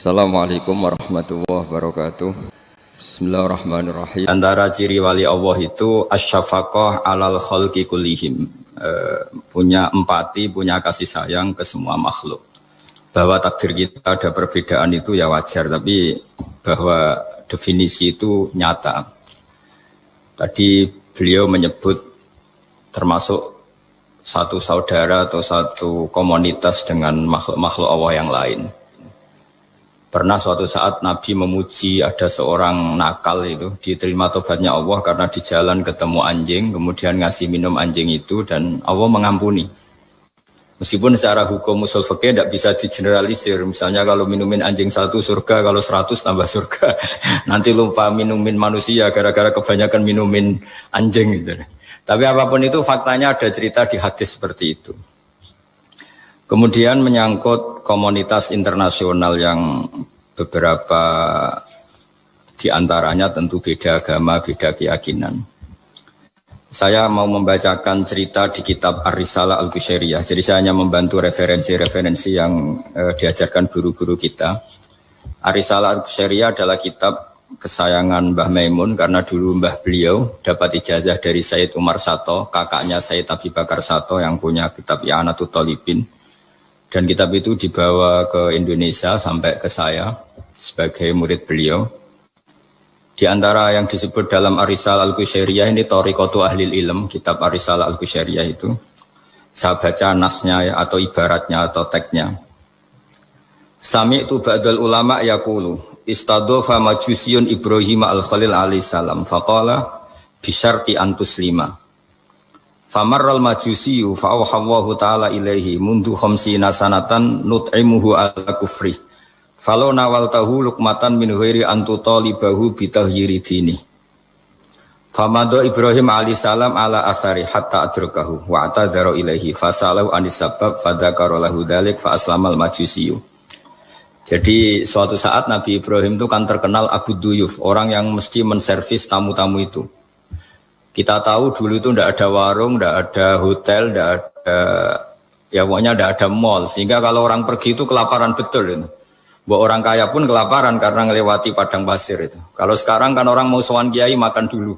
Assalamualaikum warahmatullahi wabarakatuh. Bismillahirrahmanirrahim. Antara ciri wali Allah itu asyafaqah alal khalqi kullihim, punya empati, punya kasih sayang ke semua makhluk. Bahwa takdir kita ada perbedaan itu ya wajar, tapi bahwa definisi itu nyata. Tadi beliau menyebut termasuk satu saudara atau satu komunitas dengan makhluk-makhluk Allah yang lain. Pernah suatu saat Nabi memuji ada seorang nakal itu, diterima tobatnya Allah karena di jalan ketemu anjing, kemudian ngasih minum anjing itu dan Allah mengampuni. Meskipun secara hukum usul fikih tidak bisa digeneralisir, misalnya kalau minumin anjing 1 surga, kalau 100 tambah surga. Nanti lupa minumin manusia gara-gara kebanyakan minumin anjing gitu. Tapi apapun itu faktanya ada cerita di hadis seperti itu. Kemudian menyangkut komunitas internasional yang beberapa diantaranya tentu beda agama, beda keyakinan. Saya mau membacakan cerita di kitab Ar-Risalah Al-Qushairiyah. Jadi saya hanya membantu referensi-referensi yang diajarkan guru-guru kita. Ar-Risalah Al-Qushairiyah adalah kitab kesayangan Mbah Maimun karena dulu mbah beliau dapat ijazah dari Sayyid Umar Sato, kakaknya Sayyid Abi Bakar Sato yang punya kitab I'anatul Talibin. Dan kitab itu dibawa ke Indonesia sampai ke saya sebagai murid beliau. Di antara yang disebut dalam Ar-Risalah Al-Qushairiyah ini Thariqatu Ahlil Ilm, kitab Ar-Risalah Al-Qushairiyah itu. Saya baca nasnya atau ibaratnya atau teksnya. Sami'tu ba'dal ulama yaqulu istadhafa majusiyun Ibrahim al-Khalil alaihi salam faqala bisyarti antuslima. Famarral majusiyu fa'awhallahu ta'ala ilaihi mundu khamsina sanatan nut'imuhu ala kufri falau nawaltahu lukmatan min ghairi antutalibahu bitahyiri dini famado Ibrahim alaihissalam ala athari hatta adrakahu wa atadharu ilaihi fasalahu anisabab fadhakara lahu dhalik fa aslamal majusiyu. Jadi suatu saat Nabi Ibrahim itu kan terkenal Abu Duyuf, orang yang mesti menservis tamu-tamu itu. Kita tahu dulu itu tidak ada warung, tidak ada hotel, tidak ada, ya pokoknya tidak ada mall. Sehingga kalau orang pergi itu kelaparan betul itu. Bahwa orang kaya pun kelaparan karena melewati padang pasir itu. Kalau sekarang kan orang mau sowan kiai makan dulu.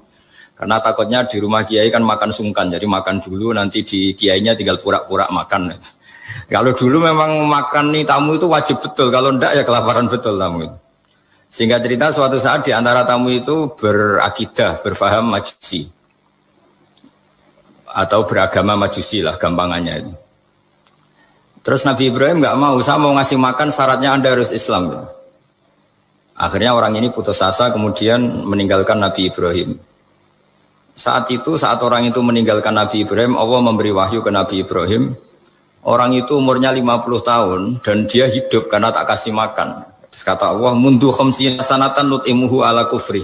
Karena takutnya di rumah kiai kan makan sungkan. Jadi makan dulu nanti di kiainya tinggal pura-pura makan. Kalau dulu memang makan nih tamu itu wajib betul. Kalau tidak ya kelaparan betul tamu itu. Sehingga cerita suatu saat di antara tamu itu berakidah, berfaham majusi. Atau beragama majusi lah gampangannya itu. Terus Nabi Ibrahim nggak mau, saya mau ngasih makan syaratnya Anda harus Islam gitu. Akhirnya orang ini putus asa kemudian meninggalkan Nabi Ibrahim. Saat orang itu meninggalkan Nabi Ibrahim, Allah memberi wahyu ke Nabi Ibrahim. Orang itu umurnya 50 tahun dan dia hidup karena tak kasih makan. Terus kata Allah, mundu khamsina sanatan nut'imuhu ala kufri.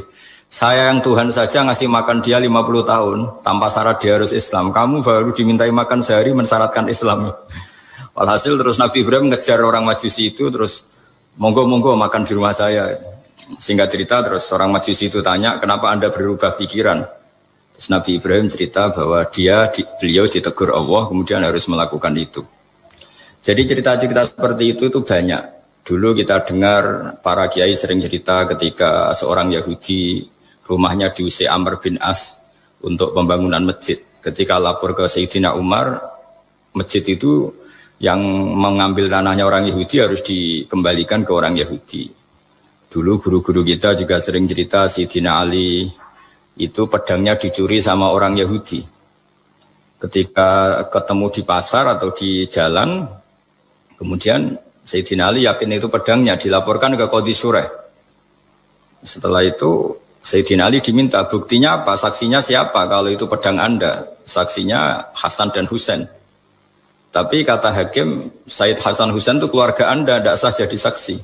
Saya yang Tuhan saja ngasih makan dia 50 tahun tanpa syarat dia harus Islam. Kamu baru dimintai makan sehari mensyaratkan Islam. Walhasil terus Nabi Ibrahim ngejar orang majusi itu terus monggo-monggo makan di rumah saya. Singkat cerita terus orang majusi itu tanya kenapa Anda berubah pikiran. Terus Nabi Ibrahim cerita bahwa beliau ditegur Allah kemudian harus melakukan itu. Jadi cerita-cerita seperti itu banyak. Dulu kita dengar para kiai sering cerita ketika seorang Yahudi rumahnya diusir Amr bin As untuk pembangunan masjid. Ketika lapor ke Sayyidina Umar, masjid itu yang mengambil tanahnya orang Yahudi harus dikembalikan ke orang Yahudi. Dulu guru-guru kita juga sering cerita Sayyidina Ali itu pedangnya dicuri sama orang Yahudi. Ketika ketemu di pasar atau di jalan, kemudian Sayyidina Ali yakin itu pedangnya, dilaporkan ke Qadhi Sureh. Setelah itu Sayyidina Ali diminta buktinya apa, saksinya siapa kalau itu pedang Anda. Saksinya Hasan dan Husain. Tapi kata hakim, Sayyid Hasan Husain itu keluarga Anda, tidak sah jadi saksi.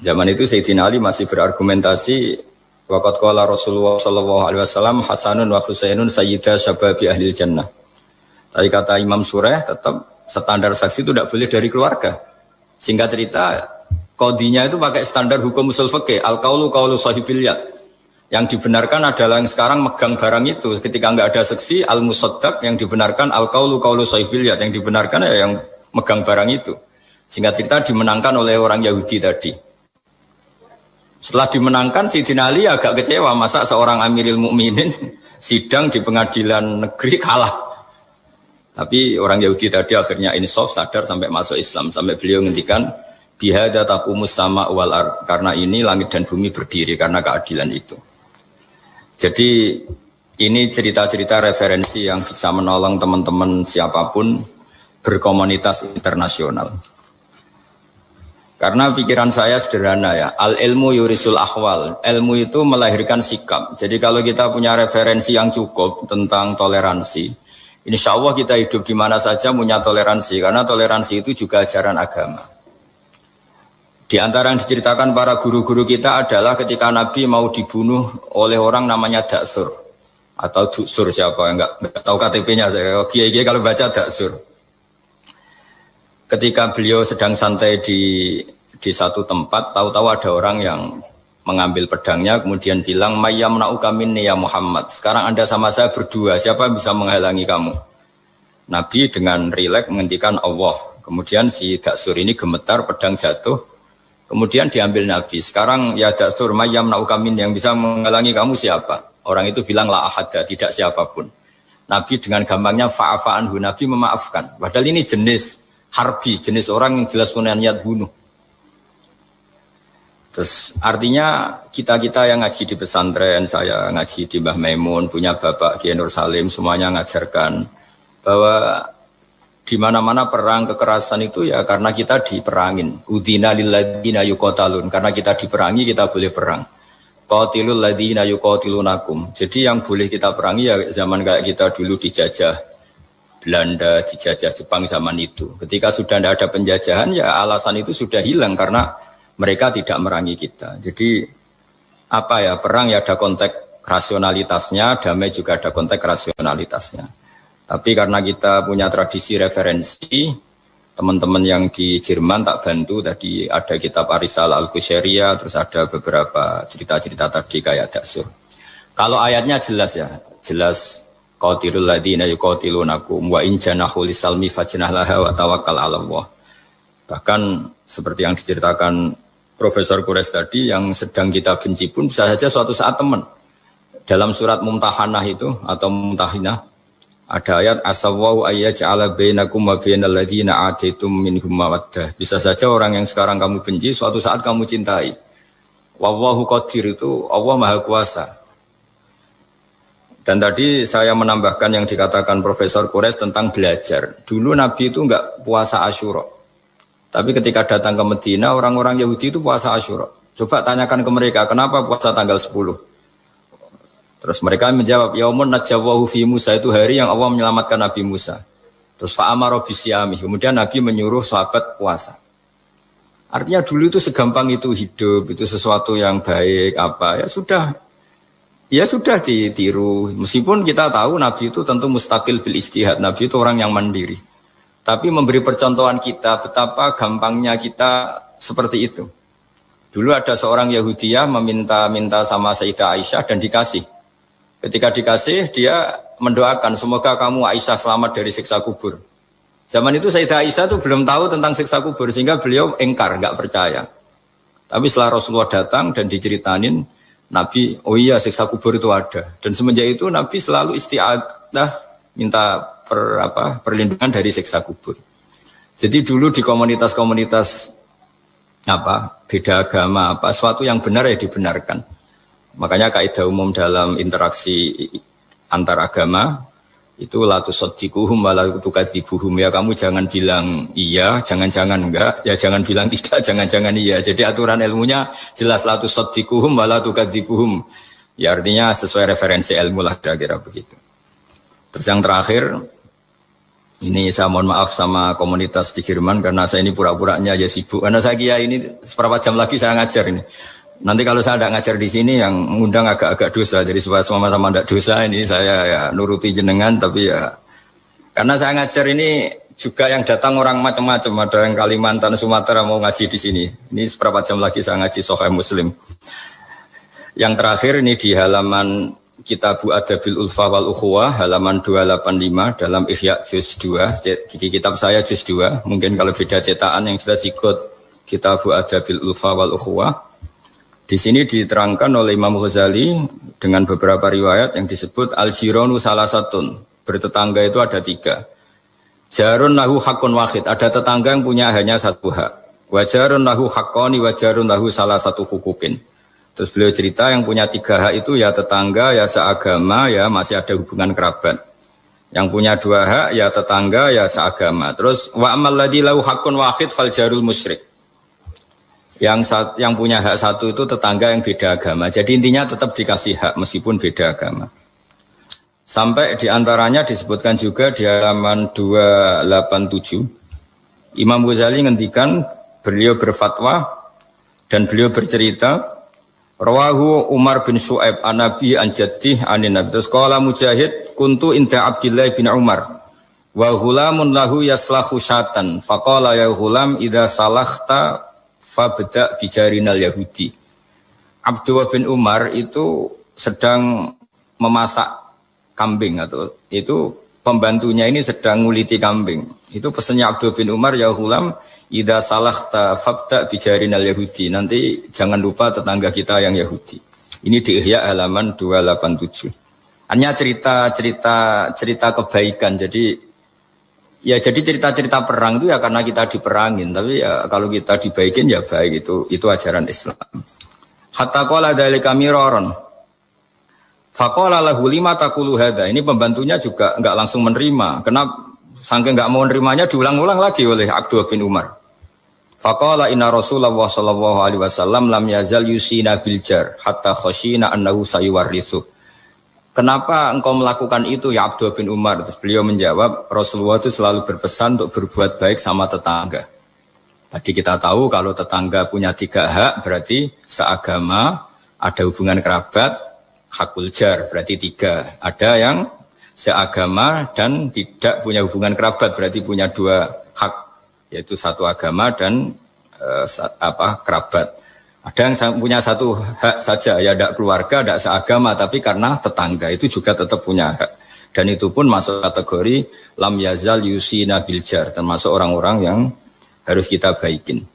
Zaman itu Sayyidina Ali masih berargumentasi, waqad qala Rasulullah sallallahu alaihi wasallam Hasanun wa Husainun sayyida syababi ahlil jannah. Tapi kata Imam Sureh tetap standar saksi itu tidak boleh dari keluarga. Singkat cerita, qadhinya itu pakai standar hukum usul fikih, al-qaulu qaulu sahibil yad. Yang dibenarkan adalah yang sekarang megang barang itu. Ketika enggak ada saksi, al-musaddaq yang dibenarkan al-qaulu qaulu sahibil yad. Yang dibenarkan ya yang megang barang itu. Singkat cerita dimenangkan oleh orang Yahudi tadi. Setelah dimenangkan, Sayyidina Ali agak kecewa, masa seorang Amirul Mukminin sidang di pengadilan negeri kalah. Tapi orang Yahudi tadi akhirnya insaf, sadar sampai masuk Islam, sampai beliau ngendikan bihada taqumus sama wal ard, karena ini langit dan bumi berdiri karena keadilan itu. Jadi ini cerita-cerita referensi yang bisa menolong teman-teman siapapun berkomunitas internasional. Karena pikiran saya sederhana ya, al-ilmu yurisul ahwal, ilmu itu melahirkan sikap. Jadi kalau kita punya referensi yang cukup tentang toleransi, insya Allah kita hidup di mana saja punya toleransi, karena toleransi itu juga ajaran agama. Di antara yang diceritakan para guru-guru kita adalah ketika Nabi mau dibunuh oleh orang namanya Daksur, atau Duksur siapa, enggak tahu KTP-nya saya, kiai-kiai kalau baca Daksur. Ketika beliau sedang santai di satu tempat, tahu-tahu ada orang yang mengambil pedangnya, kemudian bilang, "Mayyamna'uka minni ya Muhammad." Sekarang Anda sama saya berdua, siapa yang bisa menghalangi kamu? Nabi dengan rileks menghentikan Allah. Kemudian si Daksur ini gemetar, pedang jatuh. Kemudian diambil Nabi. Sekarang ya Daksur, "Mayyamna'uka minni," yang bisa menghalangi kamu siapa? Orang itu bilang, "La ahada," tidak siapapun. Nabi dengan gampangnya fa'afa'anhu, Nabi memaafkan. Padahal ini jenis harbi, jenis orang yang jelas punya niat bunuh. Terus artinya kita-kita yang ngaji di pesantren, saya ngaji di Mbah Maimun, punya Bapak Kiai Nur Salim, semuanya ngajarkan bahwa di mana-mana perang kekerasan itu ya karena kita diperangin. Udina lilladzina yuqatalun, karena kita diperangi kita boleh perang. Qatilul ladzina yuqatilunakum. Jadi yang boleh kita perangi ya zaman kayak kita dulu dijajah Belanda, dijajah Jepang zaman itu. Ketika sudah tidak ada penjajahan, ya alasan itu sudah hilang karena mereka tidak merangi kita. Jadi apa ya, perang ya ada konteks rasionalitasnya, damai juga ada konteks rasionalitasnya. Tapi karena kita punya tradisi referensi, teman-teman yang di Jerman tak bantu, tadi ada kitab Arisalah Al-Qushairiyah, terus ada beberapa cerita-cerita tadi kayak Daksur. Kalau ayatnya jelas ya, jelas qatilul ladzina yuqatilunakum wa in janahu lisalmi fajnah laha wa tawakkal 'ala Allah. Bahkan seperti yang diceritakan Profesor Quraisy tadi, yang sedang kita benci pun bisa saja suatu saat teman. Dalam surat Mumtahanah itu atau Mumtahinah ada ayat asawwau ayyaj'ala bainakum wa bainal ladzina ataitum minhum mawaddah. Bisa saja orang yang sekarang kamu benci suatu saat kamu cintai. Wallahu qadir, itu Allah Maha Kuasa. Dan tadi saya menambahkan yang dikatakan Profesor Quraisy tentang belajar. Dulu Nabi itu enggak puasa Asyura. Tapi ketika datang ke Medina, orang-orang Yahudi itu puasa Asyura. Coba tanyakan ke mereka, kenapa puasa tanggal 10? Terus mereka menjawab, Yaumun najawwahu fi Musa, itu hari yang Allah menyelamatkan Nabi Musa. Terus fa'amara bisyami, kemudian Nabi menyuruh sahabat puasa. Artinya dulu itu segampang itu hidup, itu sesuatu yang baik, apa, ya sudah ditiru. Meskipun kita tahu Nabi itu tentu mustaqil bil istihad. Nabi itu orang yang mandiri. Tapi memberi percontohan kita betapa gampangnya kita seperti itu. Dulu ada seorang Yahudiyah meminta sama Sayyidah Aisyah dan dikasih. Ketika dikasih, dia mendoakan semoga kamu Aisyah selamat dari siksa kubur. Zaman itu Sayyidah Aisyah itu belum tahu tentang siksa kubur sehingga beliau engkar, enggak percaya. Tapi setelah Rasulullah datang dan diceritanin Nabi, oh iya siksa kubur itu ada. Dan semenjak itu Nabi selalu isti'adah minta perlindungan dari siksa kubur. Jadi dulu di komunitas-komunitas beda agama, sesuatu yang benar ya dibenarkan. Makanya kaidah umum dalam interaksi antar agama itu la tusaddiquhum wa la tukadzibuhum, ya kamu jangan bilang iya, jangan-jangan enggak, ya jangan bilang tidak, jangan-jangan iya. Jadi aturan ilmunya jelas la tusaddiquhum wa la tukadzibuhum. Ya artinya sesuai referensi ilmu lah kira-kira begitu. Terus yang terakhir, ini saya mohon maaf sama komunitas di Jerman karena saya ini pura-puranya aja sibuk. Karena saya kira ini seberapa jam lagi saya ngajar ini. Nanti kalau saya tidak ngajar di sini yang ngundang agak-agak dosa. Jadi supaya sama-sama tidak dosa ini saya ya nuruti jenengan. Tapi ya karena saya ngajar ini juga yang datang orang macam-macam. Ada yang Kalimantan, Sumatera mau ngaji di sini. Ini seberapa jam lagi saya ngaji Sahih Muslim. Yang terakhir ini di halaman Kitab Adabil Ulfa wal Ukhuwah halaman 285 dalam Ihya juz 2. Jadi kitab saya juz 2. Mungkin kalau beda cetakan yang sudah ikut Kitab Adabil Ulfa wal Ukhuwah. Di sini diterangkan oleh Imam Ghazali dengan beberapa riwayat yang disebut al-jiranu salasatun. Bertetangga itu ada 3. Jarun lahu hakun wahid. Ada tetangga yang punya hanya 1 hak. Wajarun lahu haqqani wajarun lahu salah satu hukukin. Terus beliau cerita yang punya 3 hak itu ya tetangga, ya seagama, ya masih ada hubungan kerabat. Yang punya 2 hak ya tetangga, ya seagama. Terus wa amal ladzi lahu haqqun wahid fal jarul musyrik. Yang punya hak 1 itu tetangga yang beda agama. Jadi intinya tetap dikasih hak meskipun beda agama. Sampai diantaranya disebutkan juga di halaman 287. Imam Ghazali ngendikan beliau berfatwa dan beliau bercerita Rawahu Umar bin Shu'aib an Nabi an Jaddih anin Nabi. Terus qala Mujahid kuntu inda Abdullah bin Umar wa ghulamun lahu yaslahu syatan faqala ya ghulam idza salakhta fabda bijarinal yahudi. Abdullah bin Umar itu sedang memasak kambing atau itu pembantunya ini sedang nguliti kambing. Itu pesannya Abdullah bin Umar ya ghulam idza salakhta fabda bijarinal yahudi. Nanti jangan lupa tetangga kita yang Yahudi. Ini di Ihya halaman 287. Hanya cerita kebaikan. Jadi cerita-cerita perang itu ya karena kita diperangin, tapi ya kalau kita dibaikin ya baik, itu ajaran Islam. Hatta qala dzalika miraron. Faqala lahu lima taqulu hadza. Ini pembantunya juga enggak langsung menerima. Kenapa? Saking enggak mau nerimanya diulang-ulang lagi oleh Abdullah bin Umar. Faqala inna Rasulullah sallallahu alaihi wasallam lam yazal yusina bil jar hatta khashina annahu sayuwarrithu. Kenapa engkau melakukan itu ya Abdullah bin Umar? Terus beliau menjawab, Rasulullah itu selalu berpesan untuk berbuat baik sama tetangga. Tadi kita tahu kalau tetangga punya 3 hak berarti seagama, ada hubungan kerabat, hakul jar berarti 3. Ada yang seagama dan tidak punya hubungan kerabat berarti punya 2 hak, yaitu 1 agama dan kerabat. Ada yang punya 1 hak saja, ya tidak keluarga, tidak seagama, tapi karena tetangga itu juga tetap punya hak. Dan itu pun masuk kategori lam yazal yusina bil jar, termasuk orang-orang yang harus kita baikin.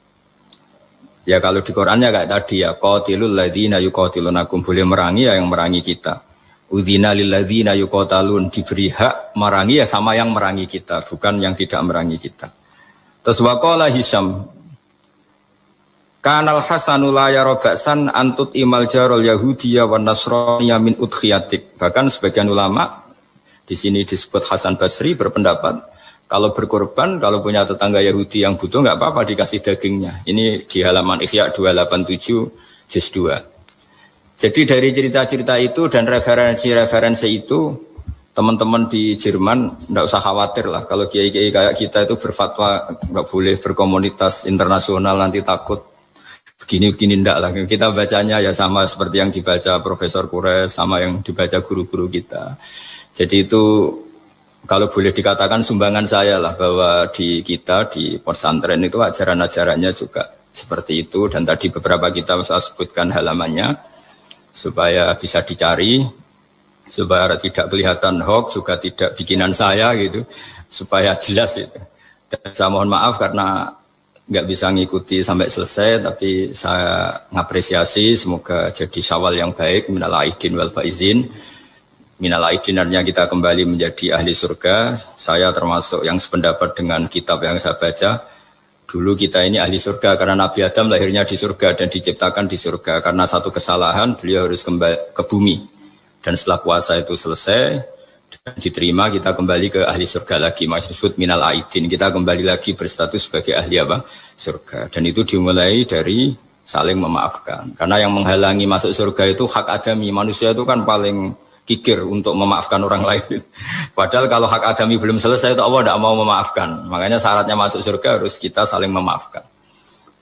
Ya kalau di Qur'annya kayak tadi ya, qatilul ladzina yuqatilunakum, boleh merangi ya yang merangi kita. Udzina lil ladzina yuqatalun, diberi hak merangi ya sama yang merangi kita, bukan yang tidak merangi kita. Terus waqala Hisam Kanal Hasanu la yara ba'san antut imal jarul Yahudiyya wan Nasraniyya min udkhiyatik. Bahkan sebagian ulama di sini disebut Hasan Basri berpendapat kalau berkorban, kalau punya tetangga Yahudi yang butuh enggak apa-apa dikasih dagingnya. Ini di halaman Ihya 287 juz 2. Jadi dari cerita-cerita itu dan referensi-referensi itu teman-teman di Jerman enggak usah khawatir lah kalau kiai-kiai kayak kita itu berfatwa enggak boleh berkomunitas internasional nanti takut begini-begini enggak lah. Kita bacanya ya sama seperti yang dibaca Profesor Kures, sama yang dibaca guru-guru kita. Jadi itu kalau boleh dikatakan sumbangan saya lah bahwa di kita di pesantren itu ajaran-ajarannya juga seperti itu. Dan tadi beberapa kita saya sebutkan halamannya supaya bisa dicari, supaya tidak kelihatan hoax, juga tidak bikinan saya gitu, supaya jelas itu. Dan saya mohon maaf karena nggak bisa ngikuti sampai selesai, tapi saya ngapresiasi semoga jadi syawal yang baik. Minal aidin wal faizin. Minal aidin artinya kita kembali menjadi ahli surga. Saya termasuk yang sependapat dengan kitab yang saya baca. Dulu kita ini ahli surga karena Nabi Adam lahirnya di surga dan diciptakan di surga. Karena satu kesalahan beliau harus kembali ke bumi. Dan setelah puasa itu selesai diterima, kita kembali ke ahli surga lagi, maksud minal aidin, kita kembali lagi berstatus sebagai ahli surga. Dan itu dimulai dari saling memaafkan, karena yang menghalangi masuk surga itu hak adami. Manusia itu kan paling kikir untuk memaafkan orang lain, padahal kalau hak adami belum selesai itu Allah tidak mau memaafkan. Makanya syaratnya masuk surga harus kita saling memaafkan.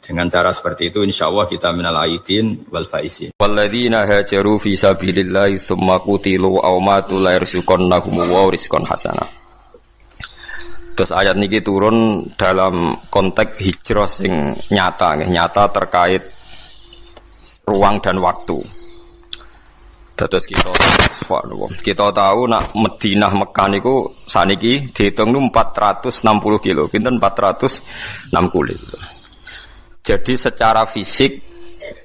Dengan cara seperti itu insya Allah kita minal aidin wal faizin. Walladzina hajaru fi sabilillahi tsumma qutilu aw matu la yarzuqannahum wa rizqan hasanah. Terus ayat niki turun dalam konteks hijrah sing nyata terkait ruang dan waktu. Terus kita tahu nak Madinah Mekah niku saniki dihitung nu 460 kilo, pinten 460 kilo. Jadi secara fisik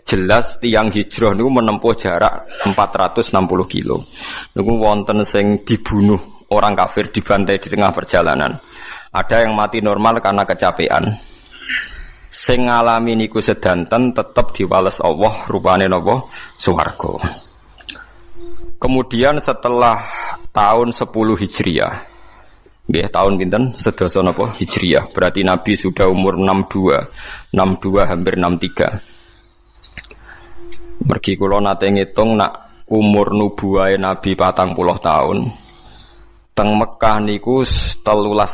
jelas tiang hijrah niku menempuh jarak 460 kilo. Niku wonten sing dibunuh orang kafir, dibantai di tengah perjalanan. Ada yang mati normal karena kecapean. Sing ngalami niku sedanten tetep diwales Allah rupane napa swarga. Kemudian setelah tahun 10 Hijriah, nggih tahun pinten? Sedasa napa Hijriah. Berarti Nabi sudah umur 62 hampir 63. Mergi kula nate ngitung nak umur nubuwahe Nabi 40 tahun. Teng Mekah niku 13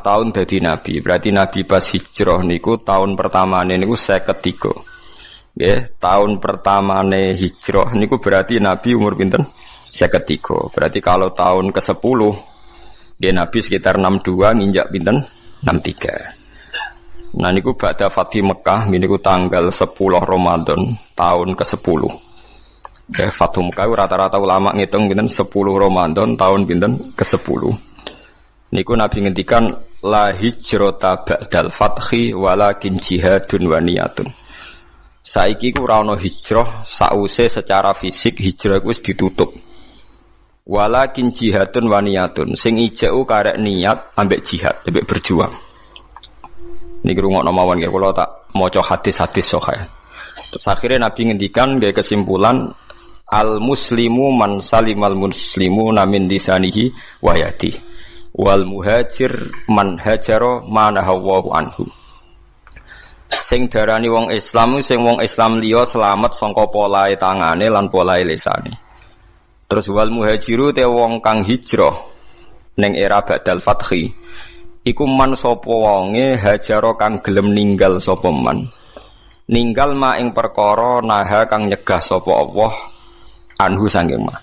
tahun dadi Nabi. Berarti Nabi pas hijrah niku tahun pertamane niku 53. Nggih, tahun pertamane hijrah niku berarti Nabi umur pinten? 53. Berarti kalau tahun ke-10 dia Nabi sekitar 62 nginjak pinten 63. Nah niku ba'da Fatih Mekah niku tanggal 10 Ramadan tahun ke-10. Ya Fathu Mekah rata-rata ulama ngitung pinten 10 Ramadan tahun pinten ke-10. Niku Nabi ngendikan la hijrata ba'dal fathi walakin jihadun wa niyatun. Saiki ku ora ana hijrah sause secara fisik hijrah ku wis ditutup. Walakin jihadun wa niyatun sing ijau karek niat ambek jihad ambek berjuang. Niki rungokno mawon nggih kula tak maca hadis-hadis sahih. Terus akhirnya Nabi ngendikan nggih kesimpulan al muslimu man salimal muslimuna min lisanihi wa yadihi wal muhajir man hajara manahawu anhu. Sing darani wong Islam sing wong Islam liya selamat saka polahe tangane lan polahe lisane. Terus wal muhajiru te wong kang hijrah ning era badal fathi iku man sapa wonge hajaro kang gelem ninggal sapa man. Ninggal ma ing perkara naha kang nyegah sapa Allah anhu sanging ma.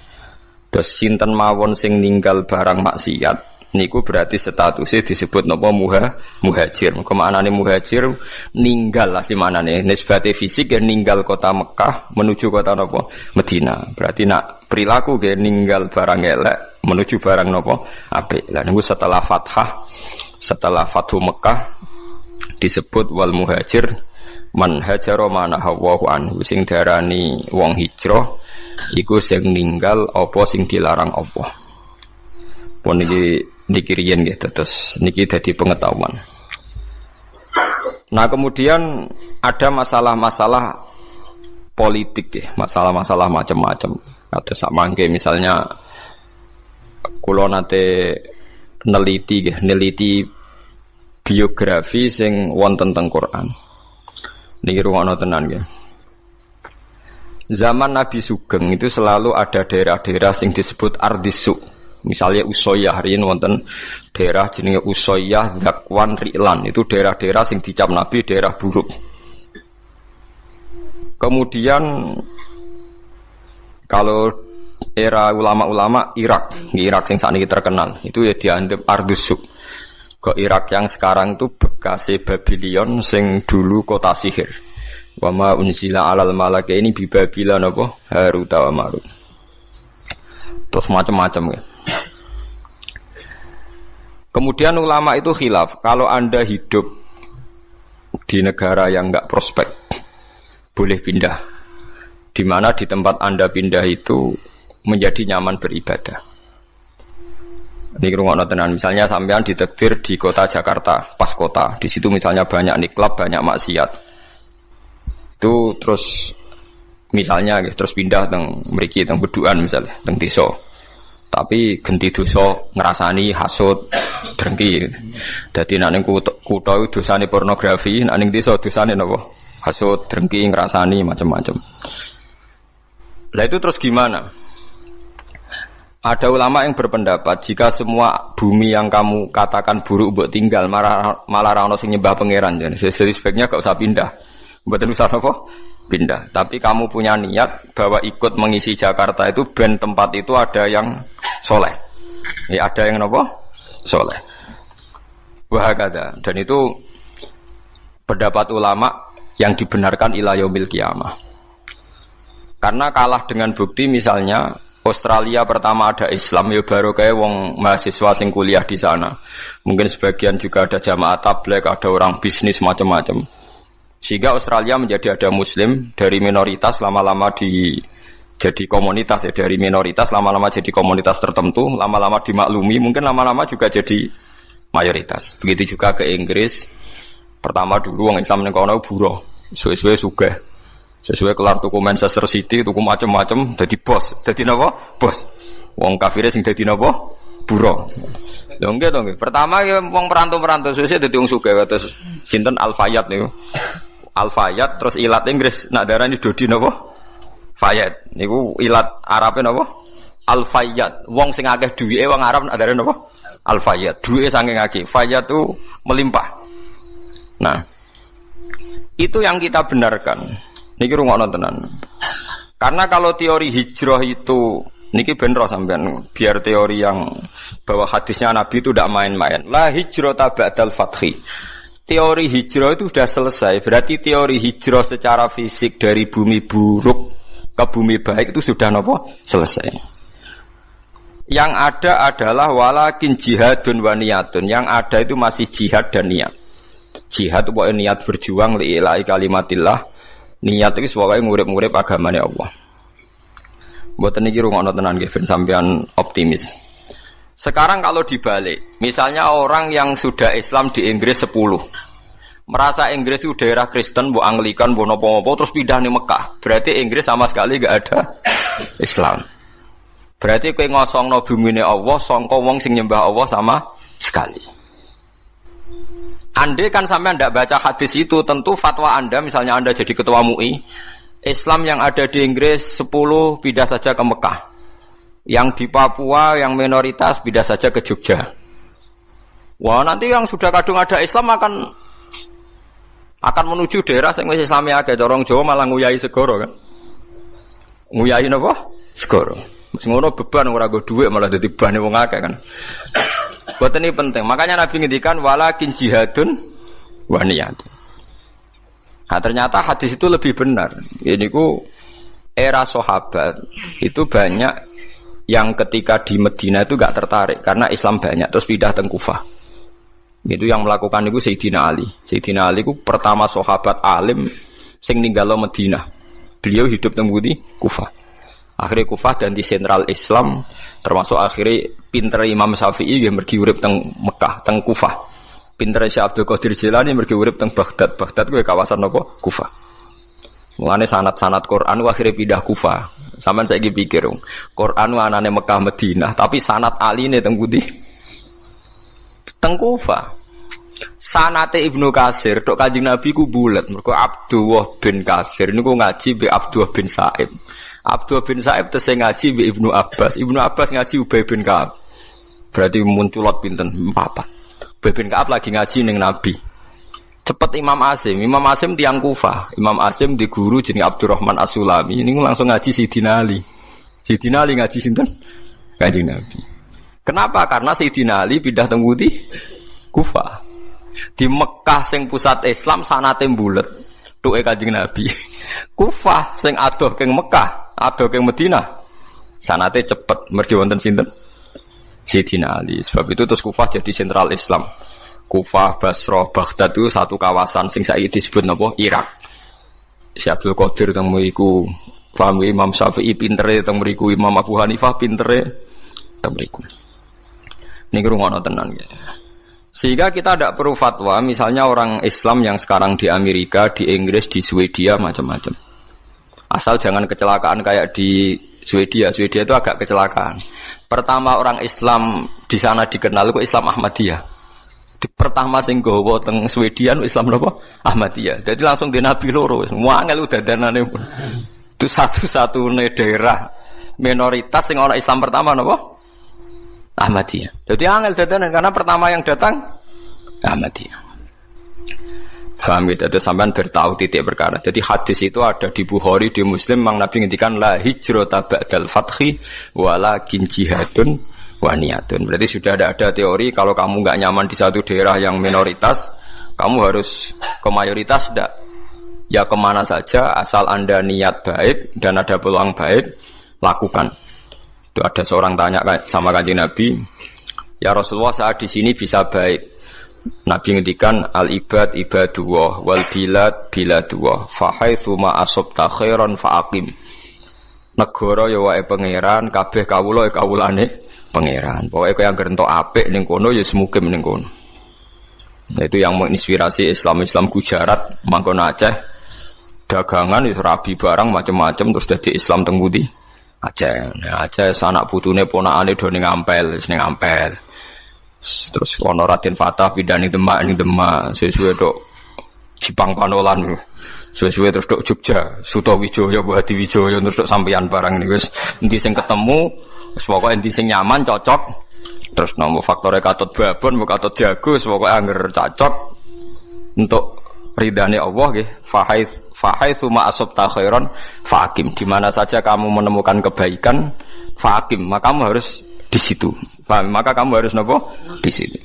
Terus sinten mawon sing ninggal barang maksiat niku berarti statusnya disebut napa muhajir. Kemanane muhajir ninggal asli manane nisbate fisik ya ninggal kota Mekah menuju kota napa Madinah. Berarti nak perilaku ge ninggal barang elek menuju barang napa apik. Lah niku setelah Fathu Mekah disebut wal muhajir man hajara manahawu anhu sing darani wong hijrah iku sing ninggal apa sing dilarang Allah. Pun niki riyen nggih terus niki dadi pengetahuan. Nah, kemudian ada masalah-masalah politik ya, masalah-masalah macam-macam. Kados sak mangke misalnya kula nate neliti biografi sing wonten teng Quran. Niki rungono tenan nggih. Zaman Nabi Sugeng itu selalu ada daerah-daerah sing disebut Ardisuk. Misalnya Usoyah, hari ini wonten daerah jenenge Usoyah, Zakwan, Ri'lan. Itu daerah-daerah sing dicap Nabi daerah buruk. Kemudian kalau era ulama-ulama Irak sing sakniki terkenal, itu ya dianggap Ardusuk. Kok Irak yang sekarang itu bekase Babylon sing dulu kota sihir. Wa ma unzila 'alal malakaini bi Babila napa Harut wa Marut. Terus macam-macam ya. Kemudian ulama itu khilaf, kalau Anda hidup di negara yang enggak prospek, boleh pindah. Di mana di tempat Anda pindah itu menjadi nyaman beribadah. Ini rungokno tenan, misalnya sampean ditakdir di kota Jakarta, pas kota, di situ misalnya banyak niklab, banyak maksiat. Itu terus misalnya terus pindah teng mriki teng Beduan misalnya, teng desa. Tapi genti dosa ngrasani hasud drengki. Dadi nek ning kutha dosane pornografi, nek ning desa dosane napa? Hasud, drengki, ngrasani macam-macam. Lah itu terus gimana? Ada ulama yang berpendapat jika semua bumi yang kamu katakan buruk mbok tinggal malah ra ono sing nyembah pangeran, jadi sebaiknya gak usah pindah. Mboten usah apa? Pindah. Tapi kamu punya niat bahwa ikut mengisi Jakarta itu ben tempat itu ada yang soleh. Ya, ada yang apa? Soleh. Wahakada. Dan itu pendapat ulama yang dibenarkan ila yaumil qiyamah. Karena kalah dengan bukti misalnya Australia pertama ada Islam ya baru kayak wong mahasiswa sing kuliah di sana. Mungkin sebagian juga ada jamaah tabligh, ada orang bisnis macam-macam. Sehingga Australia menjadi ada Muslim dari minoritas lama-lama jadi komunitas ya, dari minoritas lama-lama jadi komunitas tertentu, lama-lama dimaklumi, mungkin lama-lama juga jadi mayoritas. Begitu juga ke Inggris. Pertama dulu wong Islam ning kono buruh, suwe-suwe sugih. Sesuai kelar tuku Manchester City, tuku macam-macam, jadi bos. Jadi napa? Bos. Wong kafire sing dadi napa? Buruh. Lho nggih to nggih. Pertama ya wong perantau-perantau suwe dadi wong sugih kados sinten Al-Fayyad niku. Al-Fayyad terus ilat Inggris nak darani Dodi napa? Fayyad. Niku ilat Arabe napa? Al-Fayyad. Wong sing akeh duwike wong Arab nak darani napa? Al-Fayyad. Duwike saking akeh. Fayyad itu melimpah. Nah, itu yang kita benarkan. Niki rungokno tenan. Karena kalau teori hijrah itu niki benro sampean biar teori yang bahwa hadisnya Nabi itu tidak main-main. La hijrata ba'dal fathi. Teori hijrah itu sudah selesai. Berarti teori hijrah secara fisik dari bumi buruk ke bumi baik itu sudah nopo? Selesai. Yang ada adalah walakin jihadun wa niyatun. Yang ada itu masih jihad dan niat. Jihad itu niat berjuang li ilahi kalimatillah. Niat itu sebagai ngurip-ngurip agamanya Allah. Mboten niki rungokno tenan nggih ben sampean optimis. Sekarang kalau dibalik, misalnya orang yang sudah Islam di Inggris 10, merasa Inggris itu daerah Kristen, bu Anglikan, bu nopo-nopo, terus pindah nih Mekah. Berarti Inggris sama sekali gak ada Islam. Berarti kowe ngosongno bumine Allah, sangka wong sing nyembah Allah sama sekali. Andai kan sampai anda baca hadis itu, tentu fatwa anda, misalnya anda jadi ketua MUI, Islam yang ada di Inggris 10 pindah saja ke Mekah. Yang di Papua, yang minoritas pindah saja ke Jogja. Wah nanti yang sudah kadung ada Islam akan menuju daerah yang masih Islamnya agak corong Jawa malah nguyai segoro kan. Nguyai apa? Segoro. Mesti ngono beban ora go dhuwit malah dadi bane wong akeh kan. Buat ini penting. Makanya Nabi ngendikan walakin jihadun wa niyat. Nah, ternyata hadis itu lebih benar. Ini ku era sahabat itu banyak yang ketika di Medina itu gak tertarik karena Islam banyak terus pindah teng Kufah. Itu yang melakukan itu Sayyidina Ali. Sayyidina Ali ku pertama sahabat alim sing ninggalo Medina. Beliau hidup teng Kufah. Akhirnya Kufah dan di sentral Islam, termasuk akhirnya pinter Imam Syafi'i yang pergi urip teng Mekah, teng Kufah. Pinter Syekh Abdul Qadir Jilani pergi urip teng Baghdad. Baghdad kuwi kawasan apa? Kufah. Mulane sanad-sanad Quran akhirnya pindah Kufah. Sampeyan saiki pikir, Quran anane Mekah Madinah, tapi sanad aline teng pundi? Teng Kufah. Sanate Ibnu Katsir tok Kanjeng Nabi ku bulet. Mergo Abdullah bin Katsir niku ngaji be Abdullah bin Sa'ib. Abdullah bin Sa'ib tesih ngaji be Ibnu Abbas. Ibnu Abbas ngaji Ubay bin Ka'ab. Berarti munculot pinten? 4. Ubay bin Ka'ab lagi ngaji ning Nabi. Cepet Imam Asim. Imam Asim tiang Kufah. Imam Asim di guru jenenge Abdurrahman As-Sulami. Ini langsung ngaji Sayyidina Ali. Sayyidina Ali ngaji sinten? Kanjeng Nabi. Kenapa? Karena Sayyidina Ali pindah teng pundi? Kufah. Di Mekah sing pusat Islam sanate mbulet. Tuke Kanjeng Nabi. Kufah sing adoh keng Mekah, adoh keng Madinah. Sanate cepet mergi wonten sinten? Sayyidina Ali. Sebab itu terus Kufah jadi sentral Islam. Kufah, Basrah, Baghdad itu satu kawasan sing saiki disebut napa? Irak. Syekh Abdul Qadir teng mriku, paham Imam Syafi'i pintere teng mriku, Imam Abu Hanifah pintere teng mriku. Niki rungono tenan ya. Sehingga kita tidak perlu fatwa, misalnya orang Islam yang sekarang di Amerika, di Inggris, di Swedia, macam-macam. Asal jangan kecelakaan kayak di Swedia. Swedia itu agak kecelakaan. Pertama orang Islam di sana dikenal, kok Islam Ahmadiyah. Di pertama sing gowo teng Swedia, Islam apa? Ahmadiyah. Jadi langsung di Nabi loro. Semua angel udah danane. Itu satu-satunya daerah minoritas yang orang Islam pertama apa? Ahmadiyah. Jadi angel dadanan karena pertama yang datang Ahmadiyah. Paham gitu, itu sampean bertahu titik perkara. Jadi hadis itu ada di Bukhari, di Muslim, Mang Nabi ngendikan la hijrata ba'dal fathi walakin jihadun wa niyatun. Berarti sudah ada teori kalau kamu enggak nyaman di satu daerah yang minoritas, kamu harus ke mayoritas enggak. Ya kemana saja asal Anda niat baik dan ada peluang baik, lakukan. Itu ada seorang tanya sama Kanjeng Nabi, "Ya Rasulullah, saat di sini bisa baik." Nabi ngendikan, "Al ibad ibadullah wal bilad biladullah fa haitsu ma asabta khairan fa aqim." Negara ya wae pangeran, kabeh kawula ya kawulane pangeran. Pokoke kowe anggere entuk apik ning kono ya semukim ning kono. Nah, itu yang menginspirasi Islam Gujarat, mangkon Aceh, dagangan wis rabi barang macam-macam terus dadi Islam teng pundi? Aceh. Nah, Aceh anak putune ponakane do ning Ampel, wis ning Ampel. Terus ana Raden Fatah pindah ning Demak, suwe-suwe tok Jipang Panolan. Suwe-suwe terus tok Jogja, Sutawijaya, Bupati Wijaya terus tok sampeyan barang niku wis endi sing ketemu, wis pokoke endi sing nyaman cocok. Terus nomor faktornya katut babon, mau katut jago, pokoknya angger cocok untuk ridhani Allah, gitu. Fahaitsu ma asabta khairan faqim. Di mana saja kamu menemukan kebaikan, faqim, maka kamu harus di situ. Maka kamu harus nopo di situ.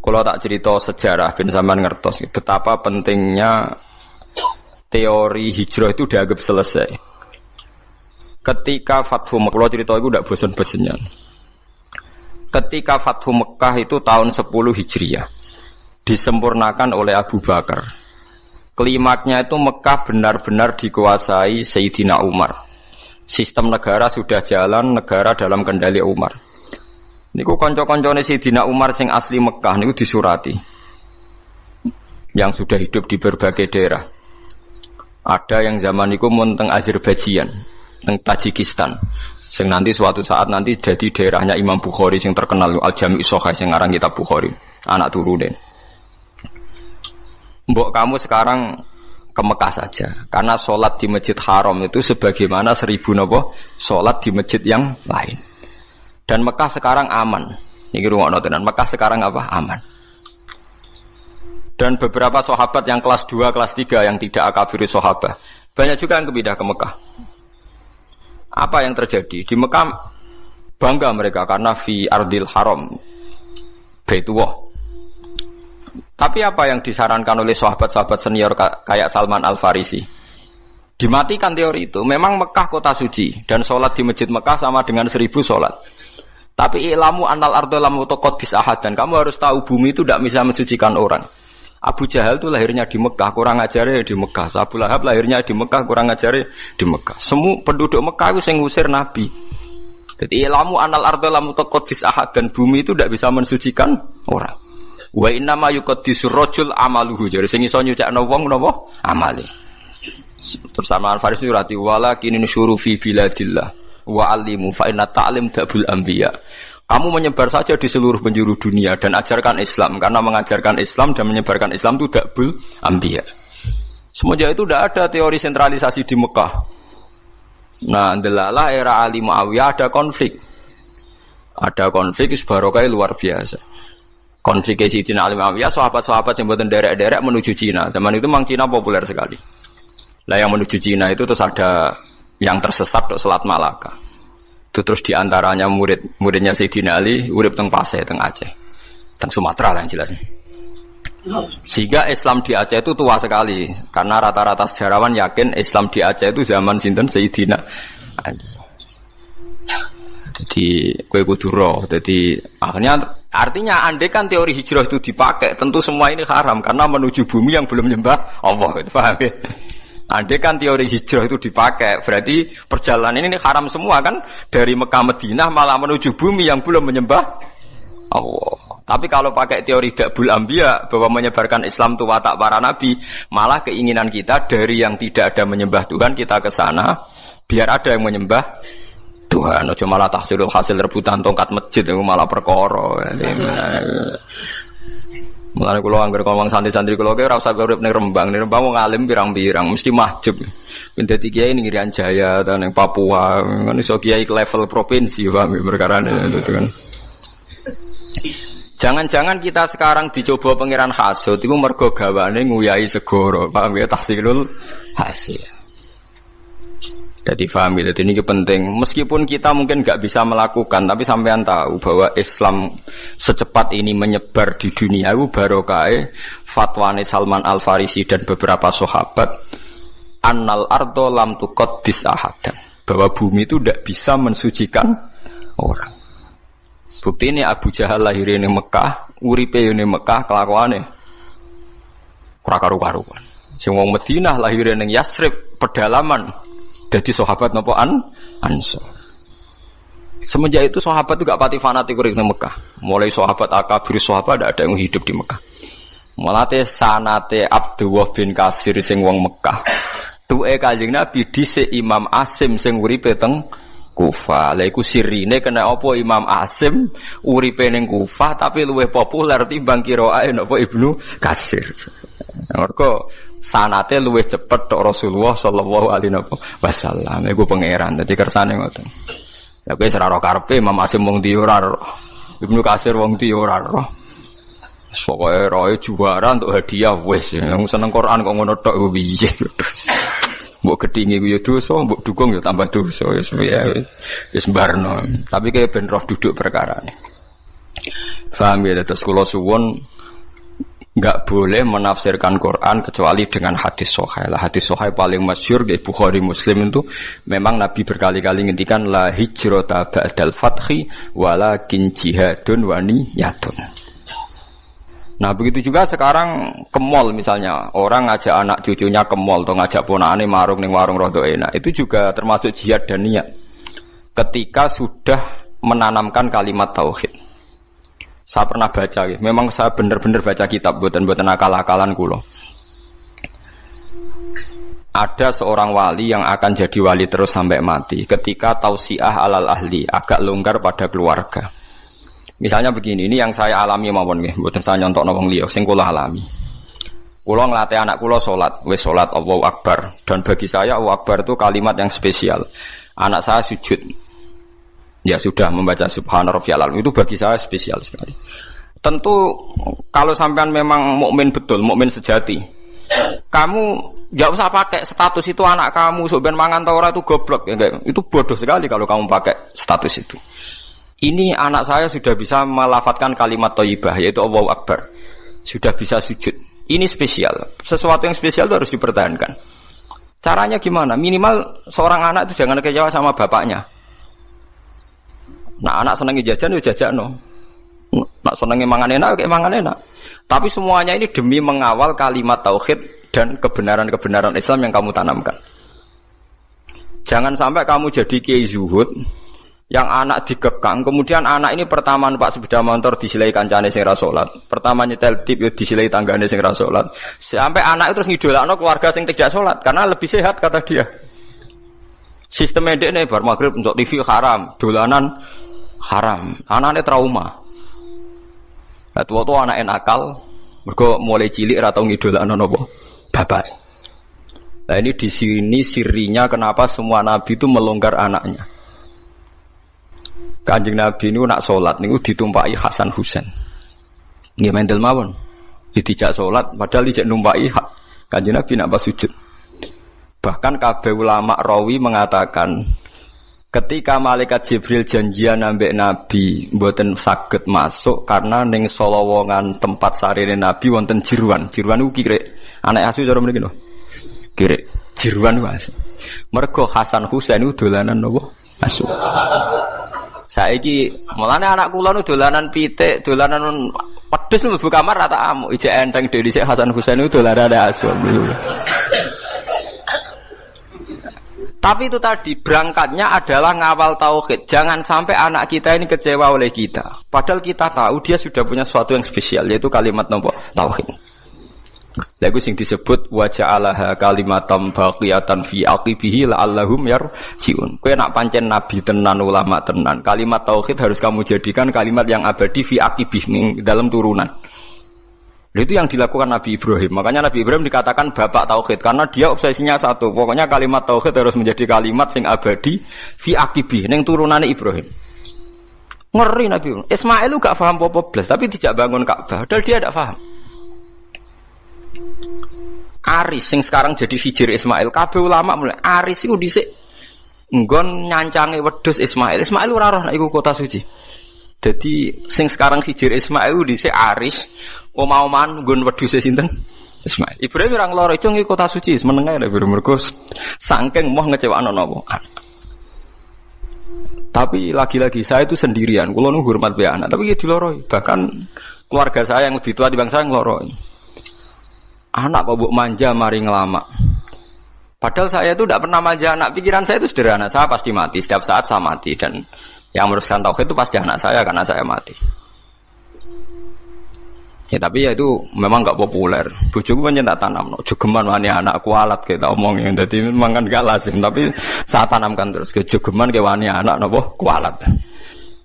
Kalau tak cerita sejarah, ben sampean ngertos betapa pentingnya teori hijrah itu dianggap selesai. Ketika Fathu Mekah, kalau cerita itu tidak bosan-bosannya. Ketika Fathu Mekah itu tahun 10 Hijriah, disempurnakan oleh Abu Bakar. Klimaknya itu Mekah benar-benar dikuasai Sayyidina Umar. Sistem negara sudah jalan, negara dalam kendali Umar. Niku kanca-kancane Sayyidina Umar sing asli Mekah niku disurati. Yang sudah hidup di berbagai daerah. Ada yang zaman niku mun teng Azerbaijan, teng Tajikistan. Sing nanti suatu saat nanti jadi daerahnya Imam Bukhari sing terkenal Al-Jami' Shahih sing aran kitab Bukhari, anak turune. Mbok kamu sekarang ke Mekah saja, karena sholat di Masjid Haram itu sebagaimana 1000 nopo sholat di masjid yang lain. Dan Mekah sekarang aman. Niki rungokno tenan, Mekah sekarang apa? Aman. Dan beberapa sahabat yang kelas 2, kelas 3 yang tidak akabiri sahabat, banyak juga yang pindah ke Mekah. Apa yang terjadi? Di Mekah bangga mereka karena fi ardil haram, Baitullah. Tapi apa yang disarankan oleh sahabat-sahabat senior kayak Salman Al-Farisi? Dimatikan teori itu. Memang Mekah kota suci dan sholat di masjid Mekah sama dengan 1000 sholat. Tapi ilamu anal ardo lam utaqaddis ahad, dan kamu harus tahu bumi itu tidak bisa mensucikan orang. Abu Jahal itu lahirnya di Mekah, kurang ajarnya di Mekah. Abu Lahab lahirnya di Mekah, kurang ajarnya di Mekah. Semua penduduk Mekah itu yang ngusir Nabi. Jadi ilamu anal ardo lam utaqaddis ahad, dan bumi itu tidak bisa mensucikan orang. Wa inna ma yuqaddisur rajul amaluhu. Jadi sing iso nyucikno wong napa? Amale. Bersama Al-Farisi rati walakin nusyuru fi biladillah wa alimu fa inna ta'lim dabul anbiya. Kamu menyebar saja di seluruh penjuru dunia dan ajarkan Islam, karena mengajarkan Islam dan menyebarkan Islam itu dabul anbiya. Semenjak itu tidak ada teori sentralisasi di Mekah. Nah, ndelalah era Ali Muawiyah ada konflik. Ada konflik barokah luar biasa. Konflik Sayyidina Ali Muawiyah, sahabat-sahabat yang buatan derek-derek menuju Cina. Zaman itu memang Cina populer sekali. Lah yang menuju Cina itu terus ada yang tersesat ke Selat Malaka. Itu terus diantaranya muridnya Sayyidina Ali, urip teng Pasai, teng Aceh, teng Sumatera lah yang jelas. Sehingga Islam di Aceh itu tua sekali, karena rata-rata sejarawan yakin Islam di Aceh itu zaman sinten Sayyidina Ali. Jadi kue kuduro. Jadi artinya andai kan teori hijrah itu dipakai, tentu semua ini haram karena menuju bumi yang belum nyembah Allah. Itu paham ya? Andai kan teori hijrah itu dipakai, berarti perjalanan ini haram semua kan, dari Mekah Madinah malah menuju bumi yang belum menyembah Allah. Tapi kalau pakai teori Dabul Anbiya bahwa menyebarkan Islam itu watak para nabi, malah keinginan kita dari yang tidak ada menyembah Tuhan kita ke sana biar ada yang menyembah Tuhan. Ojo malah tahsilul hasil rebutan tongkat masjid itu malah perkara. Mulane kula anggere ngomong santri-santri kula ki ora usah urip ning Rembang. Ning Rembang wong alim pirang-pirang mesti mahjub. Ben dadi kiai ning Irian Jaya ta ning Papua, kan iso kiai ke level provinsi paham perkarane itu kan. Jangan-jangan kita sekarang dicoba pangeran hasud iku mergo gawane nguyahi segara. Paham ya tahsilul hasil. Jadi paham ya, jadi ini penting. Meskipun kita mungkin nggak bisa melakukan, tapi sampean tahu bahwa Islam secepat ini menyebar di dunia. Itu barokah fatwane Salman Al-Farisi dan beberapa sahabat. Annal ardo lam tuqaddis ahadan. bahwa bumi itu tidak bisa mensucikan orang. Bukti ini Abu Jahal lahir di Mekah, uripe di Mekah, kelakuannya ora karu-karuan. Sing wong Madinah lahir ning Yasrib, pedalaman. Dadi sahabat napa Ansor. Semenjak itu sahabat itu gak pati fanatik urip ning Mekah. Mulai sahabat akabir sahabat ada yang hidup di Mekah. Mulate sanate Abdullah bin Kasir sing wong Mekah. Tuke Kanjeng Nabi dhisik Imam Asim sing uripe teng Kufah. Lha iku sirine kena apa Imam Asim uripe ning Kufah tapi luwih populer timbang qiraahe napa Ibnu Kasir. Mergo sanate luwih cepet tok Rasulullah sallallahu alaihi wasallam. Iku pangeran dadi kersane ngoten. Ya kowe ora ro karepe Imam Asim wong ndi ora ro. Ibnu Kasir wong ndi ora ro. Pokoke roe juara untuk hadiah wis. Yang seneng Quran kok ngono tok piye. Mbok gedhingi ku ya dosa, mbok dukung ya tambah dosa. Wis barno. Tapi kaya ben roh duduk perkarane. Paham ya, terus kula suwun enggak boleh menafsirkan Quran kecuali dengan hadis sahih. Lah hadis sahih paling masyhur di Bukhari Muslim itu memang Nabi berkali-kali ngendikan la hijrata ba'dal fathi walakin jihadun wa niyatun. Nah begitu juga sekarang ke mall misalnya orang ngajak anak cucunya ke mall atau ngajak ponakane marung ning warung rada enak, itu juga termasuk jihad dan niat ketika sudah menanamkan kalimat tauhid. Saya pernah baca, memang saya benar-benar baca kitab buatan akal-akalan kula. Ada seorang wali yang akan jadi wali terus sampai mati ketika tausiah alal ahli, agak longgar pada keluarga. Misalnya begini, ini yang saya alami mawon nggih, mboten saya nyontokno wong liya, sing kula alami. Kula nglatih anak kula salat, wis salat Allahu Akbar, dan bagi saya Allahu Akbar itu kalimat yang spesial. Anak saya sujud, ya sudah membaca Subhana Rabbiyal A'la, itu bagi saya spesial sekali. Tentu kalau sampean memang mukmin betul, mukmin sejati, kamu enggak usah pakai status itu anak kamu soben mangan ta ora itu goblok ya, itu bodoh sekali kalau kamu pakai status itu. Ini anak saya sudah bisa melafatkan kalimat thayyibah yaitu Allahu Akbar. Sudah bisa sujud. Ini spesial. Sesuatu yang spesial itu harus dipertahankan. Caranya gimana? Minimal seorang anak itu jangan kecewa sama bapaknya. Nah, anak senengi jajan ya jajakno. Nak senengi mangan enak ya mangan enak. Tapi semuanya ini demi mengawal kalimat tauhid dan kebenaran-kebenaran Islam yang kamu tanamkan. Jangan sampai kamu jadi kiai zuhud yang anak dikekang, kemudian anak ini pertama numpak sepeda motor disilai kancane sing ra salat, pertama nyetel tip yo disilai tanggane sing ra salat, sampai anak itu terus ngidolakno keluarga sing tidak salat karena lebih sehat kata dia. Sistem ndekne bar magrib untuk TV haram, dolanan haram, anaknya trauma. Lah tua-tua anak nakal, mergo mulai cilik ra tau ngidolakno napa bapak. Nah ini di sini sirinya kenapa semua nabi itu melonggar anaknya. Kanjeng Nabi ini nak sholat ini ditumpai Hasan Husain. Nggih mendel mawon. Dijak sholat padahal dijak numpai Kanjeng Nabi nak pas sujud. Bahkan kabeh ulama rawi mengatakan ketika malaikat Jibril janjian ambek Nabi mboten saged masuk karena ning solowongan tempat sarine Nabi wonten jiruan. Jiruan ku kirek. Anak asu cara mriki lho. Kirek. Jiruan ku asu. Mergo Hasan Husain ku dolanan napa? Asu. Saiki mulane anak kula nu dolanan pitik, dolanan pedhes mlebu kamar rata amuk, ijek enteng dhewe dhisik Hasan Husain itu dolanan asu. Tapi itu tadi berangkatnya adalah ngawal tauhid. Jangan sampai anak kita ini kecewa oleh kita. Padahal kita tahu dia sudah punya sesuatu yang spesial yaitu kalimat nopo tauhid. Lagu sing disebut wa ja'alaha kalimatam baqiyatan fi aqibihi la'allahum yarji'un. Kowe nak pancen nabi tenan ulama tenan, kalimat tauhid harus kamu jadikan kalimat yang abadi fi aqibih ning dalam turunan. Itu yang dilakukan Nabi Ibrahim. Makanya Nabi Ibrahim dikatakan bapak tauhid karena dia obsesinya satu. Pokoknya kalimat tauhid harus menjadi kalimat sing abadi fi aqibih ning turunane Ibrahim. Ngeri Nabi Ismail lu gak paham apa-apa blas, tapi tidak bangun Ka'bah. Padahal dia tidak paham. Aris yang sekarang jadi hijir Ismail, kabeh ulama mulai Aris itu dhisik nggon nyancange wedhus Ismail. Ismail ora roh nek iku kota suci. Jadi sing sekarang hijir Ismail dhisik Aris, omah-omahan nggon wedhuse sinten? Ismail. Ibrahim ora ngloro itu ngi kota suci, menenge nek mergo saking moh ngecewakno napa. Tapi lagi-lagi saya itu sendirian, kula nu hormat be anak, tapi ya diloroi. Bahkan keluarga saya yang lebih tua di bangsa ngeloroi. Anak kok mbok manja mari ngelama. Padahal saya itu tidak pernah manja anak, pikiran saya itu sederhana, saya pasti mati, setiap saat saya mati dan yang meneruskan tauhid itu pasti anak saya karena saya mati. Ya tapi ya itu memang enggak populer. Bojoku pancen tak tanamno, jogeman wani anak kualat kita omongin. Dadi memang kan enggak lazim, tapi saya tanamkan terus ke jogeman ke wani anak napa kualat.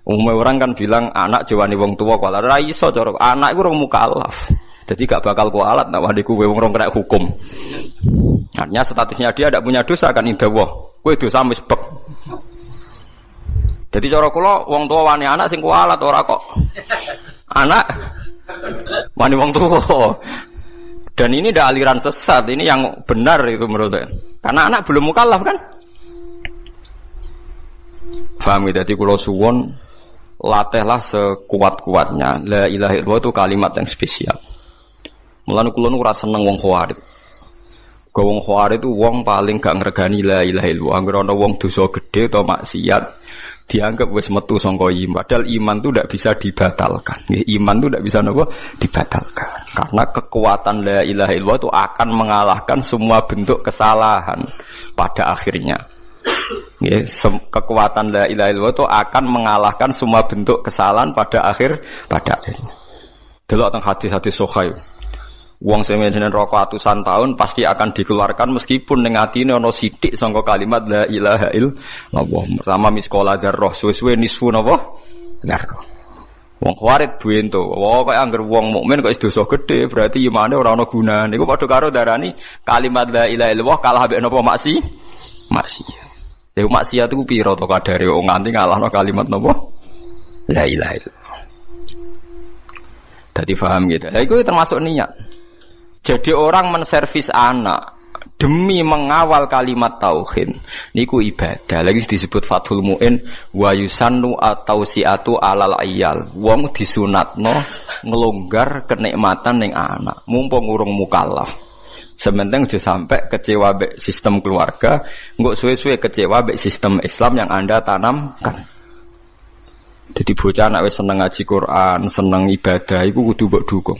Umumnya orang kan bilang anak jawani wong tua kualat. Ra iso cara anak iku rong mukallaf. Jadi gak bakal kualat nek wani ku wong rong kena hukum. Artinya statusnya dia tidak punya dosa kan indah wah. Kowe dosa wis bek. Jadi cara kula wong tua wani anak sing kualat ora kok. Anak wani wong tua. Dan ini ada aliran sesat, ini yang benar itu menurut saya. Karena anak belum mukallaf kan? Paham ya? Jadi kula suwon latihlah sekuat-kuatnya. La ilaha illallah itu kalimat yang spesial. Mulane kula nu ora seneng wong khawarij. Wong khawarij itu wong paling gak ngregani la ilaha illallah. Anggere ana wong dosa gedhe atau maksiat dianggap wis metu sangka iman. Padahal iman itu tidak bisa dibatalkan. Iman itu tidak bisa apa? Dibatalkan. Karena kekuatan la ilaha illallah itu akan mengalahkan semua bentuk kesalahan pada akhirnya. Kekuatan la ilaha illallah itu akan mengalahkan semua bentuk kesalahan pada akhirnya. Delok teng hadis-hadis sahih. Wong sing menjen rokok atusan tahun pasti akan dikeluarkan meskipun ning atine ana sithik sangka kalimat la ilaha illallah. Pertama miskola dzarrah suwe-suwe nisfu napa? Dzarrah. Wong khawarij buento. Kok angger wong mukmin kok dosa gedhe berarti imane ora ana gunane. Iku padha karo darani kalimat la ilaha illallah kalah mbek napa maksiat. Lha maksiat iku pira to kadare wong nganti ngalahno kalimat napa? La ilaha illallah. Dadi paham gitu. Lah iku termasuk niat. Jadi orang menservis anak demi mengawal kalimat tauhid niku ibadah. Lagi disebut Fathul Mu'in wa yusannu at-tausiatu alal ayyal. Wong disunatno ngelonggar kenikmatan ning anak mumpung urung mukallaf. Sementing aja sampai kecewa mbek sistem keluarga, engko suwe-suwe kecewa mbek sistem Islam yang Anda tanamkan. Jadi bocah anak wis seneng ngaji Quran, seneng ibadah iku kudu mbok dukung.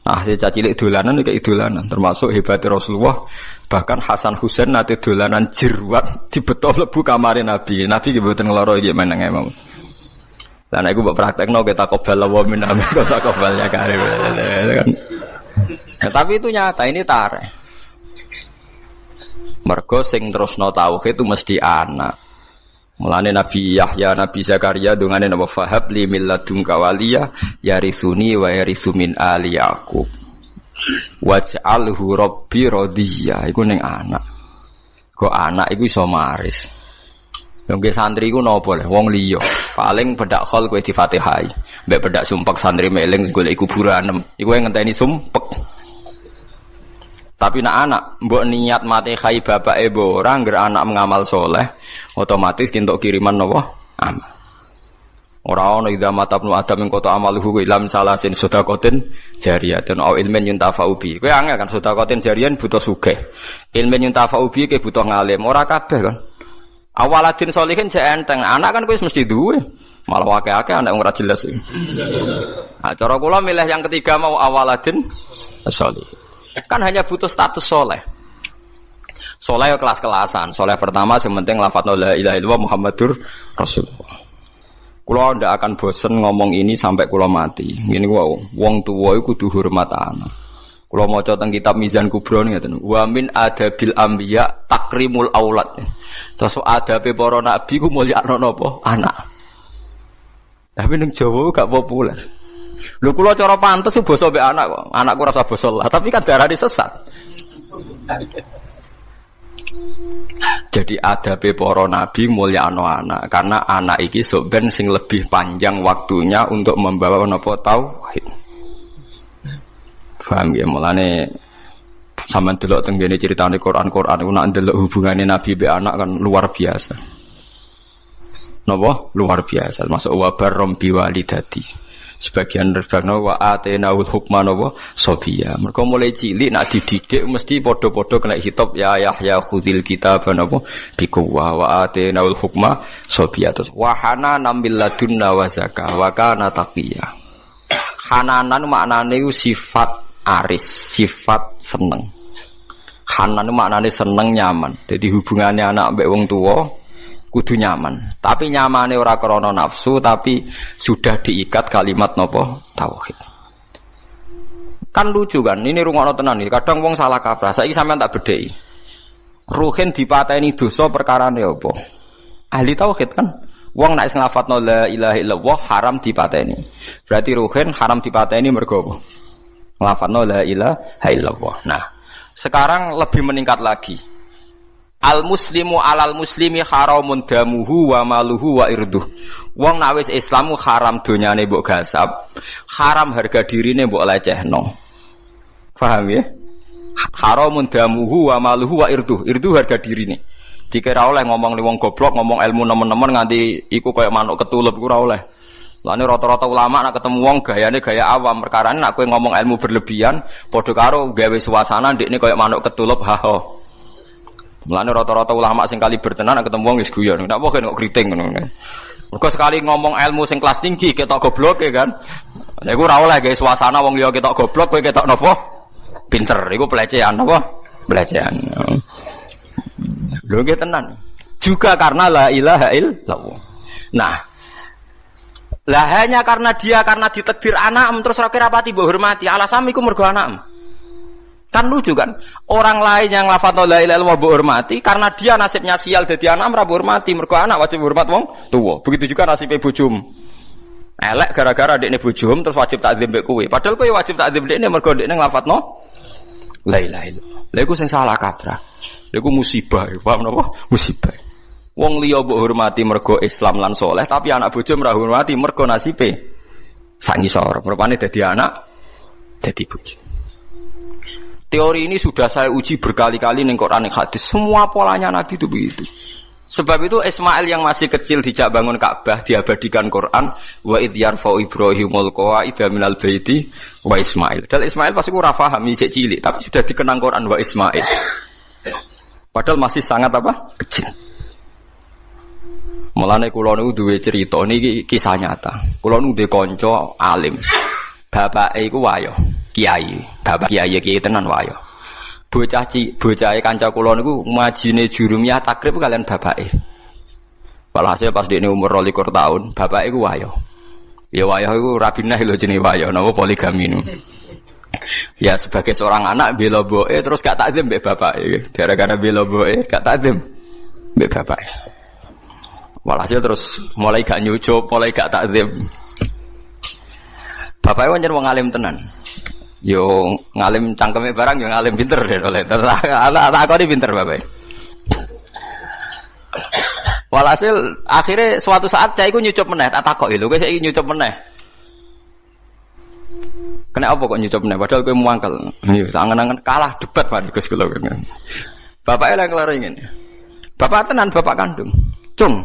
Nah, si cilik dolanan iki idolanan, termasuk hebatnya Rasulullah. Bahkan Hasan Husain nate dolanan jirwat dibeto mlebu kamare Nabi. Nabi ki mboten ngloro iki menenge mau. Lah nek iku mbok praktekno kita qabala wa min amin kita qabalnya karim kan. Nah, tapi itu nyata, ini tareh. Mergo sing terusno tauhid itu mesti anak. Mulane Nabi Yahya, Nabi Zakaria dungane napa fahab li min ladunka waliya yarithuni wa yarithu min ali Yaqub. Waj'alhu rabbi radhiya. Iku ning anak. Kok anak iku iso maris. Wong santri iku napa le wong liya. Paling bedak khol kowe di-Fatihai. Mbek bedak sumpek santri meling golek kuburan. Iku ngenteni sumpek. Tapi nak anak mbok niat mati khai bapake mbok ora ngger anak mengamal soleh otomatis kintuk kiriman napa amal. Ora ana idza matabnu adam ing kota amaluhu ilam salasin sedaqatin jariyatun au ilmin yuntafa'u bi. Kowe angel kan sedaqatin jariyan butuh sugih. Ilmin yuntafa'u bi ke butuh ngalim. Ora kabeh kan. Awaladin sholihin jek enteng. Anak kan kowe mesti duwe. Malah akeh-akeh anak ora jelas. Nah, cara kula milih yang ketiga mau awaladin sholihin. Kan hanya butuh status soleh. Soleh kelas-kelasan. Soleh pertama yang penting lafadz la ilaha illallah Muhammadur Rasulullah. Kula ndak akan bosen ngomong ini sampai kula mati. Ngene wae, wong tuwa iku kudu hormat anak. Kula maca teng kitab Mizan Kubra ngeten. Wa min adabil anbiya takrimul aulad. Terus adabe para nabi ku mulyakno napa? Anak. Tapi ning Jawa gak populer. Lho kula cara pantes basa mbek anak kok. Anakku rasa basa lah, tapi kan darane sesat. Jadi adabe para nabi mulyakno anak, karena anak iki sok ben sing lebih panjang waktunya untuk membawa napa tauhid. Paham ya, mulane sampeyan delok teng ngene critane Quran iku nek ndelok hubungane nabi mbek anak kan luar biasa. Napa? Luar biasa. Masuk wabar rombi walidati. Sebagian rebana wa atenaul hukma napa sobiya. Mergo mulai cilik nak dididik mesti padha-padha kena hitop ya Yahya khudil kitab napa biquwa wa atenaul hukma sobiya. Terus wa hananan bil ladunna wa zakah wa kana taqiya. Hananan maknane sifat aris, sifat seneng. Hanan maknane seneng nyaman. Jadi hubungannya anak mbek wong tuwa kudu nyaman. Tapi nyamane ora krana nafsu tapi sudah diikat kalimat napa tauhid. Kan lucu kan, ini rungokno tenan iki. Kadang wong salah kaprah. Saiki sampean tak bedheki. Ruhin dipateni dosa perkarane apa? Ahli tauhid kan. Wong nek nglafadzno la ilaha illallah haram dipateni. Berarti ruhin haram dipateni mergo apa? Nglafadzno la ilaha illallah. Nah, sekarang lebih meningkat lagi. Al muslimu alal muslimi haramun damuhu wa maluhu wa irduh. Wong nek wis Islamu haram donyane mbok gasap, haram harga dirine mbok lecehno. Paham ya? Haramun damuhu wa maluhu wa irduh. Irduh harga dirine. Dikira oleh ngomong li wong goblok, ngomong ilmu nemen-nemen nganti iku koyo manuk ketulup iku ora oleh. Lane rata-rata ulama nak ketemu wong gayane gaya awam, perkarane nak kowe ngomong ilmu berlebihan padha karo gawe suasana ndekne koyo manuk ketulup ha ha. Mulane rata-rata ulama sing kali bertenan nak ketemu wong wis guyon. Ndak apa kok kriting ngono. Mergo sekali ngomong ilmu sing kelas tinggi ketok goblok ya kan. Lha iku ora oleh gawe suasana wong liya ketok goblok kowe ketok napa? Pinter. Iku pelecehan apa? Pelecehan. Lho nggih tenan. Juga karena la ilaha illallah. Nah, lah hanya karena ditakdir anak terus ora rapati mbok hormati. Alasan iku mergo anak. Kan lucu kan? Orang lain yang lafadz la ilaha illallah mbok hormati karena dia nasibnya sial dadi anak ora mbok hormati. Mergo anak wajib hormat wong tuwa. Begitu juga nasibe bojomu. Elek gara-gara dekne bojomu terus wajib takzim mbek kowe. Padahal kowe wajib takzim dekne mergo dekne nglafadzno la ilaha illallah. Lha iku sing salah kaprah. Lha iku musibah, paham napa? Musibah. Wong liya mbok hormati mergo Islam lan saleh, tapi anak bojo ora hormati mergo nasibe sak ngisor. Rupane dadi anak, dadi bojo. Teori ini sudah saya uji berkali-kali ning Quran ning hadis. Semua polanya Nabi itu begitu. Sebab itu Ismail yang masih kecil dijak bangun Ka'bah diabadikan Quran wa id yarfa'u Ibrahimul qawaida minal baiti wa Ismail. Dan Ismail pasti ora paham cek cilik, tapi sudah dikenang Quran wa Ismail. Padahal masih sangat apa? Kecil. Mulane kula niku duwe cerita niki kisah nyata. Kula niku duwe kanca alim. Bapake iku wayo, kiai. Bapak kiai tenan wayo. Bocahe kanca kula niku majine jurumiyah takrib kalian bapake. Walhasil pas dekne umur 22 tahun, bapake iku wayo. Ya wayo iku rabinah lho jenenge wayo, napa poligami niku. Ya sebagai seorang anak bela boke terus gak takzim mbek bapake. Gara-gara bela boke gak takzim mbek bapake. Walhasil terus mulai gak nyucup, mulai gak takzim. Bapake pancen wong alim tenan. Yo ngalim cangkeme barang yo ngalim pinter deh oleh. Takoni pinter bapake. Walhasil akhirnya suatu saat cah iku nyucup meneh, tak takoki lho kowe saiki nyucup meneh. Kena apa kok nyucup meneh padahal kowe muangkel. Yo angen-angen kalah debat Pak Gus kula. Bapake lek kelare ngene. Bapak tenan bapak kandung. Cung.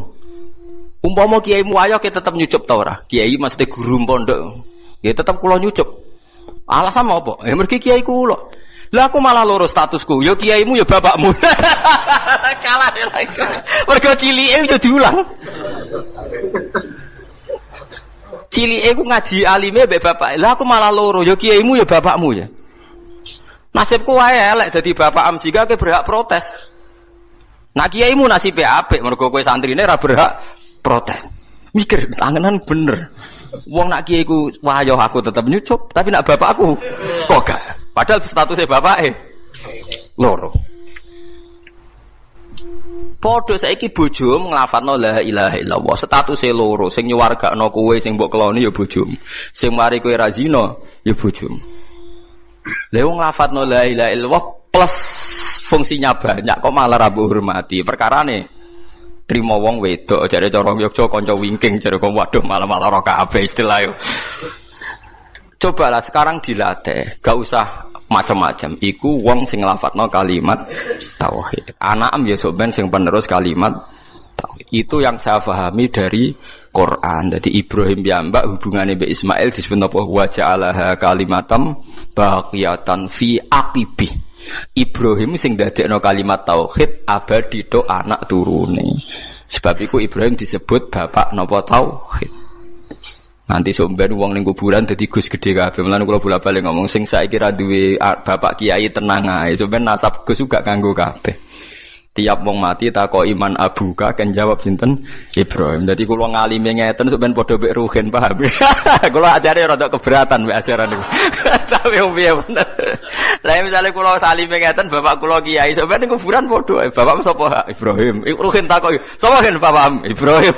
Umpama kiaimu ayo kita tetep nyucup ta ora? Kiai mesti guru pondok. Ya tetep kula nyucup. Alasan apa? Ya mergi kiai kula. Lah aku malah loro statusku. Ya kiaimu ya bapakmu. Kalah lagi. Mergo cilike yo diulang. Cilike ku ngaji alime mbek bapak. Lah aku malah loro. Ya kiaimu ya bapakmu ya. Nasibku wae elek dadi bapak am sehingga kowe berhak protes. Nah kiaimu nasibe apik mergo kowe santrine ora berhak protes. Mikir tangenan bener. Wong nak kiaiku wayo aku tetep nyucup, tapi nak bapakku kok gak. Padahal statusnya bapake loro. Padha saiki bojomu nglafadzno la ilaha illallah, statusé loro, sing nyuwargakno kowe sing mbok keloni ya bojomu. Sing mari kowe ra zina ya bojomu. Lha wong nglafadzno la ilaha illallah plus fungsinya banyak kok malah ra mbok hormati. Perkarane trimo wong wedok jare cara Yogya kanca wingking jare kok waduh malah-malah ora kabeh istilah yo. Cobalah sekarang dilatih, gak usah macam-macam. Iku wong sing nglafadzno kalimat tauhid. Anak ya sampean sing penerus kalimat tauhid. Itu yang saya pahami dari Quran. Jadi Ibrahim piyambak hubungane mbek Ismail disebut apa? Wa ja'alaha kalimatam baqiyatan fi aqibi. Ibrahim sing dadekno kalimat tauhid abadi tok anak turune. Sebab iku Ibrahim disebut bapak napa tauhid. Nanti somben wong ning kuburan dadi Gus gede kabeh. Mulane kula bola-balik ngomong sing saiki ra duwe bapak kiai tenang ae. Somben nasab Gus juga kanggo kabeh. Tiap wong mati takoki iman abuka kan jawab sinten Ibrahim. Dadi kula ngalime ngeten sampeyan padha mek ruhin paham. Kula ajare rada keberatan mek ajaran niku. Tapi piye bener. Lah misale kula salime ngeten bapak kula kiai sampeyan ning kuburan padha bapak sapa Ibrahim. Ruhin takoki sapa kan bapak Ibrahim.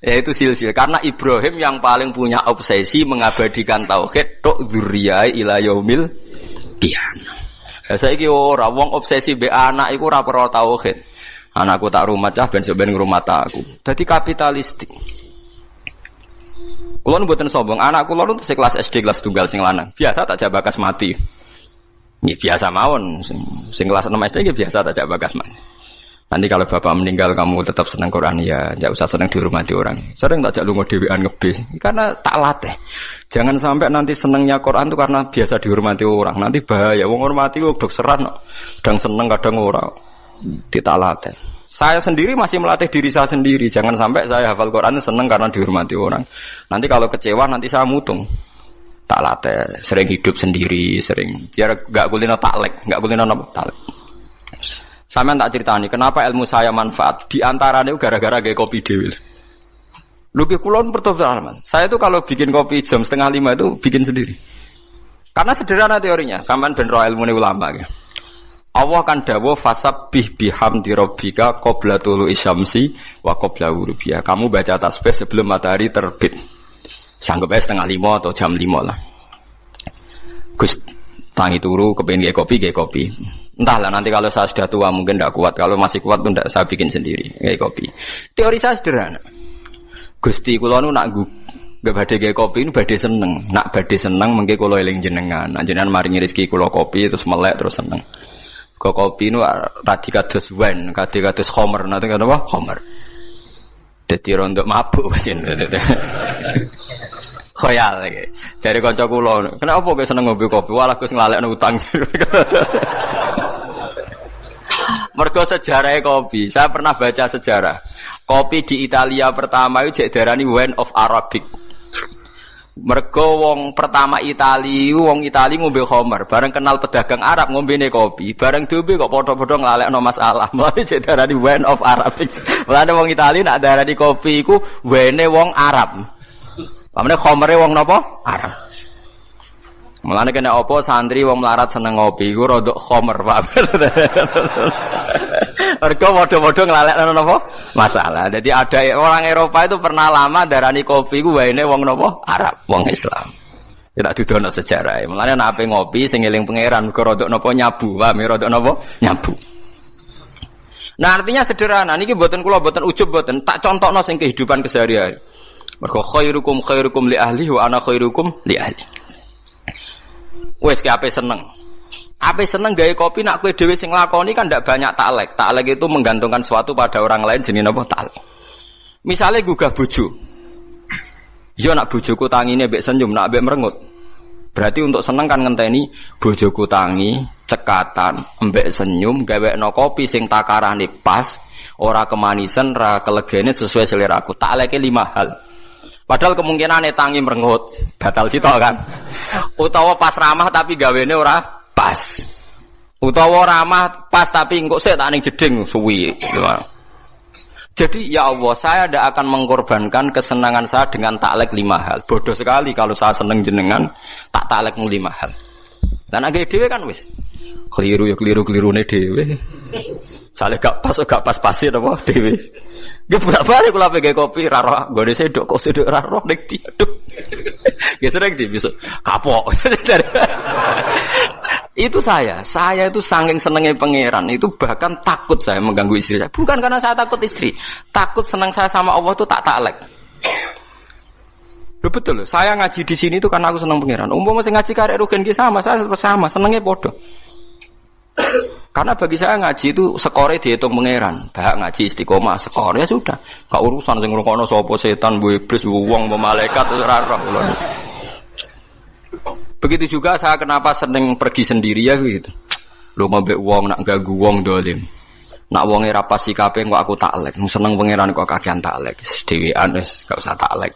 Ya itu silsilah karena Ibrahim yang paling punya obsesi mengabadikan tauhid tok dzurriyyah ila yaumil qiyamah. Saiki ora wong obsesi mbek anak iku ora perlu tauhid. Anakku tak rumah cah ben sampeyan ngrumat aku. Dadi kapitalistik. Kulo mboten sombong, anak kulo nu kelas SD kelas tunggal sing lanang. Biasa tak jabakas mati. Nggih biasa mawon sing kelas 6 SD nggih biasa tak jabakas mati. Nanti kalau bapak meninggal kamu tetap senang Quran ya, enggak usah senang dihormati orang. Sering tak jak lunga dhewean ngebis karena tak latih. Jangan sampai nanti senangnya Quran itu karena biasa dihormati orang. Nanti bahaya. Wong hormati kok dokseran, kadang seneng kadang ora. Ditalatih. Saya sendiri masih melatih diri saya sendiri. Jangan sampai saya hafal Quran seneng karena dihormati orang. Nanti kalau kecewa nanti saya mutung. Tak latih, sering hidup sendiri, sering biar enggak kulino taklek, enggak kulino napa taklek. Sampeyan tak ceritani kenapa ilmu saya manfaat. Di antaranya gara-gara gawe kopi dhewe. Lho ki kula pertama. Saya itu kalau bikin kopi jam 4:30 itu bikin sendiri. Karena sederhana teorinya, sampean ben ro ilmune ulama ya. Allah kan dawuh fasabbih bihamdi rabbika qabla tulu'i syamsi wa qabla ghurubiha. Kamu baca tasbih sebelum matahari terbit. Sanggup 4:30 atau jam 5 lah. Gus tangi turu kepengin gawe kopi. Entahlah nanti kalau saya sudah tua mungkin tidak kuat. Kalau masih kuat pun tidak saya bikin sendiri kayak kopi. Teori saya sederhana. Gusti kula nu nak gak badhe gawe kopi nu badhe seneng. Nak badhe seneng mengke kula eling jenengan. Jenengan maringi rezeki kula kopi terus melek terus seneng. Kok kopi nu radi kados wine, kados khamr, nanti kan apa? Khamr. Dadi rondok mabuk pancen. Khoyal iki. Jare kanca kula, "Kenapa kok seneng ngombe kopi? Walah Gus nglalekno utang." Mergo sejarah kopi, saya pernah baca sejarah. Kopi di Italia pertama itu diarani wine of Arabic. Mergo wong pertama wong Itali ngombe khamr, bareng kenal pedagang Arab ngombene kopi, bareng diombe kok padha-padha nglalekno masalah. Mulane diarani wine of Arabic. Mulane wong Itali nak diarani kopi iku wine wong Arab. Pamane khamre wong napa? Arab. Mulane kena apa santri wong melarat seneng ngopi iku rodok khamr, Pak. Mergo padha-padha nglalekno napa? Masalah. Jadi ada orang Eropa itu pernah lama darani kopi iku waene wong napa? Arab, wong Islam. Kita dudono sejarah. Mulane nek ape ngopi sing eling pangeran mergo rodok napa nyabu, Pak, rodok napa? Nyabu. Nah, artinya sederhana. Niki mboten kula mboten ujub mboten, tak contohno sing kehidupan keseharian. Mergo khairukum li ahli wa ana khairukum li ahli. Wes ki ape seneng. Ape seneng gawe kopi nak kowe dhewe sing nglakoni kan ndak banyak taklek. Taklek itu menggantungkan sesuatu pada orang lain jenenge napa taklek. Misale gugah bojo. Yo nak bojoku tangine mbek senyum, nak mbek merengut. Berarti untuk seneng kan ngenteni bojoku tangi, cekatan, mbek senyum, gawekno kopi sing takarane pas, ora kemanisan, ora kelegene sesuai seleraku. Takleke 5 hal. Padahal kemungkinan tangi merengut batal sitok kan. Utawa pas ramah tapi gawene ora pas. Utawa ramah pas tapi engko sik tak ning jeding suwi. Jadi ya Allah, saya tidak akan mengorbankan kesenangan saya dengan taklek 5 hal. Bodoh sekali kalau saya seneng jenengan tak taklek 5 hal. Dan agak dhewe kan wis. Keliru ya keliru-kelirune dhewe. Sale gak pas-pasin apa dhewe. Nggih bolak-balik kula pege kopi ra roh nggone sedok kok sedok ra roh nek diaduk. Nggih sering bisa kapok. Itu saya itu saking senengnya pangeran itu bahkan takut saya mengganggu istri saya. Bukan karena saya takut istri, takut senang saya sama Allah itu tak taklek. Betul, saya ngaji di sini itu karena aku senang pangeran. Umpama sing ngaji karek rugen ki sama, saya sama senengnya bodoh. Karena bagi saya ngaji itu skore dihitung pangeran. Bahak ngaji istiqomah skor ya sudah. Gak urusan sing ngrungokno sapa setan, bu iblis, bu wong, bu malaikat ora roh. Begitu juga saya kenapa seneng pergi sendiri ya gitu. Lu mbek wong nak ganggu wong dolim. Nak wonge ra pas sikape kok aku taklek. Seneng pangeran kok kakean taklek. Dhewean wis gak usah taklek.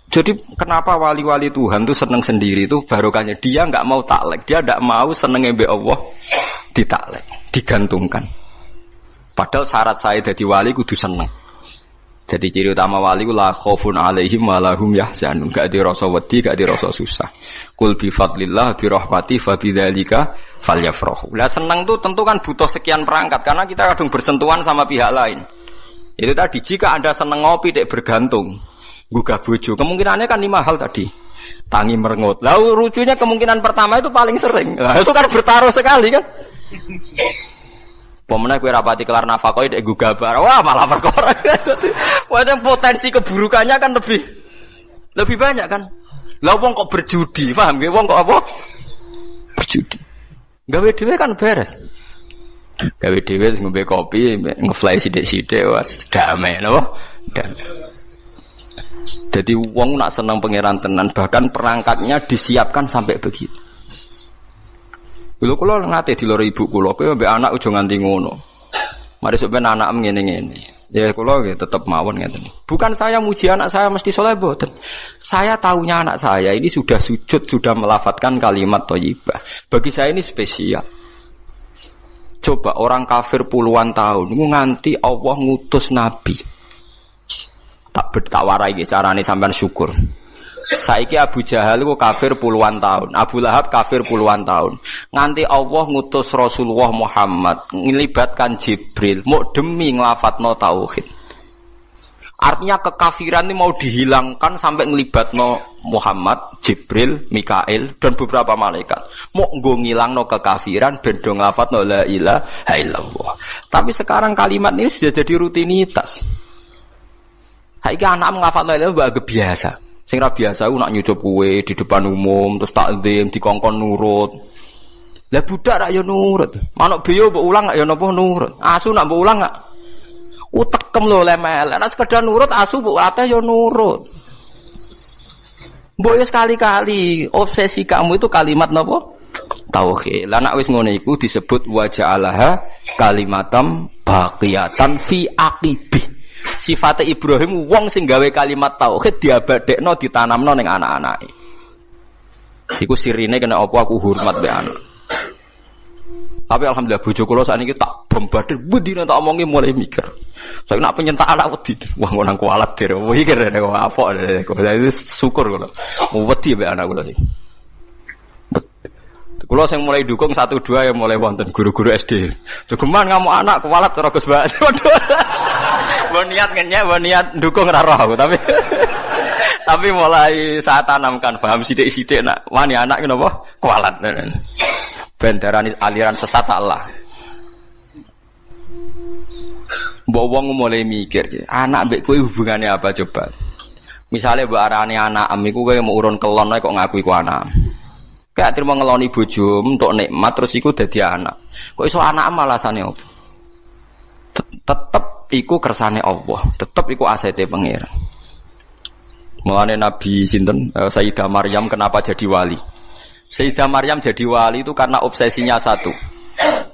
Jadi kenapa wali-wali Tuhan tuh seneng sendiri itu barokahnya dia nggak mau taklek, dia nggak mau seneng mbek Allah ditaklek, digantungkan. Padahal syarat saya jadi wali kudu seneng. Jadi ciri utama wali ku la khaufun alaihim wa lahum yahzanun, gak dirasa wedi, gak dirasa susah. Qul bi fadlillah bi rahmati fa bidzalika falyafrahu. Lah seneng tuh tentu kan butuh sekian perangkat karena kita kadang bersentuhan sama pihak lain. Itu tadi jika Anda seneng ngopi dek bergantung gugah bojo, kemungkinannya kan 5 hal tadi. Tangi merengut. Lalu lucunya kemungkinan pertama itu paling sering. Nah, itu kan bertaruh sekali kan. Pemenang kue rapati kelar nafkah dek gugah bar. Wah, malah perkara. Wah, potensi keburukannya kan lebih banyak kan. Lah wong kok berjudi, paham nggih? Wong kok apa? Berjudi. Gawe dhewe kan beres. Gawe dhewe ngombe kopi, ngefly sithik-sithik wis damai napa? Damai. Jadi wong nak seneng pangeran tenan, bahkan perangkatnya disiapkan sampai begitu. Kula nate diloro ibu kula, kowe mbek anak aja nganti ngono. Mari sampeyan anak ngene-ngene. Ya kula nggih tetep mawon ngeten. Bukan saya muji anak saya mesti saleh mboten. Saya tahunya anak saya ini sudah sujud, sudah melafadzkan kalimat thayyibah. Bagi saya ini spesial. Coba orang kafir puluhan tahun nganti Allah ngutus nabi. Tak warai iki carane sampean syukur. Saiki Abu Jahal ku kafir puluhan tahun, Abu Lahab kafir puluhan tahun. Nganti Allah ngutus Rasulullah Muhammad ngelibatkan Jibril mau demi nglafatno tauhid. Artinya kekafiran ini mau dihilangkan sampai ngelibatno Muhammad, Jibril, Mikail dan beberapa malaikat. Mau nggo ngilangno kekafiran ben do nglafatno la ilaha illallah. Tapi sekarang kalimat ini sudah jadi rutinitas. Saiki anak ngafalno lha mbak biasa. Sing ra biasa ku nak nyucup kue di depan umum terus takzim dikongkon nurut. Lah budak rak yo nurut. Manuk beyo mbok ulang gak yo napa nurut. Asu nak mbok ulang gak utekem lho lemel. Nek sekedar nurut asu mbok ate yo nurut. Mbok yo sekali-kali obsesi kamu itu kalimat napa? Tauhid. Lah nek wis ngono iku disebut wa ja'alaha kalimatam baqiyatan fi aqibih. Sifate Ibrahim wong sing gawe kalimat tauhid diabadekno ditanamno ning anak-anake. Iku sirine kena apa aku hormat mbek anak. Tapi alhamdulillah bojo kula sakniki tak bombardir bendina tak omongi mulai mikir. Saiki nak penyentak anak wedi. Wah ngono kualat dire. Wah iki kene kok apa kok. Syukur kula. Wedi mbek anak kula iki. Kulo sing mulai dukung 1 2 ya mulai wonten guru-guru SD. Jogeman ngamuk anak kualat karo Gus Mbak. Bon niat ngenyek, bon niat dukung ora roh aku tapi mulai saat tanamkan paham sithik-sithik nak wani anak ki napa kualat. Ben darani aliran sesat Allah. Mbok wong mulai mikir ki, anak mbek kowe hubungane apa coba? Misale mbok arane anak iku kowe mau urun kelon kok ngaku iku anak. Kayak terima ngeloni bojo untuk nikmat terus iku dadi anak. Kok iso anak alasane opo? Tetep iku kersane Allah, tetep iku asete pangeran. Mulane Nabi sinten Sayyidah Maryam kenapa jadi wali? Sayyidah Maryam jadi wali itu karena obsesinya satu.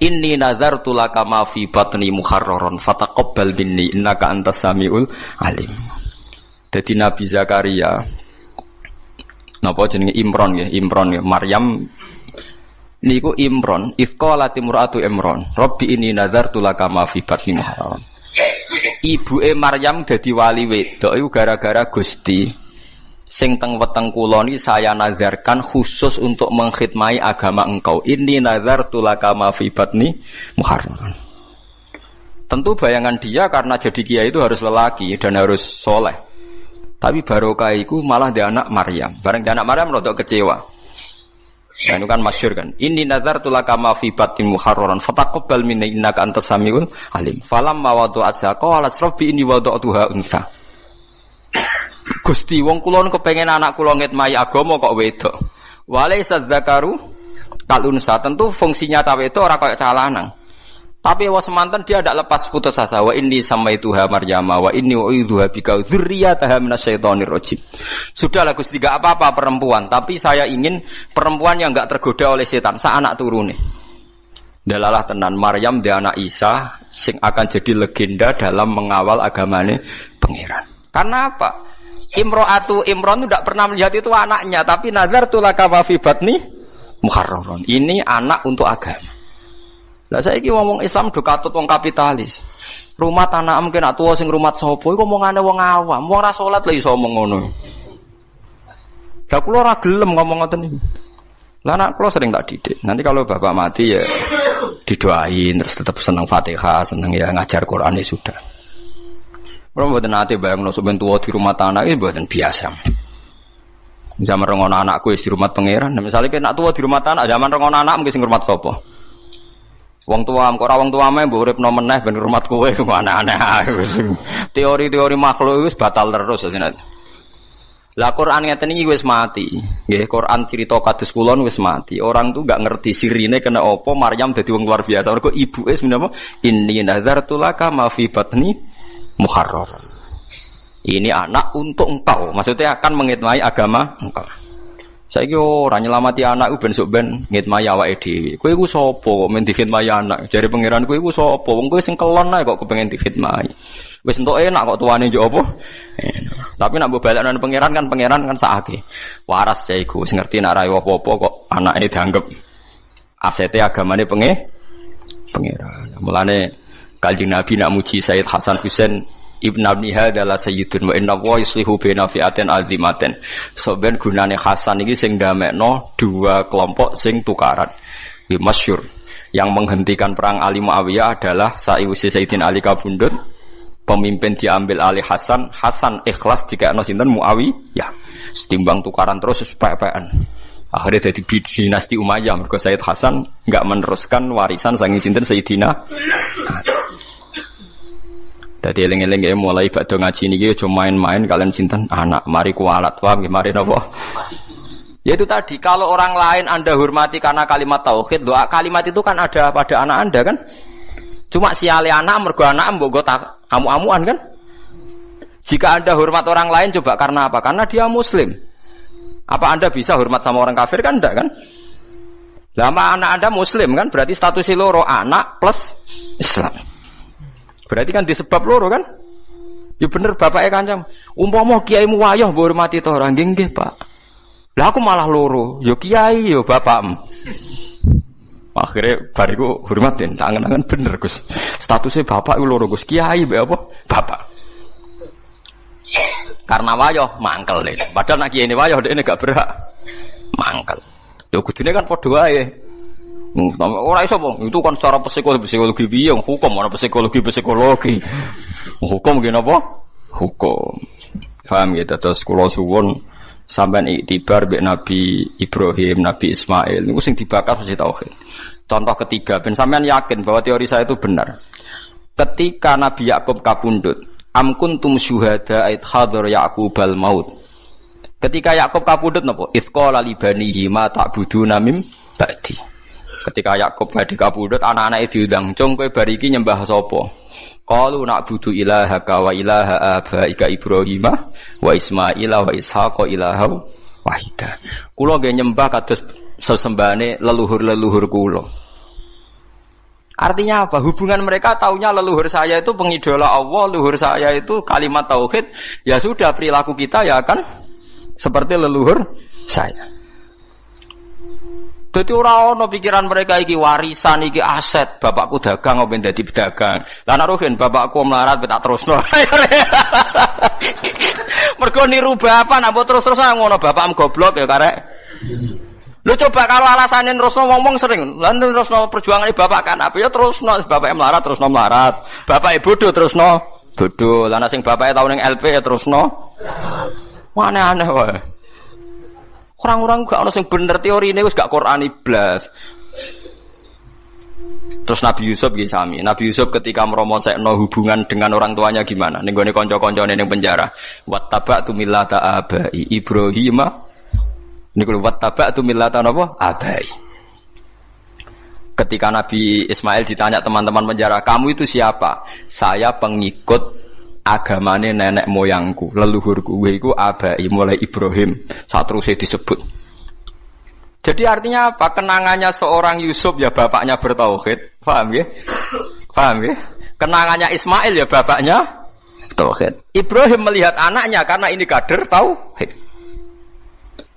Inni nazartu laka ma fi batni muharraran fataqabbal minni innaka antas samiul alim. Jadi Nabi Zakaria napa jenenge Imron ya, Maryam niku Imron, ifqalat imraatu Imron, Rabbi inni nazartu laka ma fi batni muharraran. Ibuke Maryam dadi wali wedok iku gara-gara Gusti sing teng weteng kula niki saya nazarkan khusus untuk mengkhidmati agama engkau. Inni nazartu laka ma fi batni muharraran. Tentu bayangan dia karena jadi kiai itu harus lelaki dan harus soleh. Tapi barokah iku malah dia anak Maryam. Bareng dia anak Maryam rodok kecewa. Nah itu kan masyhur kan. Inni nazartu laka ma fi batni muharraran fataqabbal minni innaka antas samiul alim. Falamma wada'atha qalat rabbi inni wada'tuha untha. Gusti wong kula kepengin anak kula ngitmai agama kok wedok. Walaisa dzakaru kalunsa. Tentu fungsinya cawe itu orang kayak cah lanang. Tapi wa semanten dia tidak lepas putus asa. Wa inni samaituha Maryama wa inni uidzuha bika dzurriyyataha minasyaitonir rajim. Sudahlah Gusti, tidak apa-apa perempuan, tapi saya ingin perempuan yang enggak tergoda oleh setan, sa anak turune. Dalalah tenan Maryam dia anak Isa sing akan jadi legenda dalam mengawal agamane pangeran. Karena apa? Imro'atu Imron itu tidak pernah melihat itu anaknya, tapi nazartu laka ma fi batni muharraron. Ini anak untuk agama. Lah saiki ngomong Islam do katut wong kapitalis. Rumah tanah mungkin nak tuwa sing rumah sapa iku omongane wong awam, wong ra salat lho iso omong ngono. Lah kula ora gelem ngomong ngoten iki. Lah anak kula sering tak didik. Nanti kalau bapak mati ya didoain terus tetap senang Fatihah, senang ya ngajar Quran ya sudah. Kula mboten nate bayangno sampeyan tuwa di rumah tanah iki mboten biasa. Zaman rengono anakku wis di rumah pangeran. Misalnya kena tuwa di rumah tanah, zaman rengono anak mungkin sing ngurmat sapa? Wong tua, kok ora wong tuae mbok uripno meneh ben ngurmat kowe aneh-aneh. Teori-teori makhluk wis batal terus ya. Lah Quran ngeten iki wis mati. Nggih, Quran cerita kados kulon wis mati. Orang tuh enggak ngerti sirine kena apa Maryam dadi wong luar biasa. Mergo ibuke sebenarnya inni nazartu laka ma fi batni muharraran. Ini anak untuk engkau. Maksudnya akan mengitmai agama engkau. Saiki ora nyelamati anak ben sok ben ngitmai awake dhewe. Kowe iku sapa kok men dikhidmati anak? Jare pangeran kowe iku sapa? Wong kowe sing kelon ae kok kepengin dikhidmati. Wis entuk enak kok tuane yo apa? Tapi nek mbok balekno pangeran kan sakake. Waras ya iku sing ngerti nek ra apa-apa kok anake dianggep asete agamane pangeran. Mulane Kanjeng Nabi nak muji Sayyid Hasan Husain Ibn Abniha adalah sayyidun wa inna wa yuslihu bina fi'atin azimatin. So ben gunane Hasan iki sing ndamekno dua kelompok sing tukaran. Iki masyhur. Yang menghentikan perang Ali Muawiyah adalah sa'iwisi Sayyidina Ali kabundut. Pemimpin diambil alih Hasan. Hasan ikhlas dikekno sinten Muawiyah. Setimbang tukaran terus sepek-pekan. Akhirnya jadi dinasti Umayyah. Mergo Sayyid Hasan enggak meneruskan warisan saking sinten Sayyidina. Jadi eling-eling ya mulai badhe ngaji niki aja main-main kalian sinten anak mari kualat paham nggih mari napa. Ya itu tadi kalau orang lain Anda hormati karena kalimat tauhid, doa kalimat itu kan ada pada anak Anda kan. Cuma siale anak mergo anak mbok go amu-amuan kan. Jika Anda hormat orang lain coba karena apa? Karena dia muslim. Apa Anda bisa hormat sama orang kafir kan enggak kan? Lama anak Anda muslim kan berarti statusnya loro anak plus Islam. Berarti kan disebab loro kan? Ya bener bapaknya kancam. Umpama kiaimu wayah mbok hormati to ora nggih Pak. Lah aku malah loro. Ya kiai ya bapakmu. Akhirnya bariku hormatin, tangan-tangan bener Gus. Statusnya bapak iku loro Gus, kiai mbek apa? Bapak. Karena wayah mangkel deh. Padahal nek kiai wayah dekne gak berhak mangkel. Ya kudune kan padha wae. Ora iso Bang, itu kan secara psikologi piye hukum ana psikologi. Hukum ki napa? Hukum. Paham gitu terus kula suwun sampean iktibar mbek Nabi Ibrahim, Nabi Ismail niku sing dibakar mesti tauhid. Contoh ketiga ben sampean yakin bahwa teori saya itu benar. Ketika Nabi Yakub kapundhut, am kuntum syuhada id hadar Yaqubal maut. Ketika Yakub kapundhut napa? Itsqala li banihi ma ta'buduna mim ba'di. Ketika Yakub badhe kapundhut anak-anake diundang, "Cung kowe bar iki nyembah sapa?" Qalu na'budu ilahaka wa ilaha abaika Ibrahim wa Ismail wa Ishaq ilaha wahida. Kula nggih nyembah kados sesembahane leluhur-leluhur kula. Artinya apa? Hubungan mereka taunya leluhur saya itu pengidola Allah, leluhur saya itu kalimat tauhid. Ya sudah perilaku kita ya kan seperti leluhur saya. Dadi ora ana pikiran mereka iki warisan iki aset, bapakku dagang apa dadi pedagang. Lah nek rugen bapakku melarat tak terusno. Mergo niru bapak nek terus-terusan ngono bapakmu goblok ya karek. Lho coba kalau alasane terusno wong-wong sering, lan terusno perjuangane bapak kan apa ya terusno bapake melarat terusno melarat. Bapake bodoh terusno bodoh. Lah nek sing bapake tau ning LP ya terusno. Aneh-aneh wae. Orang-orang gak ono sing bener teori ini wis gak Qur'ani blas. Terus Nabi Yusuf nggih sami. Nabi Yusuf ketika meromosekno hubungan dengan orang tuanya gimana? Ning gone kanca-kancane ning penjara. Wattaba'tu millata abai Ibrahim. Niku wattaba'tu millata napa? Abai. Ketika Nabi Ismail ditanya teman-teman penjara, kamu itu siapa? Saya pengikut agamane nenek moyangku, leluhurku. Iku abai mulai Ibrahim. Saat terus disebut. Jadi artinya apa? Kenangannya seorang Yusuf ya bapaknya bertauhid. Paham ya? Paham ya? Kenangannya Ismail ya bapaknya tauhid. Ibrahim melihat anaknya karena ini kader tauhid.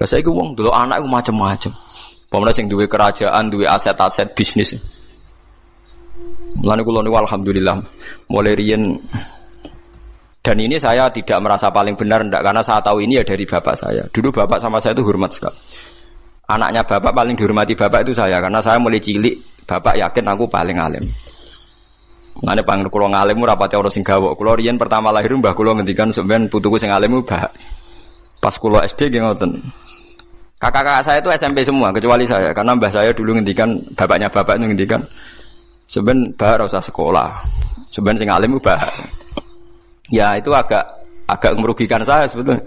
Saya iku wong dulu anak iku macam-macam. Pemula sing duwe kerajaan, duwe aset-aset bisnis. Mulane kula niku alhamdulillah mulai riyen, dan ini saya tidak merasa paling benar ndak, karena saya tahu ini ya dari bapak saya. Dulu bapak sama saya itu hormat sekali. Anaknya bapak paling dihormati bapak itu saya, karena saya mulai cilik bapak yakin aku paling alim. Mulane panggil kula ngalim ora pati ora sing gawok. Kula riyen pertama lahir mbah kula ngendikan sampean putuku sing alim mbah. Pas kula SD nggih ngoten. Kakak-kakak saya itu SMP semua kecuali saya, karena mbah saya dulu ngendikan, bapaknya bapak itu ngendikan sebenarnya bah ora usah sekolah, sebenarnya sing alim bah. Ya itu agak merugikan saya sebetulnya,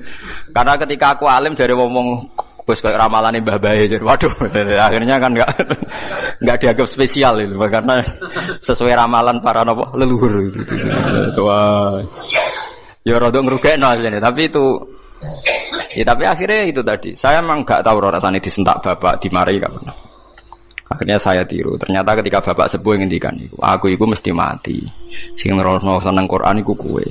karena ketika aku alim jadi ngomong wis kayak ramalane mbah bae, jadi waduh akhirnya kan enggak dianggap spesial itu, karena sesuai ramalan para nopo leluhur itu. Wah ya rada ngrugekno asline, tapi itu ya, tapi akhirnya itu tadi. Saya memang gak tahu rasanya disentak bapak, dimarahi gak pernah. Akhirnya saya tiru. Ternyata ketika bapak sepuh ngendikan aku iku mesti mati. Sing nerono seneng Quran iku kowe.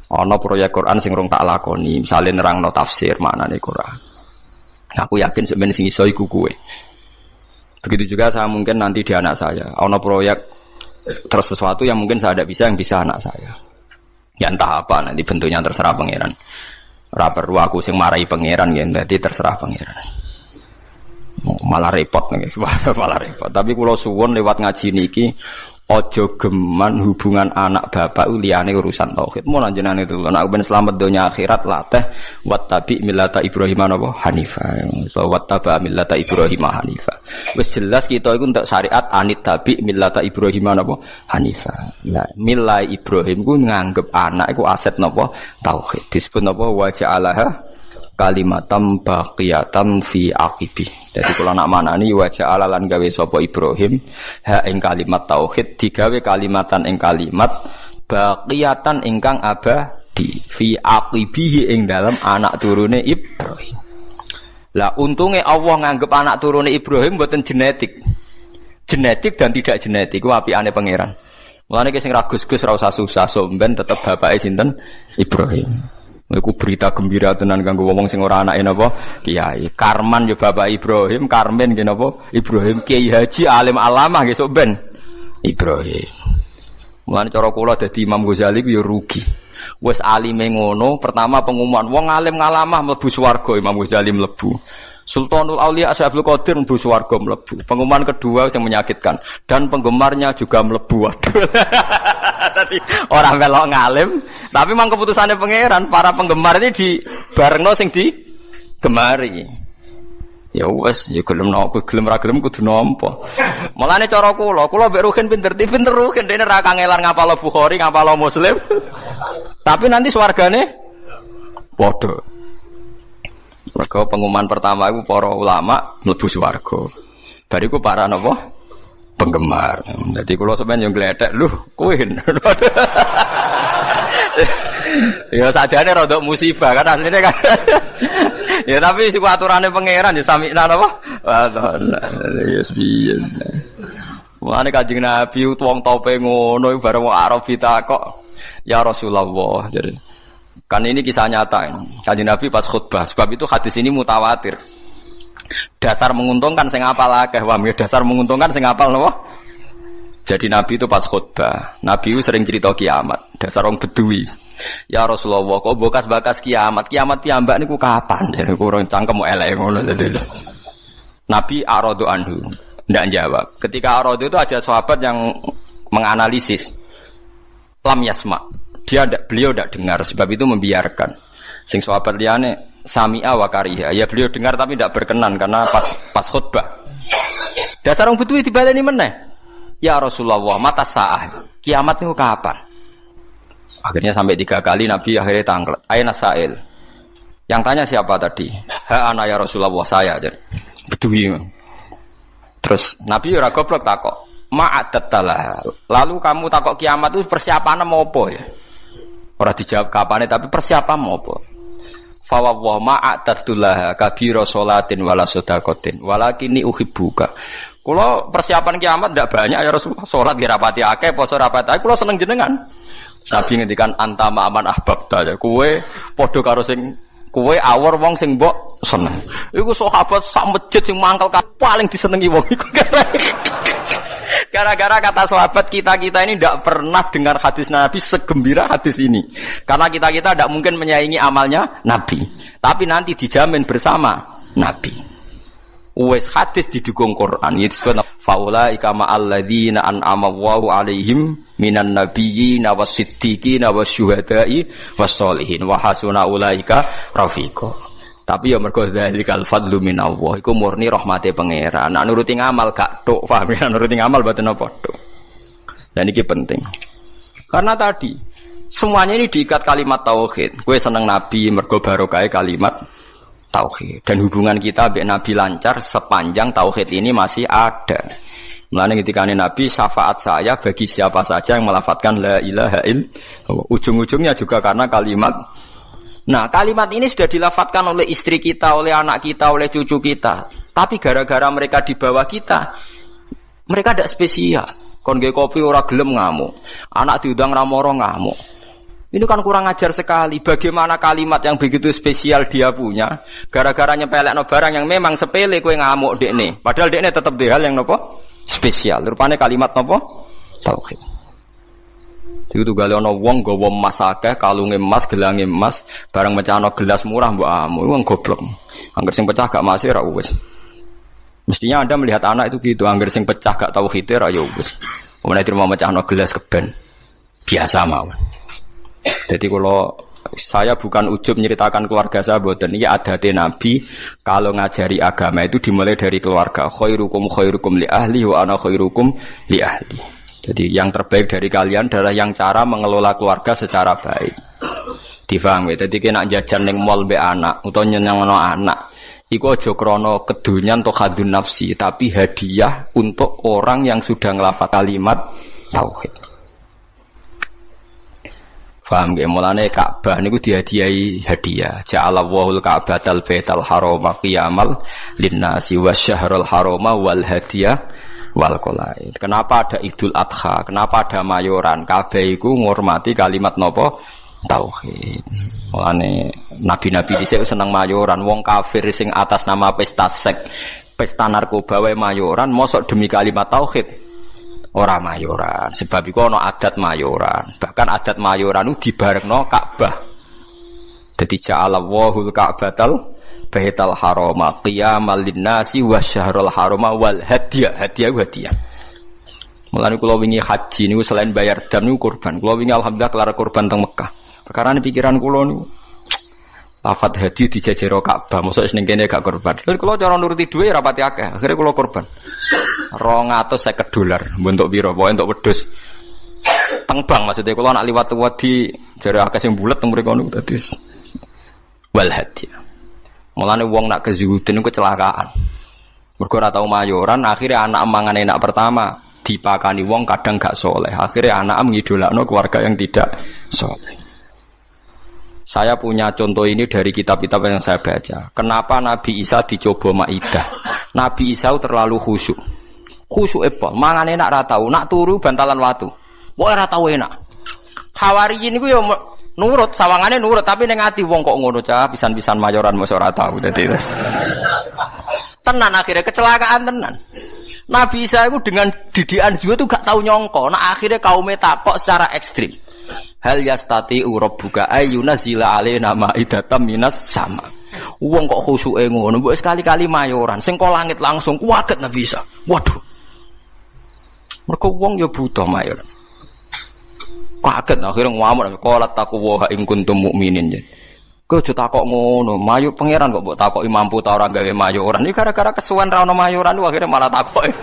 Ana proyek Quran sing rong tak lakoni, misale nerangno tafsir maknane Quran. Aku yakin sebenarnya sing iso iku kowe. Begitu juga saya mungkin nanti di anak saya. Ana proyek terus sesuatu yang mungkin saya tidak bisa, yang bisa anak saya. Ya entah apa nanti bentuknya terserah pangeran. Ora perlu aku sing marahi pangeran ya, dadi terserah pangeran. Malah repot nih, malah repot. Tapi kula suwun lewat ngaji niki aja geman hubungan anak bapak liyane urusan tauhid. Mun jenengan itu nek ben selamat donya akhirat latih wattabi millata Ibrahim napa hanifa. So wattaba millata Ibrahim hanifa. Wis jelas kita iku untuk syariat anit tabi millata Ibrahim napa hanifa. Lah milai Ibrahim ku nganggep anak iku aset napa tauhid. Disebut napa wa ja'alaha kalimatam baqiyatan fi aqibi. Jadi kalau nak manani wa ja'ala lan gawe sapa Ibrahim ha ing kalimat tauhid digawe kalimatan ing kalimat baqiyatan ingkang abadi fi aqibihi ing dalam anak turune Ibrahim. Lah untungnya Allah nganggep anak turune Ibrahim mboten genetik. Genetik dan tidak genetik ku apikane pangeran. Mulane ki sing ra gus-gus ra usah susah somben tetep bapake sinten Ibrahim. Iku berita gembira tenan kanggo wong sing ora anake napa kiai. Karman yo bapak Ibrahim, Karmen nggih napa Ibrahim Kiai Haji alim alamah nggih sok ben Ibrahim. Mulane cara kula dadi Imam Ghazali ku yo rugi. Wis alime ngono, pertama pengumuman wong alim ngalamah mlebu swarga, Imam Ghazali mlebu. Sultanul Auliya Syaikhul Qadir mlebu swarga mlebu. Pengumuman kedua yang menyakitkan dan penggemarnya juga mlebu. Waduh. Tadi orang melok ngalim, tapi memang keputusannya pangeran, para penggemar ini di barengno sing di gemari. Ya wes, ya gelem nopo, gelem ra gelem kudu nampa. Mulane cara kula mbek Ruhin pinter Ruhin dene ra kangelan ngapalo Bukhari, ngapalo Muslim. Tapi nanti swargane padha. Mergo pengumuman pertama iku para ulama mlebu swarga. Bariku para napa? Penggemar. Jadi kula sampeyan yo gledhek lho, kowe. Ya sajane rada musibah kan asline kan. Ya tapi siku aturane pangeran ya samikna napa? Ya piye. Mulane Kanjeng Nabi wong tope ngono bareng wong Arab ditakok, "Ya Rasulullah." Jadi kan ini kisah nyata. Kanjeng Nabi pas khutbah, sebab itu hadis ini mutawatir. Dasar menguntungkan sing apal akeh, wah dasar menguntungkan sing apal napa? Jadi Nabi itu pas khutbah, Nabi itu sering cerita kiamat. Dasar orang Bedui. Ya Rasulullah, kok bekas-bekas kiamat? Kiamat piyambak niku kapan? Jadi kurang cangkem elek ngono. Nabi a'radu anhu, ndak jawab. Ketika a'radu itu ada sahabat yang menganalisis. Lam yasma. Beliau tidak dengar, sebab itu membiarkan. Sing sahabat liyane sami'a wa kariha. Ya beliau dengar tapi tidak berkenan karena pas khutbah. Dasar orang Bedui dibaleni meneh. Ya Rasulullah, mata sa'ah. Kiamat itu kapan? Akhirnya sampai 3 kali Nabi akhirnya tanglet. Aina sa'il. Yang tanya siapa tadi? Ha ana ya Rasulullah, saya. Bedui. Terus Nabi ora goblok takok, ma'adattalah. Lalu kamu takok kiamat itu persiapannya mau apa ya? Ora dijawab kapane tapi persiapan mau apa? Fa wa ma'adattalah kabira sholatin wala sedaqatin walakini uhibbuka. Kula persiapan kiamat ndak banyak ya Rasulullah. Salat nggih rapati akeh, poso rapati akeh, kula seneng jenengan. Nabi ngendikan anta ma'aman ahbabta ya. Kowe padha karo sing kowe awor wong sing mbok seneng. Iku sahabat sak masjid sing mangkel paling disenengi wong iku. Gara-gara kata sahabat kita ini tidak pernah dengar hadis Nabi segembira hadis ini. Karena kita tidak mungkin menyaingi amalnya Nabi. Tapi nanti dijamin bersama Nabi. Uwes hadis didukung Quran. Itu faulaika ma'al ladzina an'ama Allahu 'alaihim minan nabiyyina was-siddiqina wasyuhada'i was-sholihin wa hasuna ulaika rafiqa. Tapi ya mergo dzalikal fadlu minallah iku murni rahmate pangeran. Nek nuruti ngamal gak tok, paham ya? Nuruti ngamal boten apa tok. Dan ini penting. Karena tadi semuanya ini diikat kalimat tauhid. Kowe seneng Nabi mergo barokah kalimat tauhid. Dan hubungan kita dengan Nabi lancar sepanjang tauhid ini masih ada. Mulane ketika Nabi syafaat saya bagi siapa saja yang melafadzkan la ilaha illallah. Ujung-ujungnya juga karena kalimat. Nah, kalimat ini sudah dilafadzkan oleh istri kita, oleh anak kita, oleh cucu kita. Tapi gara-gara mereka di bawah kita, mereka tidak spesial. Kon nggih kopi ora gelem ngamuk. Anak diundang ra moro ngamuk. Ini kan kurang ajar sekali. Bagaimana kalimat yang begitu spesial dia punya, gara-gara nyepelekno barang yang memang sepele kowe ngamuk dekne. Padahal dekne tetap di hal yang nopo? Spesial. Rupane kalimat nopo? Tauhid. Itu gale ana wong nggawa emas akeh, kalunge emas, gelange emas, barang mecahno gelas murah mbok amu. Wong goblok. Angger sing pecah gak masih ra wis. Mestinya Anda melihat anak itu gitu, angger sing pecah gak tauhid ra ya wis. Omene terima mecahno gelas keben. Biasa mawon. Jadi kalau saya bukan ujub menceritakan keluarga saya, boten iki adate Nabi kalau ngajari agama itu dimulai dari keluarga. Khairukum li ahli wa ana khairukum li ahli. Jadi yang terbaik dari kalian adalah yang cara mengelola keluarga secara baik. Difaham ya? Jadi kena jajan ning mall mbek anak utawa nyenengno anak. Iku aja krana kedonyan atau hadun nafsi, tapi hadiah untuk orang yang sudah ngelafal kalimat tauhid. Paham nggih? Mulane Ka'bah niku dihadiahi hadiah. Ja'alallahul Ka'batal Baital Harama qiyamal linnasi wasyahrul harama wal hadiah wal qalaid. Kenapa ada Idul Adha? Kenapa ada mayoran? Kabeh iku ngurmati kalimat napa? Tauhid. Mulane nabi-nabi dhisik seneng mayoran. Wong kafir sing atas nama pesta seks, pesta narkoba wae mayoran, mosok demi kalimat tauhid ora mayoran. Sebab iku ana adat mayoran. Bahkan adat mayoran itu dibarengno Ka'bah. Dadi ja'alallahul Ka'batal Baital Harama qiyamal linnasi wasyahrul harama wal hadiah. Hadiah. Mulane kula wingi haji niku selain bayar dam niku kurban. Kula wingi alhamdulillah kelar kurban teng Mekah. Perkara pikiran kula niku lafadz hadiah dijajero Ka'bah, mosok ning kene gak kurban. Lha kula cara nuruti dhuwit rapati akeh. Akhire kula kurban. $250 bentuk piro pokoke entuk wedhus teng bank maksudnya kula nak liwat di jare akeh sing bulet teng mriko niku dadi wal hadiah. Mulane wong nak kezuhudin niku kecelakaan. Mergo ora tau mayoran, akhirnya anak mangan enak pertama dipakani wong kadang gak soleh. Akhirnya anak mengidolakno keluarga yang tidak soleh. Saya punya contoh ini dari kitab-kitab yang saya baca. Kenapa Nabi Isa dicoba Maidah? Nabi Isa terlalu khusyuk. Khusyuk epol, mangan enak ra tau, nak turu bantalan watu. Kok ora tau enak. Hawariyin niku ya nurut, sawangane nurut, tapi ning ati wong kok ngono cah, pisan-pisan mayoran mosok ora tau dadi. Tenan akhirnya kecelakaan tenan. Nabi Isa itu dengan didikan jiwa itu gak tahu nyongko. Nah akhirnya kaumnya takok secara ekstrim. Hal yastati'u rabbuka ayyunazila alaina ma'idatan minas sama. Wong kok khusyuke ngono, mbok sekali-kali mayoran, sing kok langit langsung kuwaget Nabi Isa. Waduh. Mergo wong ya butuh mayoran. Kaget akhirnya ngamuk qala taqwa in kuntum mukminin. Kowe aja takok ngono, mayu pangeran kok mbok takoki mampu ta ora gawe mayoran. Iki gara-gara kesuwen ra ono mayoran akhirnya malah takoki.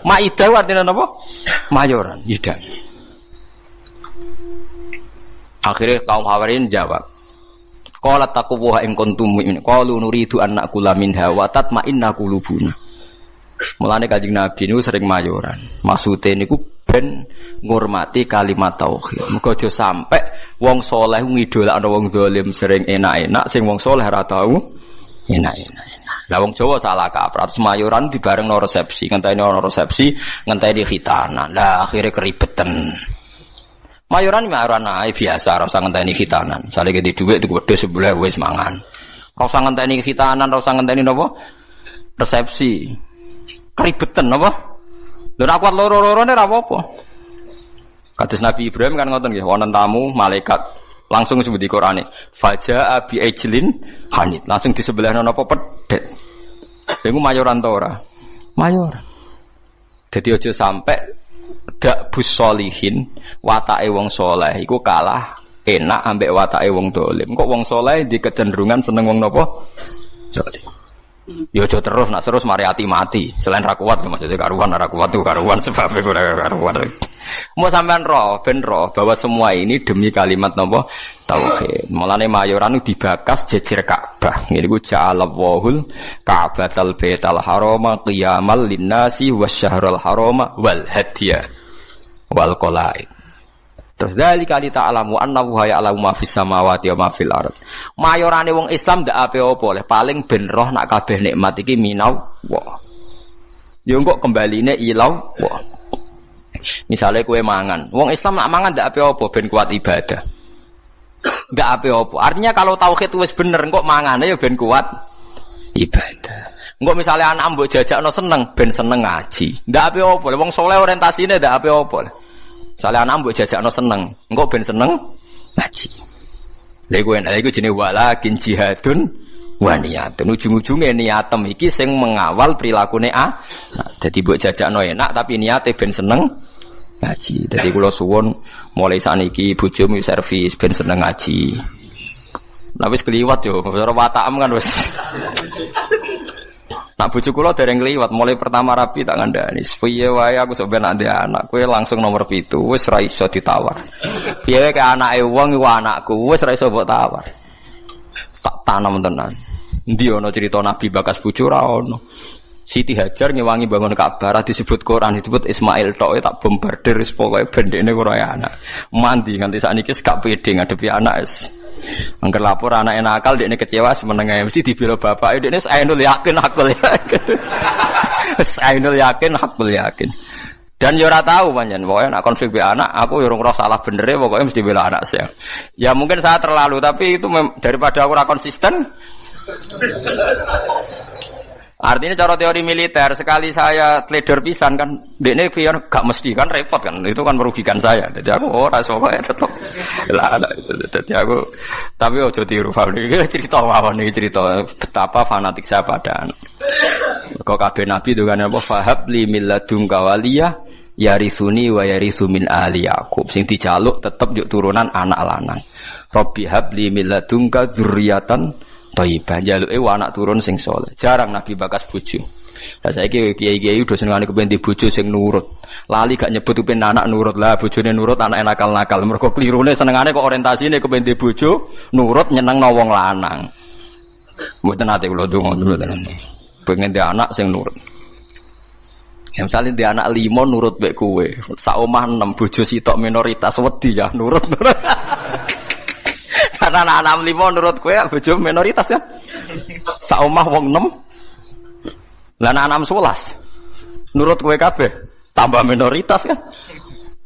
Maidah artine napa? Mayoran, idan. Akhirnya kaum Hawarin jawab. Qala taqwa in kuntum mu'minin. Qalu nuridu an na'kula minha wa tatma'inna qulubuna. Mulane Kanjeng Nabi niku sering mayoran. Maksude niku ben ngurmati kalimat tauhid. Muga aja sampe wong saleh ngidolakno wong zalim sering enak-enak, sing wong saleh ora tau enak-enak. Lah wong Jawa salah kaprah, terus mayoran dibarengno resepsi, ngenteni ana resepsi, ngenteni khitanan. Lah akhire keribetan. Mayoran ae biasa, ora usah ngenteni khitanan. Sale gede dhuwit tuku wedhus sebelah wis mangan. Ora usah ngenteni khitanan, ora usah ngenteni napa? Resepsi. Keribetan apa? Lha ora kuat loro-lorone ora apa-apa. Kados Nabi Ibrahim kan ngoten nggih, wonten tamu malaikat langsung disebut di Qur'ane. Faja'a bi ajlin hanid. Langsung di sebelahna napa pedhet. Iku mayoran ta ora? Mayor. Dadi aja sampe dak bus solihin watake wong saleh iku kalah enak ambek watake wong dolim. Kok wong saleh di kecenderungan seneng wong napa? Yo aja terus nak terus mari ati mati. Selain ra kuat maksudnya karuan ora kuat tuh karuan sebabnya ora karuan. Mau sampean ben roh bahwa semua ini demi kalimat napa tauhid. Mulane mayoran dibakas jejer Ka'bah. Ngene iku ja'alallahul Ka'batal Baital Harama qiyamal linnasi wasyahral harama wal hadiya wal qalaid. Terus dalika li ta'lamu annahu ya'lamu ma fis samawati wa ma fil ardh. Mayorane wong Islam ndak ape-apa oleh paling ben roh nak kabeh nikmat iki minau wa. Yo kok kembaline ilau wa. Misale kowe mangan, wong Islam nak mangan ndak ape-apa ben kuat ibadah. Ndak ape-apa. Artinya kalau tauhid wis bener kok mangane ya ben kuat ibadah. Engko misale anak mbok jajakno seneng ben seneng ngaji. Ndak ape-apa. Wong saleh orientasine ndak ape-apa. Soalnya anak mbok jajakno seneng, engko ben seneng ngaji. Lha iku jenenge walakin jihadun wa niyatun. Ujung-ujunge niatem iki sing mengawal prilakune nah, dadi mbok jajakno enak tapi niate ben seneng ngaji. Dadi kula suwun mulai saniki bojomu servis ben seneng ngaji. Lah wis kliwat yo, ora watakem kan wis. Nak bojo kula dereng liwat mulai pertama rapi tak ngandani. Piye wae aku sok ben ndek anak, kowe langsung nomor 7 wis ra iso ditawar. Piye wae ke anake wong iku anakku wis ra iso mbok tawar. Tak tanam tenan. Endi ana cerita Nabi bakas bojo ra ono. Siti Hajar ngewangi bangun Ka'bah disebut Quran disebut Ismail tok tak bombardir wis pokoke bendekne ora anak. Mandi nganti sakniki gak pede ngadepi anak wis. Angger lapor anake nakal dekne kecewa semenenge mesti dibela bapake dekne ainul yakin hakul yakin. Ainul yakin hakul yakin. Dan yo ora tahu pancen pokoke nek konflik be anak aku yo ora salah benere pokoke mesti bela anak saya. Ya mungkin saya terlalu tapi itu daripada aku ora konsisten. Artinya cara teori militer sekali saya teledor pisan kan dekne pian gak mesti kan repot kan itu kan merugikan saya. Jadi aku ora sokoe tetep lah itu. Jadi aku tapi ojo tiru Fabri cerita mawon iki cerita betapa fanatik saya pada anak. Kok kabeh nabi itu kan apa fahab li milladunka waliyah yarithuni wa yarithu min ali Yaqub sing dijaluk tetep yuk turunan anak lanang. Rabbi habli milladunka dzurriatan thayyibah jaluke anak turun sing saleh. Jarang nabi bakas bojo. Lah saiki kiai-kiai udah senengane kepen di bojo sing nurut. Lali gak nyebut kepen anak nurut lah, bojone nurut anak nakal-nakal. Mergo klirune senengane kok orientasine kepen di bojo nurut nyenengno wong lanang. Mboten ate kula donga dulu tenan. Pengen di anak sing nurut. Ya misalnya di anak 5 nurut mek kowe. Sak omah 6 bojo sitok minoritas wedi ya nurut. Karena anak 5 nurut kowe bojo minoritas kan. Sak omah wong 6. Lah anak 11. Nurut kowe kabeh tambah minoritas kan.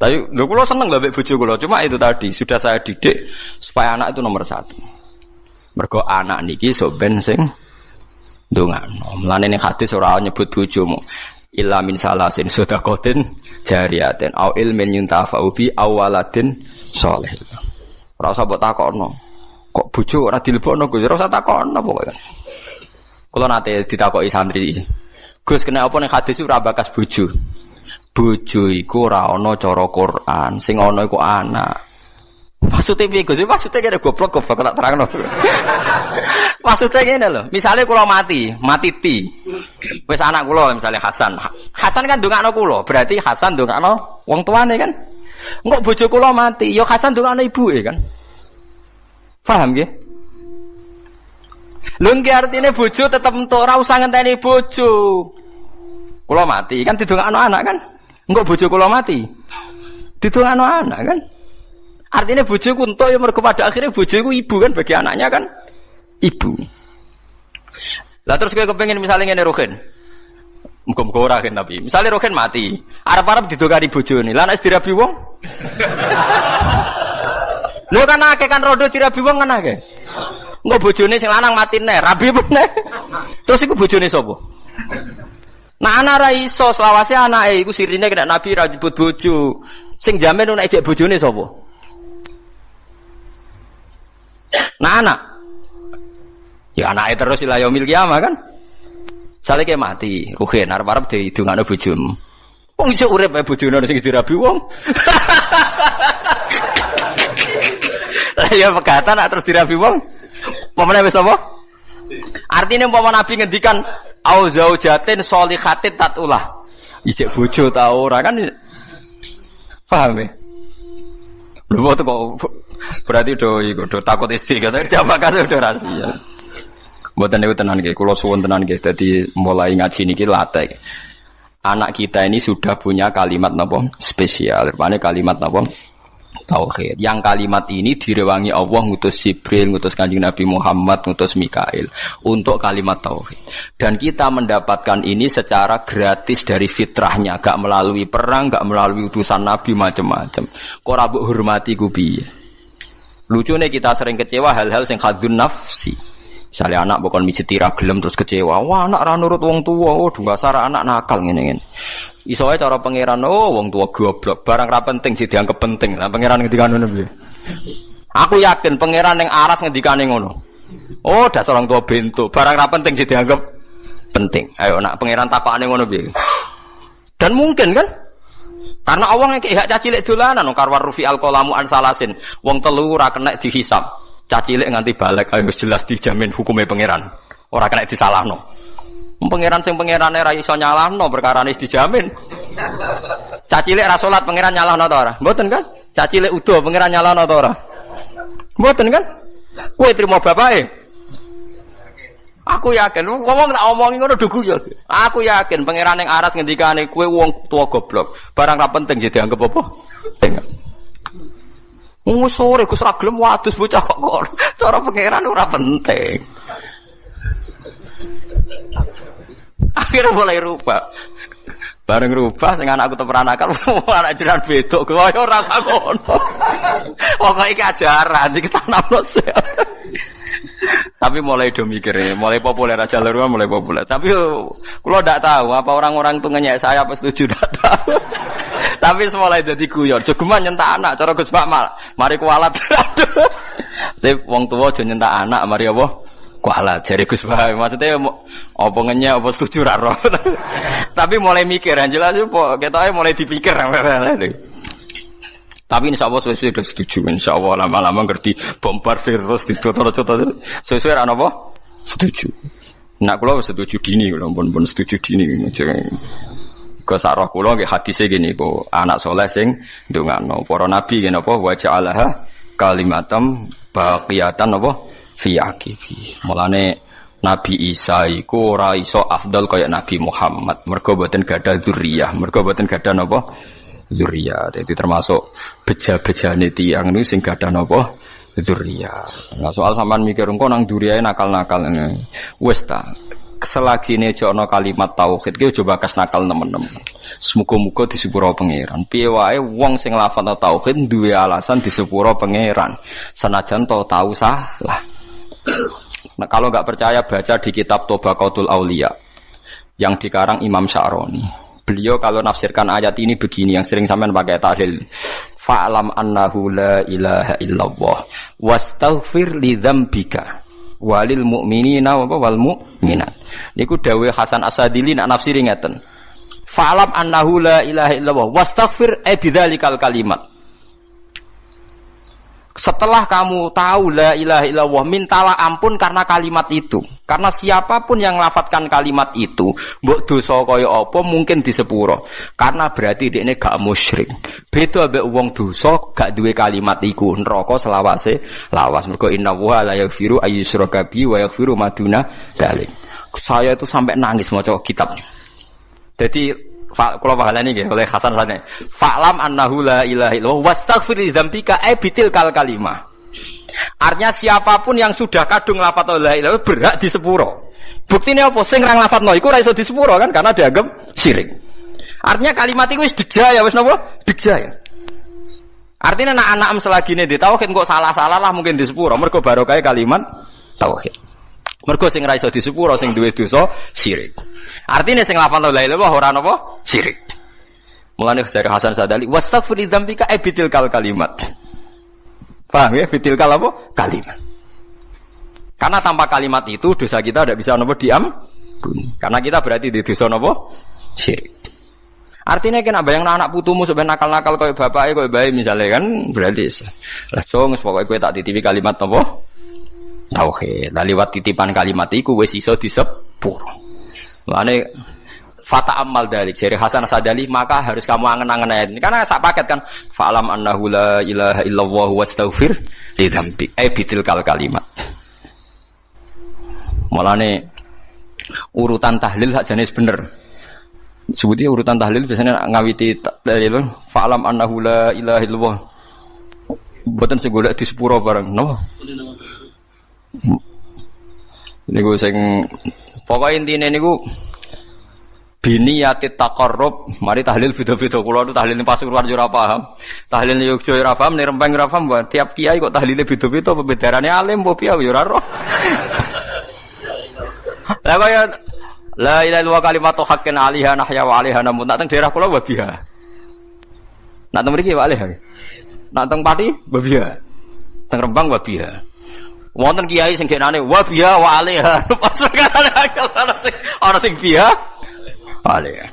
Tapi lho kula seneng lho mek bojo kula. Cuma itu tadi sudah saya didik supaya anak itu nomor 1. Mergo anak niki sok ben sing ndongakno. Mulane ning hadis ora nyebut bojomu. Illa min salasin sedaqatin jariyatin au ilmin yuntafa'u bi awaladin sholih. Ora usah mbok takokno. Kok bojo ora dilebokno Gus? Ora usah takokno pokoke. Kula nate ditakoki santri. Gus kena apa ning hadis ora bakas bojo. Bojo iku ora ana cara Quran, sing ana iku anak. Maksudnya piye Gus? Maksudnya kene goblok tak terangno. Maksudnya ngene lho, misale kula mati ti. Wis anak kula misale Hasan. Hasan kan ndongakno kula, berarti Hasan ndongakno wong tuane kan. Engko bojo kula mati, ya Hasan ndongakno ibuke kan. Paham nggih? Lho nggih artine bojo tetep entuk ora usah ngenteni bojo. Kula mati kan didongakno anak kan? Engko bojo kula mati. Didongakno anak kan? Artinya bojoku entuk ya mergo pada akhirnya bojoku ibu kan bagi anaknya kan ibu. Lah terus kowe kepengin misalnya ngene Rohin. Muga-muga ora kan tapi. Misale Rohin mati, arep-arep didongani bojone. Lah nek dirabi wong. Lho kan akeh kan rondo dirabi wong kan akeh. Engko bojone sing lanang mati neh, rabi meneh. Terus iku bojone sapa? Nah anak ra iso selawase anake iku sirine kena Nabi ra nyebut bojo. Sing jamin nek ejek bojone sapa? Nah anak. Ya anake terus ila yaumil kiamah kan. Sale ke mati, Ruhin arep-arep didongakno bojomu. Wong iso urip ae bojone sing dirabi wong. Lah ya pegatan terus dirabi wong. Pemene wis apa? Artine umpama Nabi ngendikan au zaujatin sholihatin tatulah. Ijek bojo ta ora kan? Paham ya? Lho kok berarti do takut istri kata jamaah kasih udah rahasia. Mboten niku tenan nggih, kula suwun tenan nggih. Dadi mulai ngaji niki latih. Anak kita ini sudah punya kalimat napa spesial. Rupane kalimat napa tauhid. Yang kalimat ini direwangi Allah ngutus Jibril, ngutus Kanjeng Nabi Muhammad, ngutus Mikail untuk kalimat tauhid. Dan kita mendapatkan ini secara gratis dari fitrahnya, gak melalui perang, gak melalui utusan Nabi macam-macam. Kok ora mbok hormati ku piye? Lucune kita sering kecewa hal-hal sing khadzun nafsi. Misalnya anak bukan mijiti ra gelem terus kecewa. Wah, anak ra nurut wong tua. Oh, dasar anak nakal ngene-ngene. Iso ae cara pangeran, oh wong tua goblok, barang ra penting sih dianggap penting. Lah pangeran ngendikane ngono piye? Aku yakin pangeran ning aras ngendikane ngono. Oh, dasar orang tua bento, barang ra penting sih dianggap penting. Ayo nak pangeran takokane ngono piye? Dan mungkin kan? Karena Allah ngekek hak cacilik dolanan karwar rufi alqalamu an salasin. Wong telu ora kena dihisab. Cacilik nganti balik ayo jelas dijamin hukumnya pangeran. Ora kena disalahno. Pangeran sing pangerane ra iso nyalahno perkarane dijamin. Cacilik ra salat pangeran nyalahno ta ora? Mboten kan? Cacilik udo pangeran nyalahno ta ora? Mboten kan? Kowe trimo bapake. Aku yakin ngomong tak omongi ngono dugu ya. Aku yakin pangeran ning aras ngendikane kowe wong tua goblok. Barang ra penting jadi dianggap apa? Pengen. Sore Gus ra gelem wadus bocah kok. Cara pangeran ora penting. Akhirnya mulai rubah. Bareng rubah sing anakku teperanakan anak jiran bedok kaya ora ngono. Pokoke iki ajaran iki tanamno. Tapi mulai do mikir, mulai populer aja lho, mulai populer. Tapi kula ndak tahu apa orang-orang itu ngenyek saya apa setuju ndak tahu. Tapi mulai jadi guyon. Jogeman nyentak anak cara Gus Bakmal. Mari kualat. Tapi wong tuwa aja nyentak anak, mari apa? Kualat jare Gus Bakmal. Maksudnya apa ngenyek apa setuju ra roh. Tapi mulai mikir, jelas apa ketoke mulai dipikir. Tapi insyaallah sesuai sudah setuju. Insyaallah lama-lama ngerti bombardir terus ditoto-toto. Sesuai ana apa? Setuju. Nak kula setuju dini, kula pun setuju dini. Ke sarah kula nggih hadise gini kok anak saleh sing ndongakno para nabi ngene apa wa ja'alaha kalimatam baqiyatan apa fi aqibi. Mulane Nabi Isa iku ora iso afdal kaya Nabi Muhammad. Mergo boten gadah dzurriyyah, mergo boten gadah napa? Dzurriyyah. Dadi termasuk beja-bejane tiyang niku sing gadah napa? Dzurriyyah. Nah soal sampean mikir engko nang dzurriyahe nakal-nakal ngene. Wis ta. Selagi ini jono kalimat tauhid ki coba kas nakal temen-temen. Semoga-moga disepuro pangeran. Piye wae wong sing lafal tauhid duwe alasan disepuro pangeran. Senajan tahu salah. Nah, kalau enggak percaya baca di kitab Tobaqatul Auliya yang dikarang Imam Sya'roni. Beliau kalau nafsirkan ayat ini begini yang sering sampean pakai tahlil. Fa'lam annahu la ilaha illallah wastaghfir li dzambika walil mu'minina wal mu'minat. Niku dawuh Hasan Asadili nak nafsiri ngeten. Fa'lam annahu la ilaha illallah wastaghfir bidzalikal kalimat. Setelah kamu tahu la ilaha illallah, mintalah ampun karena kalimat itu. Karena siapapun yang lafadzkan kalimat itu, mbok dosa kaya apa mungkin disepuro. Karena berarti dekne gak musyrik. Beda mbek wong dosa gak duwe kalimat iku, neraka selawase lawas. Mergo innallaha la yaghfiru ayyusyraka bihi wa yaghfiru ma duna dzalik. Saya itu sampai nangis maca kitabnya. Jadi kula pahalane nggih oleh Hasan Sane. Fa'lam annahu la ilaha illallah wastaghfir li dzambika bitil kalimah. Artinya siapapun yang sudah kadung lafadz la ilaha illallah berhak di sepuro. Buktine apa sing ra nglafadzno iku ora iso di sepuro kan karena dianggap syirik. Artinya kalimat itu wis digja ya wis napa? Digja ya. Artinya anak-anak selagine di tauhid kok salah-salah lah mungkin di sepuro mergo barokah kalimat tauhid. Mergo sing ra iso di sepuro sing duwe dosa syirik. Artinya sing lafal la ilaha illallah ora napa syirik. Mulane dari Hasan Sadali wastaghfir dzambika bitil kalimat. Paham ya bitil apa? Kalimat. Karena tanpa kalimat itu dosa kita tidak bisa napa diampuni. Karena kita berarti di dosa napa syirik. Artinya kena bayang anak putumu sampai nakal-nakal kaya bapake kaya bae misalnya kan berarti lah cung pokoke kowe tak titipi kalimat napa tauhid. Lah liwat titipan kalimat iku wis iso disepuro. Lane fata amal dalik dari Hasan Sadali maka harus kamu angen-angen ayat ini karena sak paket kan fa'lam annahu la ilaha illallah wastaghfir li dzambik bitil kalimat. Mulane urutan tahlil hak jenis bener. Sebutnya urutan tahlil biasanya ngawiti tahlil fa'lam annahu la ilaha illallah. Mboten sing golek di sepuro bareng no. Niku sing pokoke intine niku biniyati taqarrub, mari tahlil beda-beda kula nu tahlil Pasuruan yo ora paham. Tahlil Yogya ora paham, ning Rembang ora paham, tiap kiai kok tahlile beda-beda pembedarane alim apa piye yo ora roh. Lah kaya la ilaha illallah kalimatu haqqin 'alaiha nahya wa 'alaiha namut. Nak teng daerah kula wabiha. Nak teng mriki wa 'alaiha. Nak teng Pati wabiha. Teng Rembang wabiha. Wonten kiai sing genane wabiha wa 'alaiha. Pas ana sing biha 'alaiha.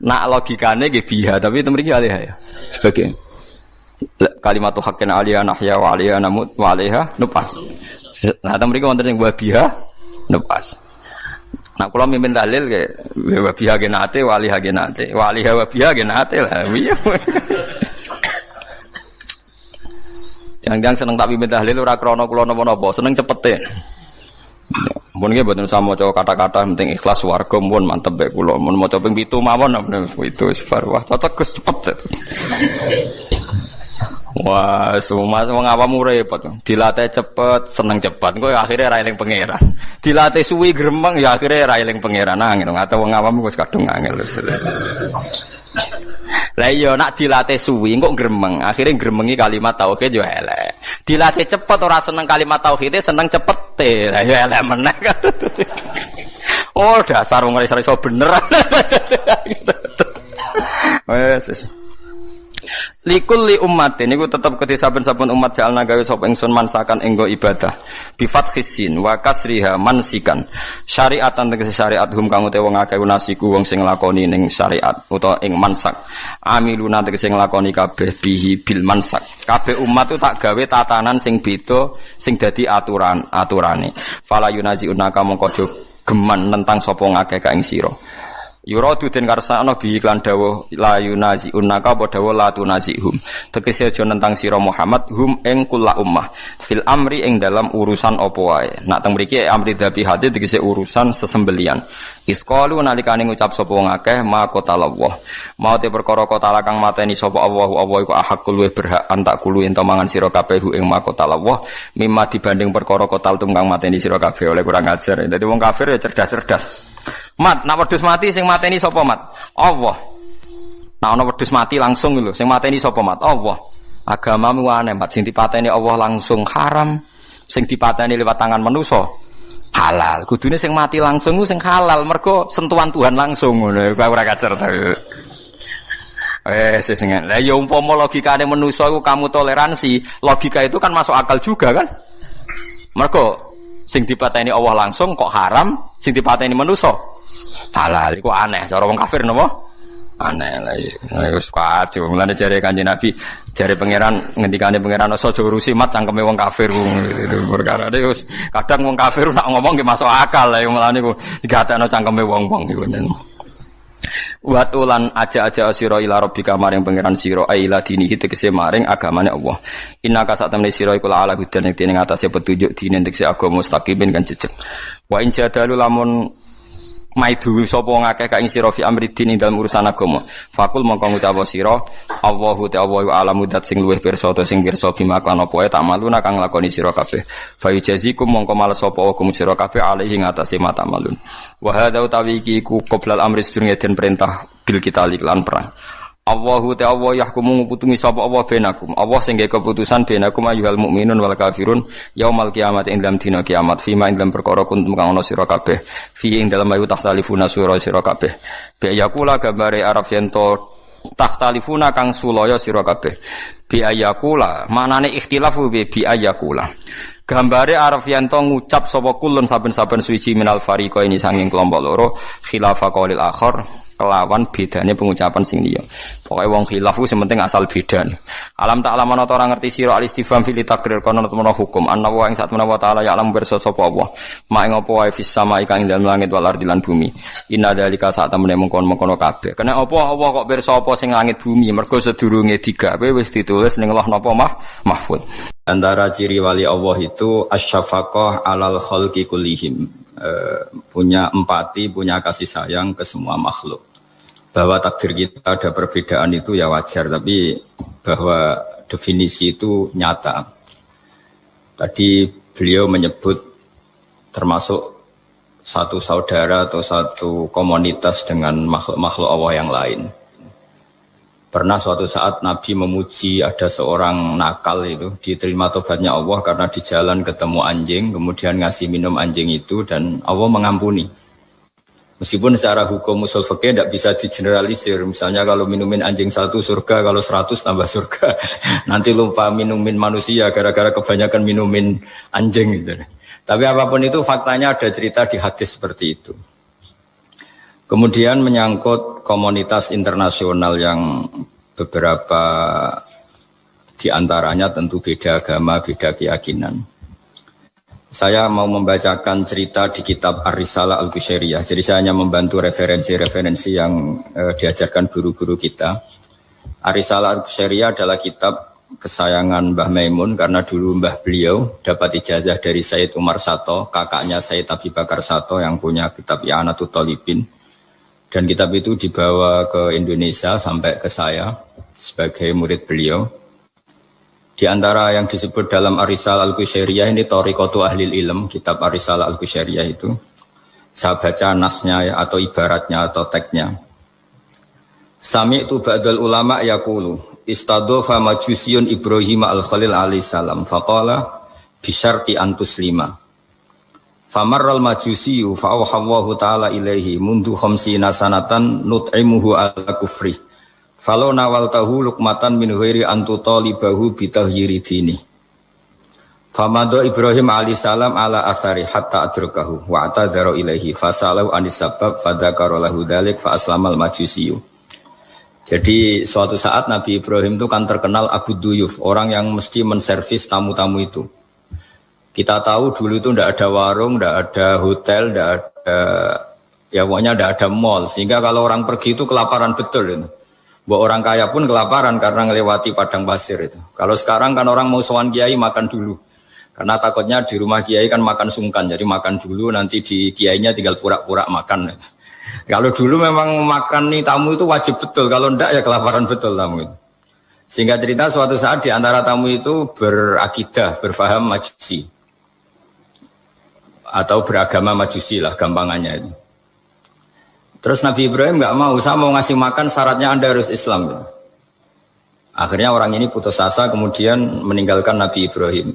Nak logikane nggih biha tapi teng mriki 'alaiha ya. Sebagai kalimatu haqqin 'alaiha nahya wa 'alaiha namut wa 'alaiha nupas. Nah teng mriki wonten sing wabiha nupas. Nah kalau mimpin dalil kayak wabiha genate, waliha genate, waliha wabiha genate lah. Jangan seneng tak mimpin dalil ora krana kula napa-napa, seneng cepete. Mun nggih mboten usah maca kata-kata penting ikhlas warga mun mantep bae kula. Mun maca ping 7 mawon itu sebar wah tetes cepet. Wah, semua wong awam repot. Dilatih cepet, seneng cepet. Engko akhire ra eling pangeran. Dilatih suwi gremeng ya akhire ra eling pangeran angel. Atau wong awam wis kadung angel. Lah iya nak dilatih suwi engko gremeng, akhire gremengi kalimat tauhid yo elek. Dilatih cepet ora seneng kalimat tauhid, seneng cepete. Lah yo elek meneh. Oh, dasar wong iso bener. Wes. Likul li ummatin niku tetep kedhe saben-saben umat jalna gawe sapa ingsun mansakan enggo ibadah bi fathis sin wa kasriha mansikan syariatan tegese syariat hum kang utawa wong akeh nasiku wong sing nglakoni ning syariat utawa ing mansak amiluna tegese nglakoni kabeh bihi bil mansak kabeh umat tu tak gawe tatanan sing beda sing dadi aturane fala yunaziuna mongko geman nentang sapa ngakeh ka ing sira Yuradu den karsana bi iklan dawuh la yunazi unnaka apa dawuh la tunazihum tegese aja nentang sira Muhammad hum ing kula ummah fil amri ing dalam urusan apa wae nak teng mriki amri dhabi hati tegese urusan sesembelian isqalu nalikane ngucap sapa wong akeh ma qatallah mau te perkara kota kang mateni sapa Allah iku ahakul luwih berhak antak kulu ento mangan sira kabeh ing ma qatallah mimma dibanding perkara kotal tungkang mateni sira kabeh oleh kurang ajar dadi wong kafir ya cerdas-cerdas Mat, nak wedhus mati sing mateni sapa mat? Allah. Nak ana wedhus mati langsung lho, sing mateni sapa mat? Allah. Agamamu aneh mat, sing dipateni Allah langsung haram, sing dipateni lewat tangan manusa halal. Kudune sing mati langsung ku sing halal, mergo sentuhan Tuhan langsung ngono. Ora kacer ta. Sing lah ya umpama logikane manusa iku kamu toleransi, logika itu kan masuk akal juga kan? Mergo sing dipateni Allah langsung kok haram, sing dipateni manusa halal. Iku aneh cara wong kafir napa? Aneh lah ya. Wis kacau. Mulane jare Kanjeng Nabi, jare pangeran ngendikane pangeran aja urusi mat cangkeme wong kafir itu perkara ne wis kadang wong kafir nak ngomong nggih masuk akal lah mulane ku digatekno cangkeme wong-wong iku. Watulan aja-aja sira ila rabbika maring pangeran sira aila dinihi tegese maring agamane Allah. Innaka satamne sira iku ala hudan ing atase petunjuk dine tegese agama mustaqimin kan jejeg. Wa in jadalu lamun maidu sapa ngakeh ka ing sira fi amridin ing dalem urusan agama. Fakul mongko ngucap sira Allahu ta'ala alamu dat sing luwih pirsa ta sing pirsa bima kan apa wae tak maluna kang lakoni sira kabeh. Fa yujazikum mongko males sapa hukum sira kabeh alaihi ngatasi mata malun. Wa hadza utawi iki ku qoblal amri sedurunge den perintah bil kita lan perang. Allahu ta'ala yahkumu nguputumi sapa Allah benakum. Allah sing gawe keputusan benakum ayyuhal mukminun wal kafirun yaumal kiamat ing dalam dina kiamat fima ing dalam perkara kuntum kang ana sira kabeh fi ing dalam ayu tahtalifuna sira kabeh bi ayakula gambare arab yen to tahtalifuna kang sulaya sira kabeh bi ayakula manane ikhtilafu bi ayakula gambare arab yen to ngucap sapa kulun saben-saben suci minal fariqa ini sanging kelompok loro khilafa qaulil akhar kelawan bedane pengucapan sing liya. Pokoke wong khilaf ku sementing asal beda. Alam tak alam ana ora ngerti sira al-istifham fil takrir kono temen hukum anna wa ing sak menawa taala ya alam pirsa sapa Allah. Mak ing apa wae fis sama ing dalem langit wal ardi lan bumi. Inna dalika sak temene mengkon-mengkono kabeh. Kena apa Allah kok pirsa apa sing langit bumi mergo sedurunge digawe wis ditulis ning Allah napa mahfuz. Antara ciri wali Allah itu asyafaqah alal khalqi kullihim. Punya empati, punya kasih sayang ke semua makhluk. Bahwa takdir kita ada perbedaan itu ya wajar, tapi bahwa definisi itu nyata. Tadi beliau menyebut termasuk satu saudara atau satu komunitas dengan makhluk-makhluk Allah yang lain. Pernah suatu saat Nabi memuji ada seorang nakal itu diterima tobatnya Allah karena di jalan ketemu anjing, kemudian ngasih minum anjing itu dan Allah mengampuni. Meskipun secara hukum usul fikih tidak bisa digeneralisir. Misalnya kalau minumin anjing 1 surga, kalau 100 tambah surga. Nanti lupa minumin manusia gara-gara kebanyakan minumin anjing gitu. Tapi apapun itu faktanya ada cerita di hadis seperti itu. Kemudian menyangkut komunitas internasional yang beberapa diantaranya tentu beda agama, beda keyakinan. Saya mau membacakan cerita di kitab Ar-Risalah Al-Qushairiyah. Jadi saya hanya membantu referensi-referensi yang diajarkan guru-guru kita. Ar-Risalah Al-Qushairiyah adalah kitab kesayangan Mbah Maimun karena dulu mbah beliau dapat ijazah dari Sayyid Umar Sato, kakaknya Sayyid Abi Bakar Sato yang punya kitab I'anatul Talibin. Dan kitab itu dibawa ke Indonesia sampai ke saya sebagai murid beliau. Di antara yang disebut dalam Ar-Risalah Al-Qushairiyah ini Thariqatu Ahlil Ilm, kitab Ar-Risalah Al-Qushairiyah itu. Saya baca nasnya ya, atau ibaratnya atau teksnya. Sami'tu ba'dal ulama yaqulu istadhafa majusiyun Ibrahim al-Khalil alaihi salam faqala bisyarti antuslima. Famarral majusiyu fa'awhallahu ta'ala ilaihi mundu khamsina sanatan nut'imuhu ala kufri falau nawaltahu lukmatan min ghairi antutalibahu bitahyiri dini famado Ibrahim alaihissalam ala athari hatta adrakahu wa'atadharu ilaihi fasalahu anisabab fadhakarolahu dhalik fa'aslamal majusiyu. Jadi suatu saat Nabi Ibrahim itu kan terkenal Abu Duyuf, orang yang mesti menservis tamu-tamu itu. Kita tahu dulu itu tidak ada warung, tidak ada hotel, tidak ada, ya pokoknya tidak ada mall. Sehingga kalau orang pergi itu kelaparan betul itu. Buat orang kaya pun kelaparan karena melewati padang pasir itu. Kalau sekarang kan orang mau sowan kiai makan dulu. Karena takutnya di rumah kiai kan makan sungkan. Jadi makan dulu nanti di kiainya tinggal pura-pura makan. Kalau dulu memang makan nih tamu itu wajib betul. Kalau tidak ya kelaparan betul tamu itu. Sehingga cerita suatu saat di antara tamu itu berakidah, berfaham majusi. Atau beragama majusi lah gampangannya itu. Terus Nabi Ibrahim nggak mau, saya mau ngasih makan syaratnya Anda harus Islam gitu. Akhirnya orang ini putus asa kemudian meninggalkan Nabi Ibrahim.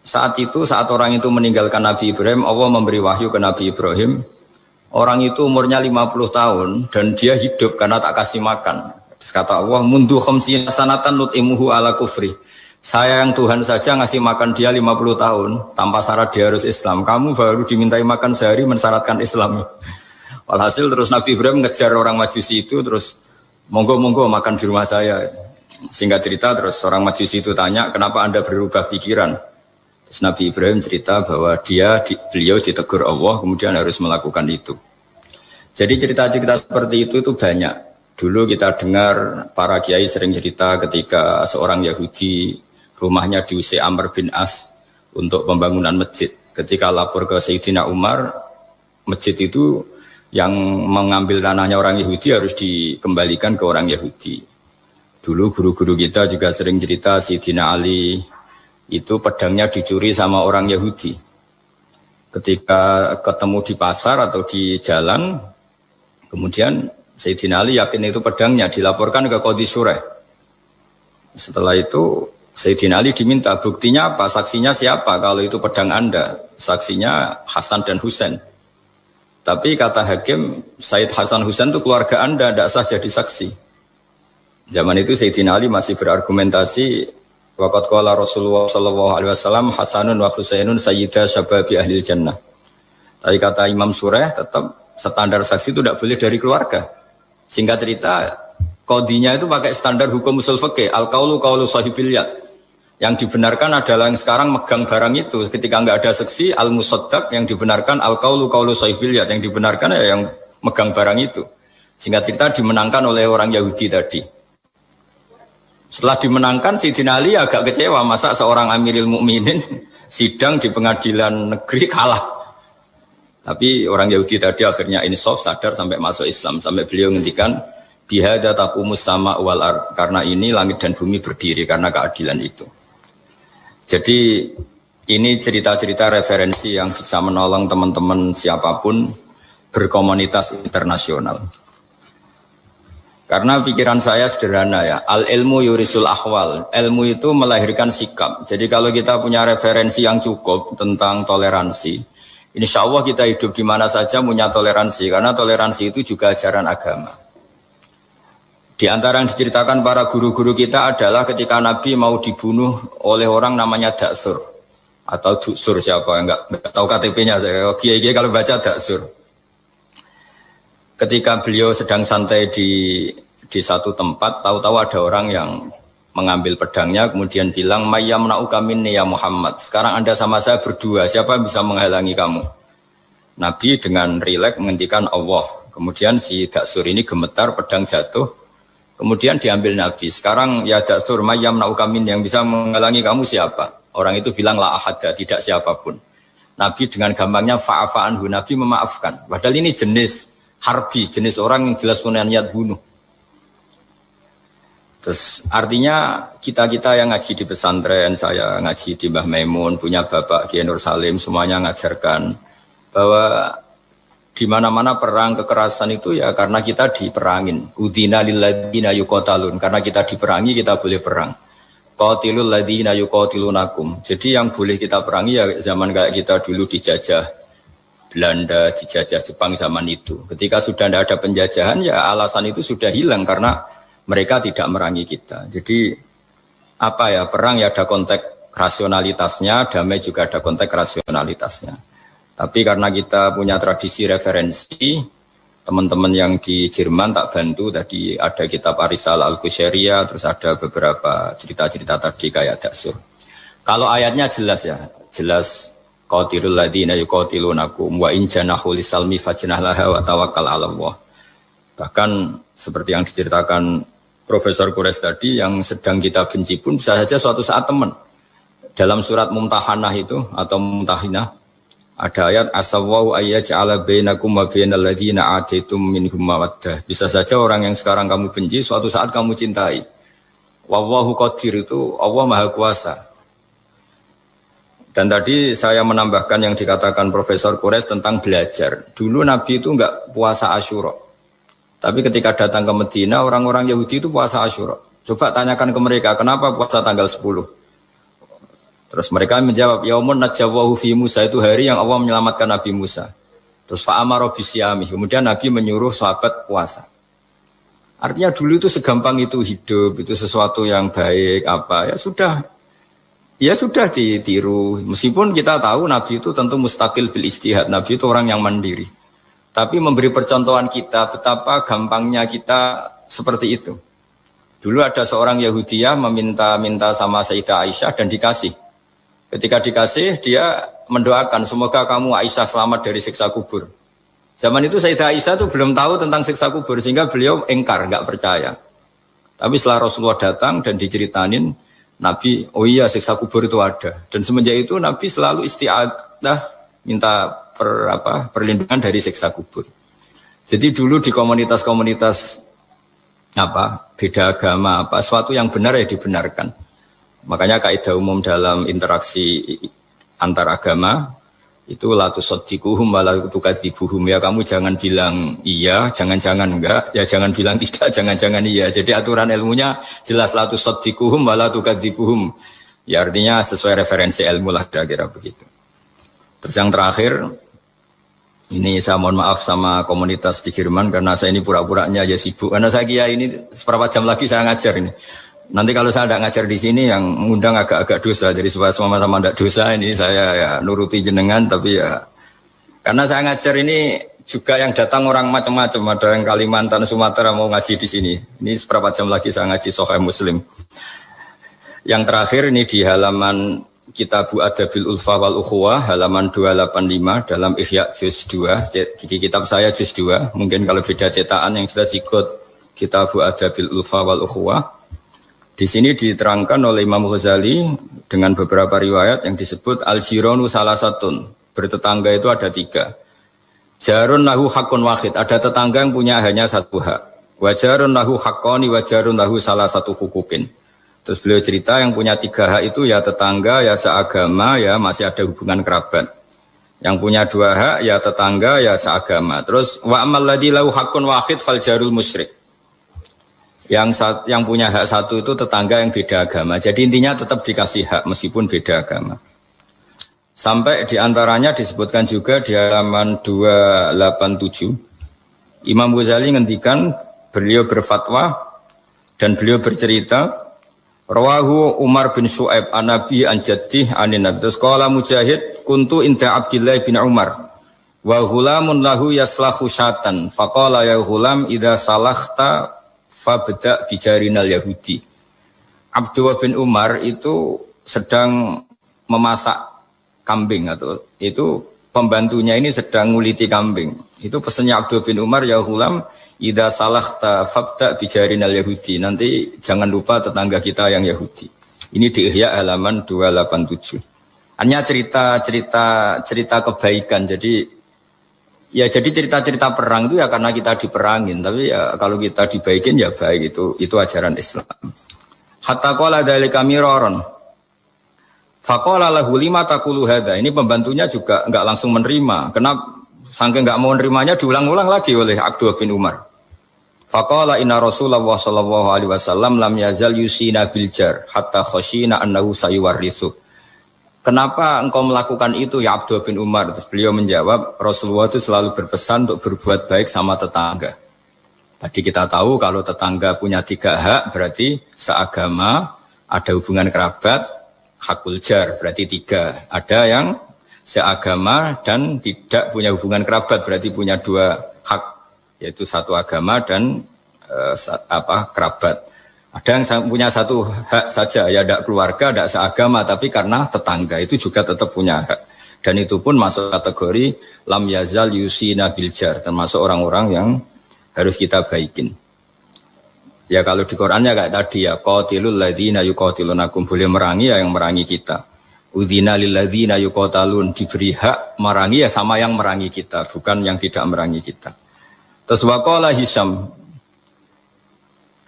Saat orang itu meninggalkan Nabi Ibrahim, Allah memberi wahyu ke Nabi Ibrahim. Orang itu umurnya 50 tahun dan dia hidup karena tak kasih makan. Terus kata Allah, mundu khamsina sanatan nut'imuhu ala kufri. Saya yang Tuhan saja ngasih makan dia 50 tahun tanpa syarat dia harus Islam. Kamu baru dimintai makan sehari mensyaratkan Islam. Walhasil terus Nabi Ibrahim ngejar orang majusi itu terus monggo makan di rumah saya. Singkat cerita terus orang majusi itu tanya kenapa Anda berubah pikiran. Terus Nabi Ibrahim cerita bahwa beliau ditegur Allah kemudian harus melakukan itu. Jadi cerita-cerita seperti itu banyak. Dulu kita dengar para kiai sering cerita ketika seorang Yahudi rumahnya diusir Amr bin As untuk pembangunan masjid. Ketika lapor ke Sayyidina Umar, masjid itu yang mengambil tanahnya orang Yahudi harus dikembalikan ke orang Yahudi. Dulu guru-guru kita juga sering cerita Sayyidina Ali itu pedangnya dicuri sama orang Yahudi. Ketika ketemu di pasar atau di jalan, kemudian Sayyidina Ali yakin itu pedangnya, dilaporkan ke Qadhi Sureh. Setelah itu Sayyidina Ali diminta, buktinya apa? Saksinya siapa? Kalau itu pedang Anda, saksinya Hasan dan Husain. Tapi kata hakim, Said Hasan Husain itu keluarga Anda, tidak sah jadi saksi. Zaman itu Sayyidina Ali masih berargumentasi, waqad qala Rasulullah sallallahu alaihi wasallam Hasanun wa Husainun sayyida syababi ahlil jannah. Tapi kata Imam Sureh, tetap standar saksi itu tidak boleh dari keluarga. Singkat cerita, qadhinya itu pakai standar hukum usul fikih, al-qaulu qaulu sahibil yad. Yang dibenarkan adalah yang sekarang megang barang itu. Ketika enggak ada saksi, al-musaddaq, yang dibenarkan al-qaulu qaulu sahibil yad, yang dibenarkan ya yang megang barang itu. Singkat cerita dimenangkan oleh orang Yahudi tadi. Setelah dimenangkan, Sayyidina Ali agak kecewa, masa seorang Amirul Mukminin sidang di pengadilan negeri kalah. Tapi orang Yahudi tadi akhirnya insaf, sadar sampai masuk Islam, sampai beliau ngendikan bihadza taqumus sama wal ard, karena ini langit dan bumi berdiri karena keadilan itu. Jadi ini cerita-cerita referensi yang bisa menolong teman-teman siapapun berkomunitas internasional. Karena pikiran saya sederhana ya, al-ilmu yurisul ahwal, ilmu itu melahirkan sikap. Jadi kalau kita punya referensi yang cukup tentang toleransi, insya Allah kita hidup di mana saja punya toleransi, karena toleransi itu juga ajaran agama. Di antara yang diceritakan para guru-guru kita adalah ketika Nabi mau dibunuh oleh orang namanya Daksur atau Duksur, siapa enggak tahu KTP-nya saya. Kiai-kiai kalau baca Daksur. Ketika beliau sedang santai di satu tempat, tahu-tahu ada orang yang mengambil pedangnya kemudian bilang mayyamna'uka minni ya Muhammad. Sekarang Anda sama saya berdua, siapa yang bisa menghalangi kamu? Nabi dengan rileks menghentikan Allah. Kemudian si Daksur ini gemetar, pedang jatuh. Kemudian diambil Nabi. Sekarang ya Daksur mayyamna'uka minni, yang bisa menghalangi kamu siapa? Orang itu bilang la ahada, tidak siapapun. Nabi dengan gampangnya fa'afa'anhu, Nabi memaafkan. Padahal ini jenis harbi, jenis orang yang jelas punya niat bunuh. Terus artinya kita-kita yang ngaji di pesantren, saya ngaji di Mbah Maimun, punya Bapak Kiai Nur Salim, semuanya ngajarkan bahwa di mana-mana perang kekerasan itu ya karena kita diperangin. Udina lilladzina yuqatalun, karena kita diperangi kita boleh perang. Qatilul ladzina yuqatilunakum. Jadi yang boleh kita perangi ya zaman kayak kita dulu dijajah Belanda, dijajah Jepang zaman itu. Ketika sudah tidak ada penjajahan ya alasan itu sudah hilang karena mereka tidak merangi kita. Jadi apa ya, perang ya ada konteks rasionalitasnya, damai juga ada konteks rasionalitasnya. Tapi karena kita punya tradisi referensi, teman-teman yang di Jerman tak bantu, tadi ada kitab Arisal Al-Qushairiyah, terus ada beberapa cerita-cerita tadi kayak Daksur. Kalau ayatnya jelas ya, jelas qatilul ladzina yuqatilunakum wa in janahu lisalmi fajnah laha wa tawakkal 'ala Allah. Bahkan seperti yang diceritakan Profesor Quraisy tadi, yang sedang kita benci pun bisa saja suatu saat teman. Dalam surat Mumtahanah itu atau Mumtahinah ada ayat asawwau ayyaj'ala bainakum wa bainal ladzina ataitum minhum mawaddah. Bisa saja orang yang sekarang kamu benci suatu saat kamu cintai. Wallahu qadir, itu Allah Maha Kuasa. Dan tadi saya menambahkan yang dikatakan Profesor Quraisy tentang belajar. Dulu Nabi itu enggak puasa Asyura. Tapi ketika datang ke Medina, orang-orang Yahudi itu puasa Asyura. Coba tanyakan ke mereka, kenapa puasa tanggal 10? Terus mereka menjawab, yaumun najawwahu fi Musa, itu hari yang Allah menyelamatkan Nabi Musa. Terus fa'amara bisyami, kemudian Nabi menyuruh sahabat puasa. Artinya dulu itu segampang itu hidup, itu sesuatu yang baik apa, ya sudah ditiru. Meskipun kita tahu Nabi itu tentu mustaqil bil istihad, Nabi itu orang yang mandiri. Tapi memberi percontohan kita betapa gampangnya kita seperti itu. Dulu ada seorang Yahudiyah meminta sama Sayyidah Aisyah dan dikasih. Ketika dikasih, dia mendoakan semoga kamu Aisyah selamat dari siksa kubur. Zaman itu Sayyidah Aisyah itu belum tahu tentang siksa kubur, sehingga beliau engkar, enggak percaya. Tapi setelah Rasulullah datang dan diceritanin, Nabi, oh iya siksa kubur itu ada. Dan semenjak itu Nabi selalu isti'adah, minta perlindungan dari siksa kubur. Jadi dulu di komunitas-komunitas beda agama suatu yang benar ya dibenarkan. Makanya kaidah umum dalam interaksi antar agama itu la tusaddiquhum wa la tukadzibuhum, ya kamu jangan bilang iya, jangan-jangan enggak, ya jangan bilang tidak, jangan-jangan iya. Jadi aturan ilmunya jelas la tusaddiquhum wa la tukadzibuhum. Ya artinya sesuai referensi ilmu lah kira-kira begitu. Terus yang terakhir, ini saya mohon maaf sama komunitas di Jerman karena saya ini pura-puranya aja sibuk. Karena saya kira ini seberapa jam lagi saya ngajar ini. Nanti kalau saya tidak ngajar di sini yang ngundang agak-agak dosa. Jadi supaya sama-sama tidak dosa ini saya ya nuruti jenengan. Tapi ya karena saya ngajar ini juga yang datang orang macam-macam. Ada yang Kalimantan, Sumatera mau ngaji di sini. Ini seberapa jam lagi saya ngaji Sahih Muslim. Yang terakhir ini di halaman Kitabu Adabil Ulfa wal Ukhuwah halaman 285 dalam Ihya juz 2. Di kitab saya juz 2. Mungkin kalau beda cetakan yang jelas ikut Kitabu Adabil Ulfa wal Ukhuwah. Di sini diterangkan oleh Imam Ghazali dengan beberapa riwayat yang disebut al-jironu salasatun. Bertetangga itu ada 3. Jarun lahu hakun wahid. Ada tetangga yang punya hanya 1 hak. Wajarun lahu hakoni wajarun lahu salah satu hukukin. Terus beliau cerita yang punya 3 hak itu ya tetangga, ya seagama, ya masih ada hubungan kerabat. Yang punya 2 hak ya tetangga, ya seagama. Terus wa amal ladzi lahu hakun wahid fal jarul musyrik. Yang punya hak 1 itu tetangga yang beda agama. Jadi intinya tetap dikasih hak meskipun beda agama. Sampai diantaranya disebutkan juga di halaman 287. Imam Ghazali ngendikan beliau berfatwa dan beliau bercerita rawahu Umar bin Shu'aib an Nabi an Jaddih anin Nabi. Terus qala Mujahid kuntu inda Abdullah bin Umar wa ghulamun lahu yaslahu syatan faqala ya ghulam idza salakhta fabda bijarinal Yahudi. Abdullah bin Umar itu sedang memasak kambing atau itu pembantunya ini sedang nguliti kambing. Itu pesannya Abdullah bin Umar ya ghulam idza salakhta fabda bijarinal Yahudi. Nanti jangan lupa tetangga kita yang Yahudi. Ini di Ihya halaman 287. Hanya cerita kebaikan. Jadi cerita-cerita perang itu ya karena kita diperangin, tapi ya kalau kita dibaikin ya baik, itu ajaran Islam. Hatta qala dzalika miraron. Faqala lahu lima taqulu hadza. Ini pembantunya juga enggak langsung menerima. Kenapa saking enggak mau nerimanya diulang-ulang lagi oleh Abdullah bin Umar. Faqala inna Rasulullah sallallahu alaihi wasallam lam yazal yusina bil jar hatta khashina annahu sayuwarrithu. Kenapa engkau melakukan itu ya Abdullah bin Umar? Terus beliau menjawab, Rasulullah itu selalu berpesan untuk berbuat baik sama tetangga. Tadi kita tahu kalau tetangga punya 3 hak, berarti seagama, ada hubungan kerabat, hakul jar, berarti 3. Ada yang seagama dan tidak punya hubungan kerabat, berarti punya 2 hak, yaitu satu agama dan kerabat. Ada yang punya 1 hak saja, ya tidak keluarga, tidak seagama, tapi karena tetangga itu juga tetap punya hak. Dan itu pun masuk kategori lam yazal yusina biljar, termasuk orang-orang yang harus kita baikin. Ya kalau di Qur'annya kayak tadi ya, qatilul ladzina yuqatilunakum, boleh merangi ya yang merangi kita. Udzina lil ladzina yuqatalun, diberi hak merangi ya sama yang merangi kita, bukan yang tidak merangi kita. Terus waqala Hisam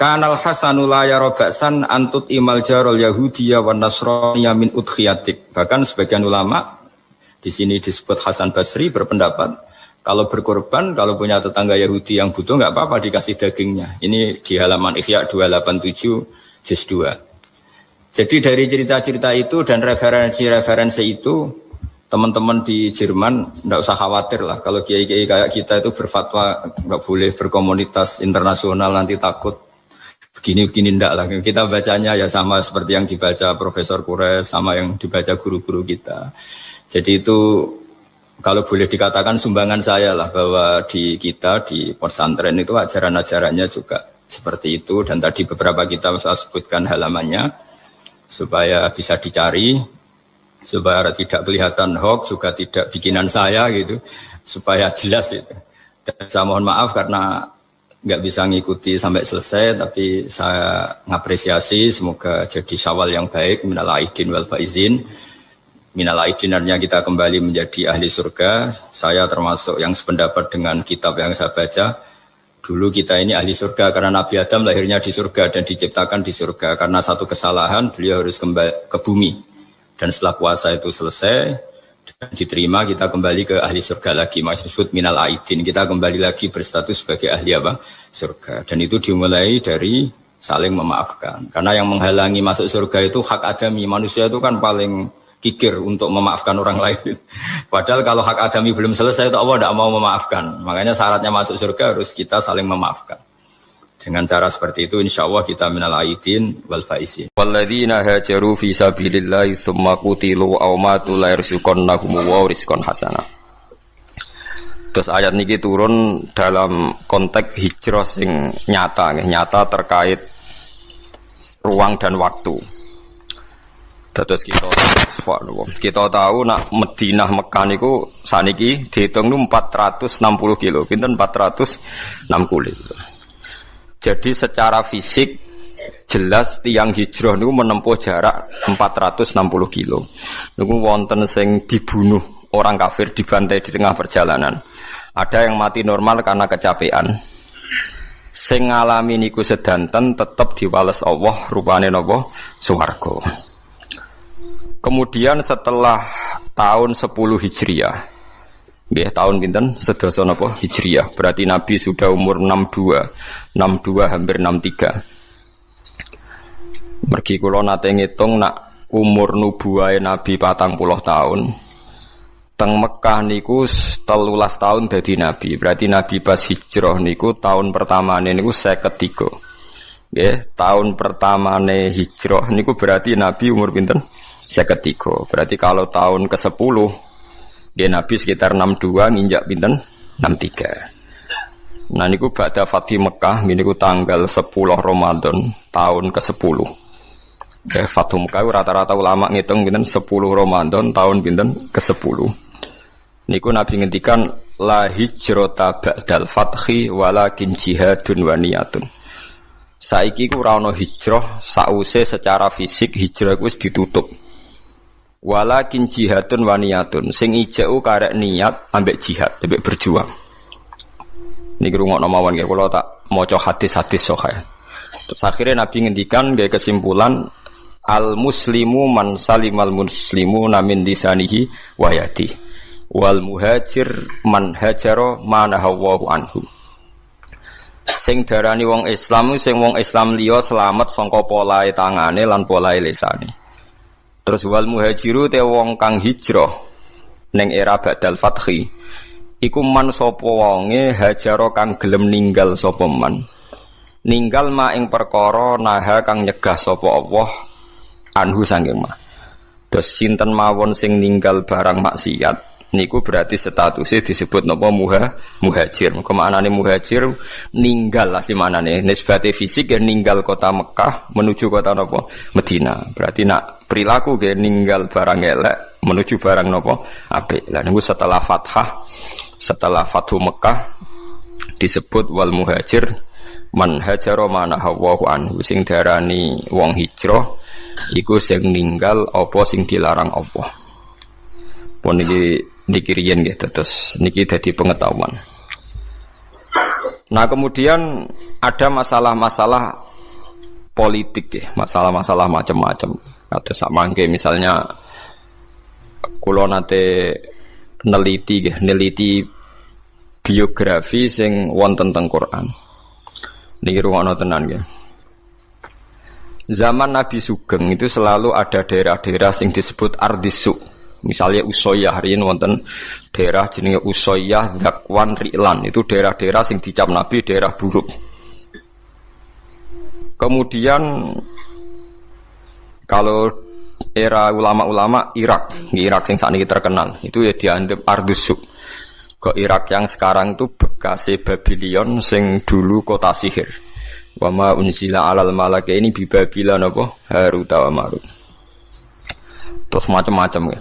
Kanal Hasanu la yara ba'san antut imal jarul Yahudiyya wan Nasraniyya min udkhiyatik. Bahkan sebagian ulama di sini disebut Hasan Basri berpendapat kalau berkorban, kalau punya tetangga Yahudi yang butuh enggak apa-apa dikasih dagingnya. Ini di halaman Ihya 287 juz 2. Jadi dari cerita-cerita itu dan referensi-referensi itu teman-teman di Jerman enggak usah khawatir lah kalau kiai-kiai kayak kita itu berfatwa enggak boleh berkomunitas internasional nanti takut begini ndak lah. Kita bacanya ya sama seperti yang dibaca Profesor Kures, sama yang dibaca guru-guru kita. Jadi itu kalau boleh dikatakan sumbangan saya lah bahwa di kita di pesantren itu ajaran-ajarannya juga seperti itu. Dan tadi beberapa kita saya sebutkan halamannya supaya bisa dicari, supaya tidak kelihatan hoax, juga tidak bikinan saya gitu, supaya jelas itu. Dan saya mohon maaf karena nggak bisa ngikuti sampai selesai, tapi saya ngapresiasi, semoga jadi syawal yang baik, minal aidin wal faizin. minal aidin artinya kita kembali menjadi ahli surga. Saya termasuk yang sependapat dengan kitab yang saya baca. Dulu kita ini ahli surga karena Nabi Adam lahirnya di surga dan diciptakan di surga. Karena satu kesalahan beliau harus kembali ke bumi. Dan setelah puasa itu selesai dan diterima, kita kembali ke ahli surga lagi. Maksud minal aidin, kita kembali lagi berstatus sebagai ahli apa? Surga. Dan itu dimulai dari saling memaafkan. Karena yang menghalangi masuk surga itu hak adami. Manusia itu kan paling kikir untuk memaafkan orang lain. Padahal kalau hak adami belum selesai, itu Allah tidak mau memaafkan. Makanya syaratnya masuk surga harus kita saling memaafkan. Dengan cara seperti itu, insya Allah kita minal aidin wal faizin. Walladzina hajaru fi sabilillahi tsumma qutilu aw matu la yarzuqannahum wa rizqan hasanah. Terus ayat niki turun dalam konteks hijrah sing nyata terkait ruang dan waktu. Terus kita tahu nak Madinah Mekah niku saniki dihitung 460 kilo, pinten 460 kilo. Jadi secara fisik jelas tiang hijrah niku menempuh jarak 460 kilo. Niku wonten sing dibunuh orang kafir, dibantai di tengah perjalanan. Ada yang mati normal karena kecapean. Sing ngalami niku sedanten tetep diwales Allah rupane napa? Swarga. Kemudian setelah tahun 10 Hijriah, tahun pinten sedasa napa Hijriah, berarti Nabi sudah umur 62 hampir 63. Mergi kula nate ngitung nak umur nubuwahe Nabi 40 tahun. Teng Mekah niku 13 tahun dadi Nabi, berarti Nabi pas hijrah niku tahun pertamane niku 53. Nggih, tahun pertamane hijrah niku berarti Nabi umur pinten? 53. Berarti kalau tahun ke-10 dia Nabi sekitar 62 nginjak pinten 63. Nah niku ba'da Fatih Mekah niku tanggal 10 Ramadan tahun ke-10. Fatih Mekah rata-rata ulama ngitung pinten 10 Ramadan tahun pinten ke-10. Niku Nabi ngendikan la hijrata ba'dal fathi walakin jihadun wa niyatun. Saiki ku ora ana hijrah sause secara fisik hijrah ku wis ditutup. Walakin jihadun wa niyatun, sing ijau karek niat ambek jihad, ambek berjuang. Niki rungokno mawon nggih kula tak maca hadis-hadis sahih. Terus akhirnya Nabi ngendikan nggih kesimpulan al muslimu man salimal muslimu min lisanihi wa yadihi wal muhajir man hajara manahawu anhu. Sing darani wong Islam sing wong Islam liya selamat saka polahe tangane lan polahe lisane. Terus wal muhajiru te wong kang hijrah ning era badal fathi iku man sapa wonge hajaro kang gelem ninggal sapa man. Ninggal ma ing perkara naha kang nyegah sapa Allah anhu sanging ma. Terus sinten mawon sing ninggal barang maksiat niku berarti statusnya disebut napa muhajir. Maka maknane muhajir ninggal lah manane nisbate fisik ya ninggal kota Mekah menuju kota napa Madinah. Berarti nak perilaku ge ninggal barang elek menuju barang napa apik. Lah niku setelah fathah setelah Fathu Mekah disebut wal muhajir man hajara manahawu anhu, sing darani wong hijrah iku sing ninggal apa sing dilarang Allah. Pun niki riyen nggih terus niki dadi pengetahuan. Nah, kemudian ada masalah-masalah politik ya, masalah-masalah macam-macam. Kados samangke misalnya kula nate neliti biografi sing wonten teng Quran. Niki rungono tenan nggih. Zaman Nabi Sugeng itu selalu ada daerah-daerah sing disebut Ardisuk. Misalnya Usoyah, hari ini wonten daerah jenenge Usoyah, Zakwan, Ri'lan. Itu daerah-daerah sing dicap Nabi daerah buruk. Kemudian kalau era ulama-ulama Irak sing sakniki terkenal, itu ya dianggap Ardusuk. Ke Irak yang sekarang itu bekase Babylon sing dulu kota sihir. Wa ma unzila 'alal malakaini bi Babila napa Harut wa Marut. Terus macam-macam ya.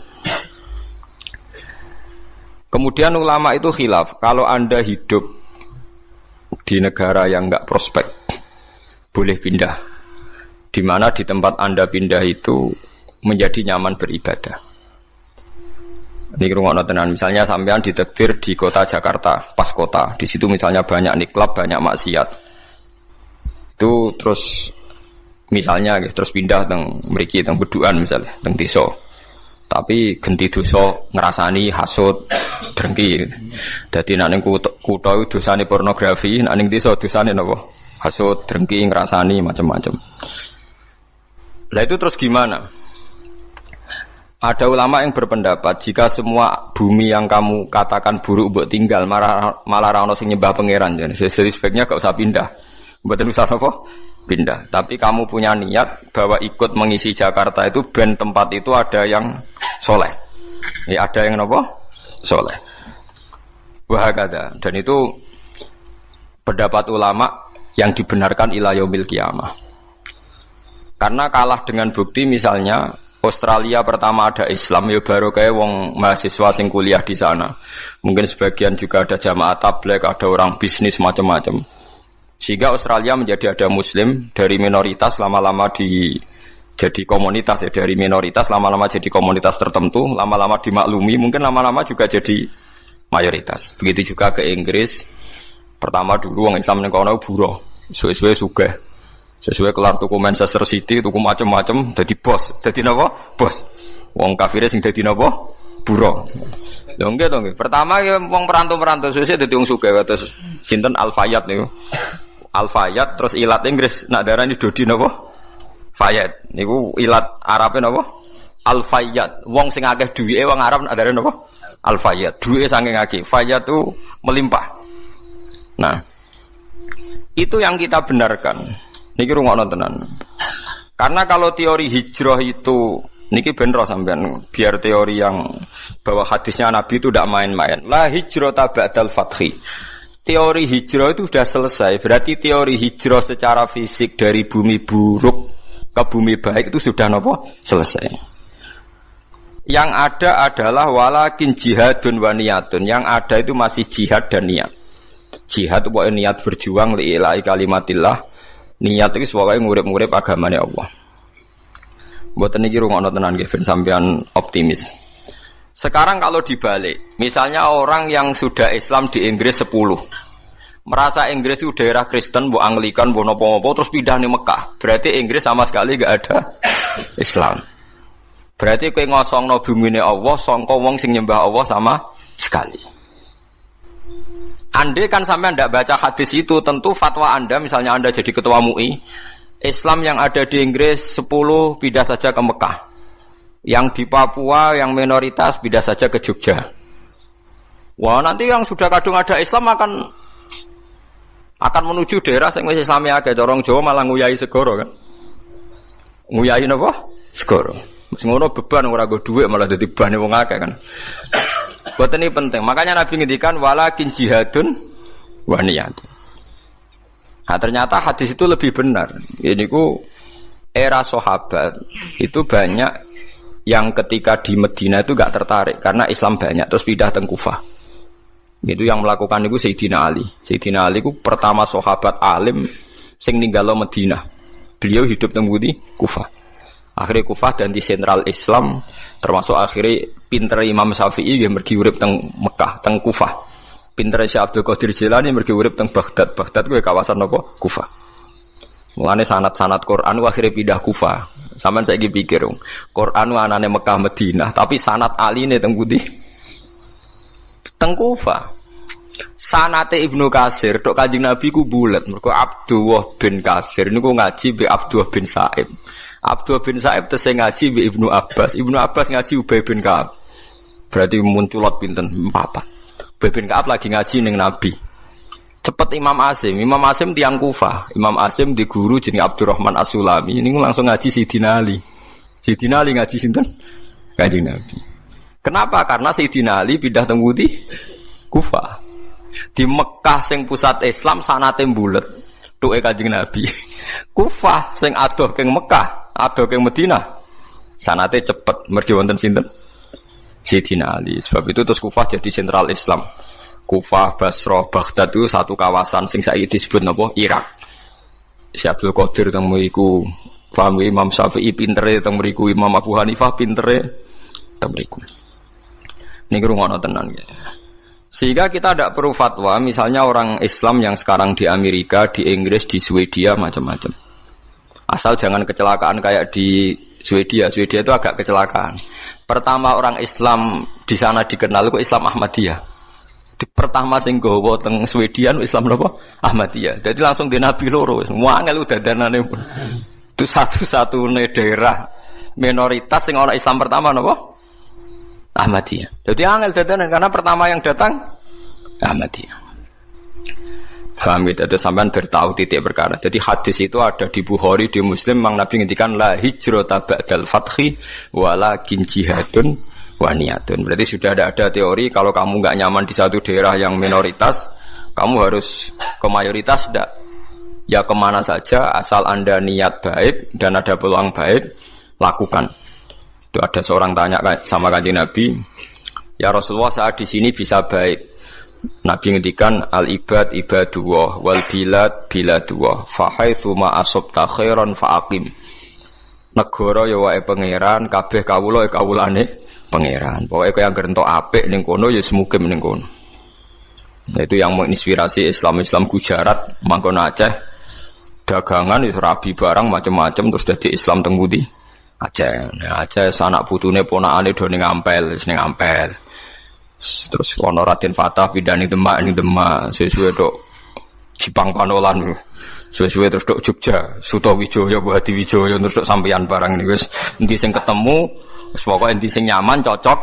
Kemudian ulama itu khilaf, kalau Anda hidup di negara yang enggak prospek, boleh pindah. Di mana di tempat Anda pindah itu menjadi nyaman beribadah. Ini rungokno tenan. Misalnya sampean ditakdir di kota Jakarta, pas kota. Di situ misalnya banyak niklab, banyak maksiat. Itu terus misalnya terus pindah teng mriki teng Beduan misalnya, teng desa. Tapi genti dosa ngrasani hasud, drengki. Dadi nek ning kutha dosane pornografi, nek ning desa dosane napa? Hasud, drengki, ngrasani macam-macam. Lah itu terus gimana? Ada ulama yang berpendapat jika semua bumi yang kamu katakan buruk buat tinggal malah ra ono sing nyembah pangeran, jadi sebaiknya gak usah pindah. Mboten usah apa? Pindah. Tapi kamu punya niat bahwa ikut mengisi Jakarta itu ben tempat itu ada yang soleh. Ya ada yang apa? Soleh. Wahakada. Dan itu pendapat ulama yang dibenarkan ila yaumil qiyamah. Karena kalah dengan bukti misalnya Australia pertama ada Islam ya baru kayak wong mahasiswa sing kuliah di sana. Mungkin sebagian juga ada jamaah tabligh, ada orang bisnis macam-macam. Sehingga Australia menjadi ada Muslim dari minoritas lama-lama jadi komunitas ya, dari minoritas lama-lama jadi komunitas tertentu, lama-lama dimaklumi, mungkin lama-lama juga jadi mayoritas. Begitu juga ke Inggris. Pertama dulu wong Islam ning kono buruh, suwe-suwe sugih. Sesuai kelar tuku Manchester City, tuku macam-macam, jadi bos. Jadi napa? Bos. Wong kafire sing dadi napa? Buruh. Lho nggih to nggih. Pertama ya wong perantau-perantau suwe dadi wong sugih kados sinten Al-Fayyad niku. Al-Fayyad terus ilat Inggris nak darani Dodi napa? Fayyad. Niku ilat Arabe napa? Al-Fayyad. Wong sing akeh duwike wong Arab nak darani napa? Al-Fayyad. Duwike saking akeh. Fayyad itu melimpah. Nah, itu yang kita benarkan. Niki rungokno tenan. Karena kalau teori hijrah itu niki benro sampean biar teori yang bahwa hadisnya Nabi itu tidak main-main. La hijrata ba'dal fathi. Teori hijrah itu sudah selesai. Berarti teori hijrah secara fisik dari bumi buruk ke bumi baik itu sudah nopo? Selesai. Yang ada adalah walakin jihadun wa niyatun. Yang ada itu masih jihad dan niat. Jihad itu pokoknya niat berjuang li'ilahi kalimatillah. Niat itu sebagai ngurip-ngurip agamanya Allah. Mboten niki rungokno tenan nggih ben sampean optimis. Sekarang kalau dibalik, misalnya orang yang sudah Islam di Inggris 10, merasa Inggris itu daerah Kristen, bu Anglikan, bu nopo-nopo, terus pindah di Mekah. Berarti Inggris sama sekali gak ada Islam. Berarti kowe ngosongno bumine Allah, sangka wong sing nyembah Allah sama sekali. Andai kan sampai anda baca hadis itu, tentu fatwa anda, misalnya anda jadi ketua MUI, Islam yang ada di Inggris 10 pindah saja ke Mekah, yang di Papua yang minoritas pindah saja ke Jogja. Wah nanti yang sudah kadung ada Islam akan menuju daerah yang masih Islami agak corong Jawa malah nguyai segoro kan? Nguyai apa? Segoro. Ngono beban ora go dhuwit malah dadi beban wong akeh kan. Buat ini penting. Makanya Nabi ngendikan walakin jihadun wa niyat. Nah, ternyata hadis itu lebih benar. Ini ku era sahabat itu banyak yang ketika di Medina itu gak tertarik karena Islam banyak terus pindah ke Kufah. Itu yang melakukan itu Sayyidina Ali. Sayyidina Ali itu pertama sahabat alim sing ninggalo Medina. Beliau hidup di Kufah. Akhirnya Kufah dan di sentral Islam, termasuk akhirnya pinter Imam Syafi'i yang pergi urip teng Mekah, teng Kufah. Pinter Syekh Abdul Qadir Jilani pergi urip teng Baghdad. Baghdad kuwi kawasan apa? Kufah. Mulane sanad-sanad Quran akhirnya pindah Kufah. Sampeyan saiki pikir, Quran anane Mekah Madinah, tapi sanad aline teng pundi? Teng Kufah. Sanate Ibnu Katsir tok Kanjeng Nabi ku bulet, mergo Abdullah bin Katsir niku ngaji be Abdullah bin Sa'ib. Abdullah bin Sa'ib tesih ngaji be Ibnu Abbas. Ibnu Abbas ngaji Ubay bin Ka'ab. Berarti munculot pinten 4. Ubay bin Ka'ab lagi ngaji ning Nabi. Cepet Imam Asim. Imam Asim tiang Kufah. Imam Asim di guru jenenge Abdurrahman As-Sulami. Niku langsung ngaji Sayyidina Ali. Sayyidina Ali ngaji sinten? Kanjeng Nabi. Kenapa? Karena Sayyidina Ali pindah teng pundi? Kufah. Di Mekah sing pusat Islam sanate mbulet. Tuke Kanjeng Nabi. Kufah sing adoh keng Mekah, adoh keng Madinah. Sanate cepet mergi wonten sinten? Sayyidina Ali. Sebab itu terus Kufah jadi sentral Islam. Kufah, Basrah, Baghdad itu satu kawasan sing saiki disebut napa? Irak. Syekh Abdul Qadir teng mriku, paham Imam Syafi'i pintere teng mriku, Imam Abu Hanifah pintere teng mriku. Niki rungono tenan ya. Sehingga kita tidak perlu fatwa, misalnya orang Islam yang sekarang di Amerika, di Inggris, di Swedia macam-macam. Asal jangan kecelakaan kayak di Swedia. Swedia itu agak kecelakaan. Pertama orang Islam di sana dikenal kok Islam Ahmadiyah. Pertama sing gawa teng Swedia Islam napa? Ahmadiyah. Jadi langsung di Nabi loro wis. Wangel dadanane pun. Itu satu-satunya daerah minoritas sing ana Islam pertama napa? Ahmadiyah. Jadi angel dadanan karena pertama yang datang Ahmadiyah. Paham itu sampean bertahu titik perkara. Jadi hadis itu ada di Bukhari, di Muslim, Mang Nabi ngendikan la hijrata ba'dal fathi walakin jihadun wa niyatun. Berarti sudah ada teori kalau kamu enggak nyaman di satu daerah yang minoritas, kamu harus ke mayoritas enggak. Ya kemana saja asal Anda niat baik dan ada peluang baik, lakukan. Itu ada seorang tanya sama Kanjeng Nabi, ya Rasulullah saat di sini bisa baik. Nabi ngendikan al ibad ibadullah wal bilad biladullah fa haitsu ma asabta khairan fa aqim. Negara ya wae pangeran, kabeh kawula ya kawulane pangeran. Pokoke kowe anggere entuk apik ning kono ya semukim ning kono. Nah, itu yang menginspirasi Islam Gujarat, mangkon Aceh. Dagangan wis rabi barang macam-macam terus dadi Islam teng pundi? Aceh. Nah, Aceh sanak putune ponakane do ning Ampel, wis ning Ampel. Terus ana Raden Fatah pindah ning Demak, suwe-suwe tok Jipang Panolan. Suwe-suwe terus tok Jogja, Sutawijaya, Hadi Wijaya terus tok sampeyan barang niku wis endi sing ketemu, wis pokoke endi sing nyaman cocok.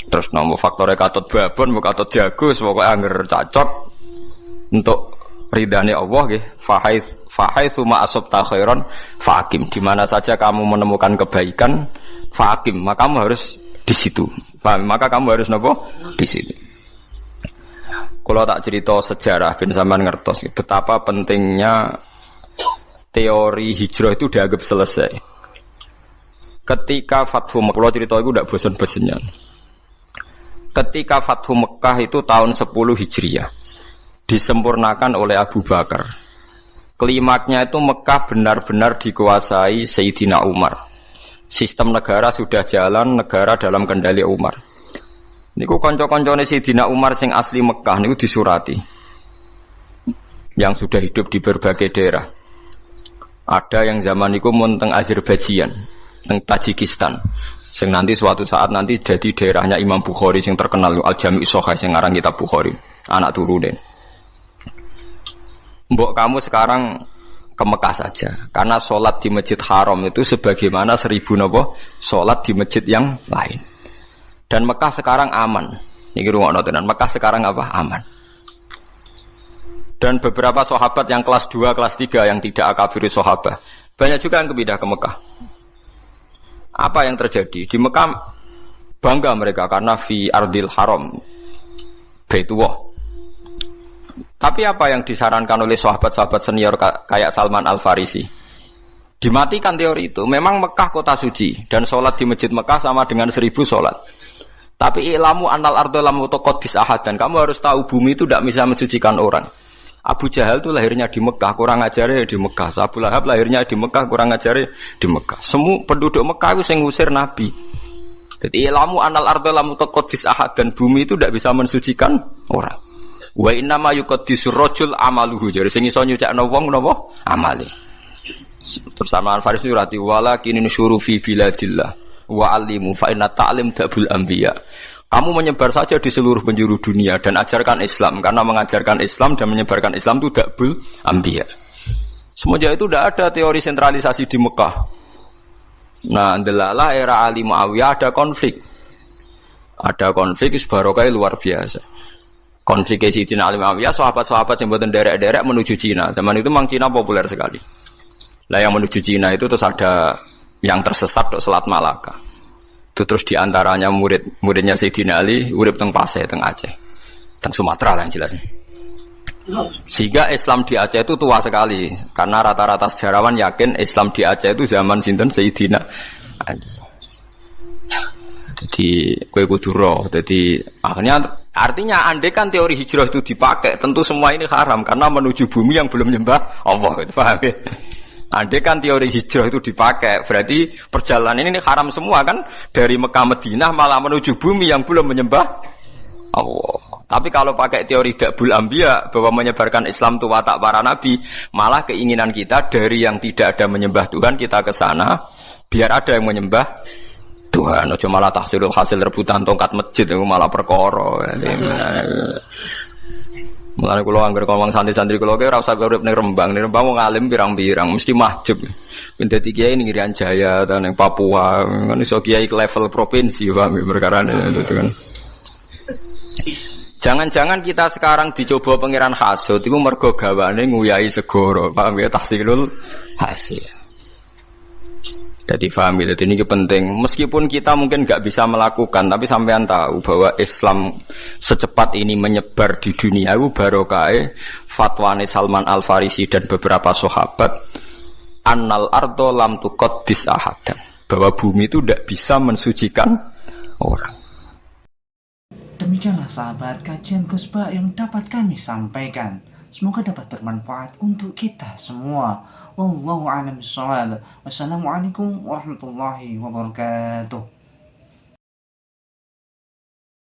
Terus nomor faktore katut babon, katut jago, pokoke angger cocok untuk ridane Allah nggih. Fahaitsu ma asabta khairan faqim. Di mana saja kamu menemukan kebaikan, faqim, maka kamu harus di situ. Paham? Maka kamu harus nopo di situ. Kalau tak cerita sejarah ben sampean ngertos betapa pentingnya teori hijrah itu dianggap selesai. Ketika Fathu Mekah, kalau cerita itu tidak bosan-bosannya. Ketika Fathu Mekah itu tahun 10 Hijriah disempurnakan oleh Abu Bakar. Klimaknya itu Mekah benar-benar dikuasai Sayyidina Umar. Sistem negara sudah jalan, negara dalam kendali Umar. Niku kanca-kancane Sayyidina Umar sing asli Mekah niku disurati. Yang sudah hidup di berbagai daerah. Ada yang zaman niku mun teng Azerbaijan, teng Tajikistan. Sing nanti suatu saat nanti jadi daerahnya Imam Bukhari sing terkenal Al-Jami' As-Shaghih sing aran kitab Bukhari, anak turune. Mbok kamu sekarang ke Mekah saja, karena sholat di Masjid Haram itu sebagaimana 1000 nopo sholat di masjid yang lain. Dan Mekah sekarang aman. Niki rungokno tenan, Mekah sekarang apa? Aman. Dan beberapa sahabat yang kelas 2, kelas 3 yang tidak akabiri sahabat, banyak juga yang pindah ke Mekah. Apa yang terjadi? Di Mekah bangga mereka karena fi ardil haram, Baitullah. Tapi apa yang disarankan oleh sahabat-sahabat senior kayak Salman Al-Farisi? Dimatikan teori itu. Memang Mekah kota suci dan sholat di masjid Mekah sama dengan 1000 sholat. Tapi ilamu anal ardo lam utaqaddis ahad, dan kamu harus tahu bumi itu tidak bisa mensucikan orang. Abu Jahal itu lahirnya di Mekah, kurang ajarnya di Mekah. Abu Lahab lahirnya di Mekah, kurang ajarnya di Mekah. Semua penduduk Mekah itu yang ngusir Nabi. Jadi ilamu anal ardo lam utaqaddis ahad, dan bumi itu tidak bisa mensucikan orang. Wa inna ma yuqaddisu rajul amaluhu. Jadi sing iso nyucakno wong napa? Amale. Terus sama Al-Faris nyurati walakin nusyuru fi biladillah wa alimu fa inna ta'lim dabul anbiya. Kamu menyebar saja di seluruh penjuru dunia dan ajarkan Islam, karena mengajarkan Islam dan menyebarkan Islam itu dabul anbiya. Semenjak itu tidak ada teori sentralisasi di Mekah. Nah, ndelalah era Ali Muawiyah ada konflik. Ada konflik barokah luar biasa. Konflik Sayyidina Ali Muawiyah, sahabat-sahabat yang buatan derek-derek menuju Cina. Zaman itu memang Cina populer sekali. Lah yang menuju Cina itu terus ada yang tersesat ke Selat Malaka. Itu terus diantaranya muridnya Sayyidina Ali, urip teng Pasai, teng Aceh, teng Sumatera lah yang jelas. Sehingga Islam di Aceh itu tua sekali. Karena rata-rata sejarawan yakin Islam di Aceh itu zaman sinten Sayyidina Ali. Jadi kue kuduro. Jadi artinya andai kan teori hijrah itu dipakai, tentu semua ini haram karena menuju bumi yang belum nyembah Allah. Itu paham ya? Andai kan teori hijrah itu dipakai, berarti perjalanan ini haram semua kan, dari Mekah Madinah malah menuju bumi yang belum menyembah Allah. Tapi kalau pakai teori Da'bul Anbiya bahwa menyebarkan Islam itu watak para nabi, malah keinginan kita dari yang tidak ada menyembah Tuhan kita ke sana biar ada yang menyembah Tuhan. Ojo malah tahsilul hasil rebutan tongkat masjid itu malah perkara. Mulane kula anggere ngomong santri-santri kula ki ora usah urip ning Rembang. Ning Rembang wong alim pirang-pirang mesti mahjub. Ben dadi kiai ning Irian Jaya ta ning Papua, kan iso kiai ke level provinsi paham perkara itu kan. Jangan-jangan kita sekarang dicoba pangeran hasud iku mergo gawane nguyai segoro. Paham ya tahsilul hasil. Jadi paham ya, jadi ini penting. Meskipun kita mungkin nggak bisa melakukan, tapi sampean tahu bahwa Islam secepat ini menyebar di dunia. Itu barokah fatwane Salman Al Farisi dan beberapa sahabat. Annal ardo lam tuqaddis ahadan. Bahwa bumi itu tidak bisa mensucikan orang. Demikianlah sahabat kajian Ghosba yang dapat kami sampaikan. Semoga dapat bermanfaat untuk kita semua. Wallahu a'lam bishawab. Wassalamualaikum warahmatullahi wabarakatuh.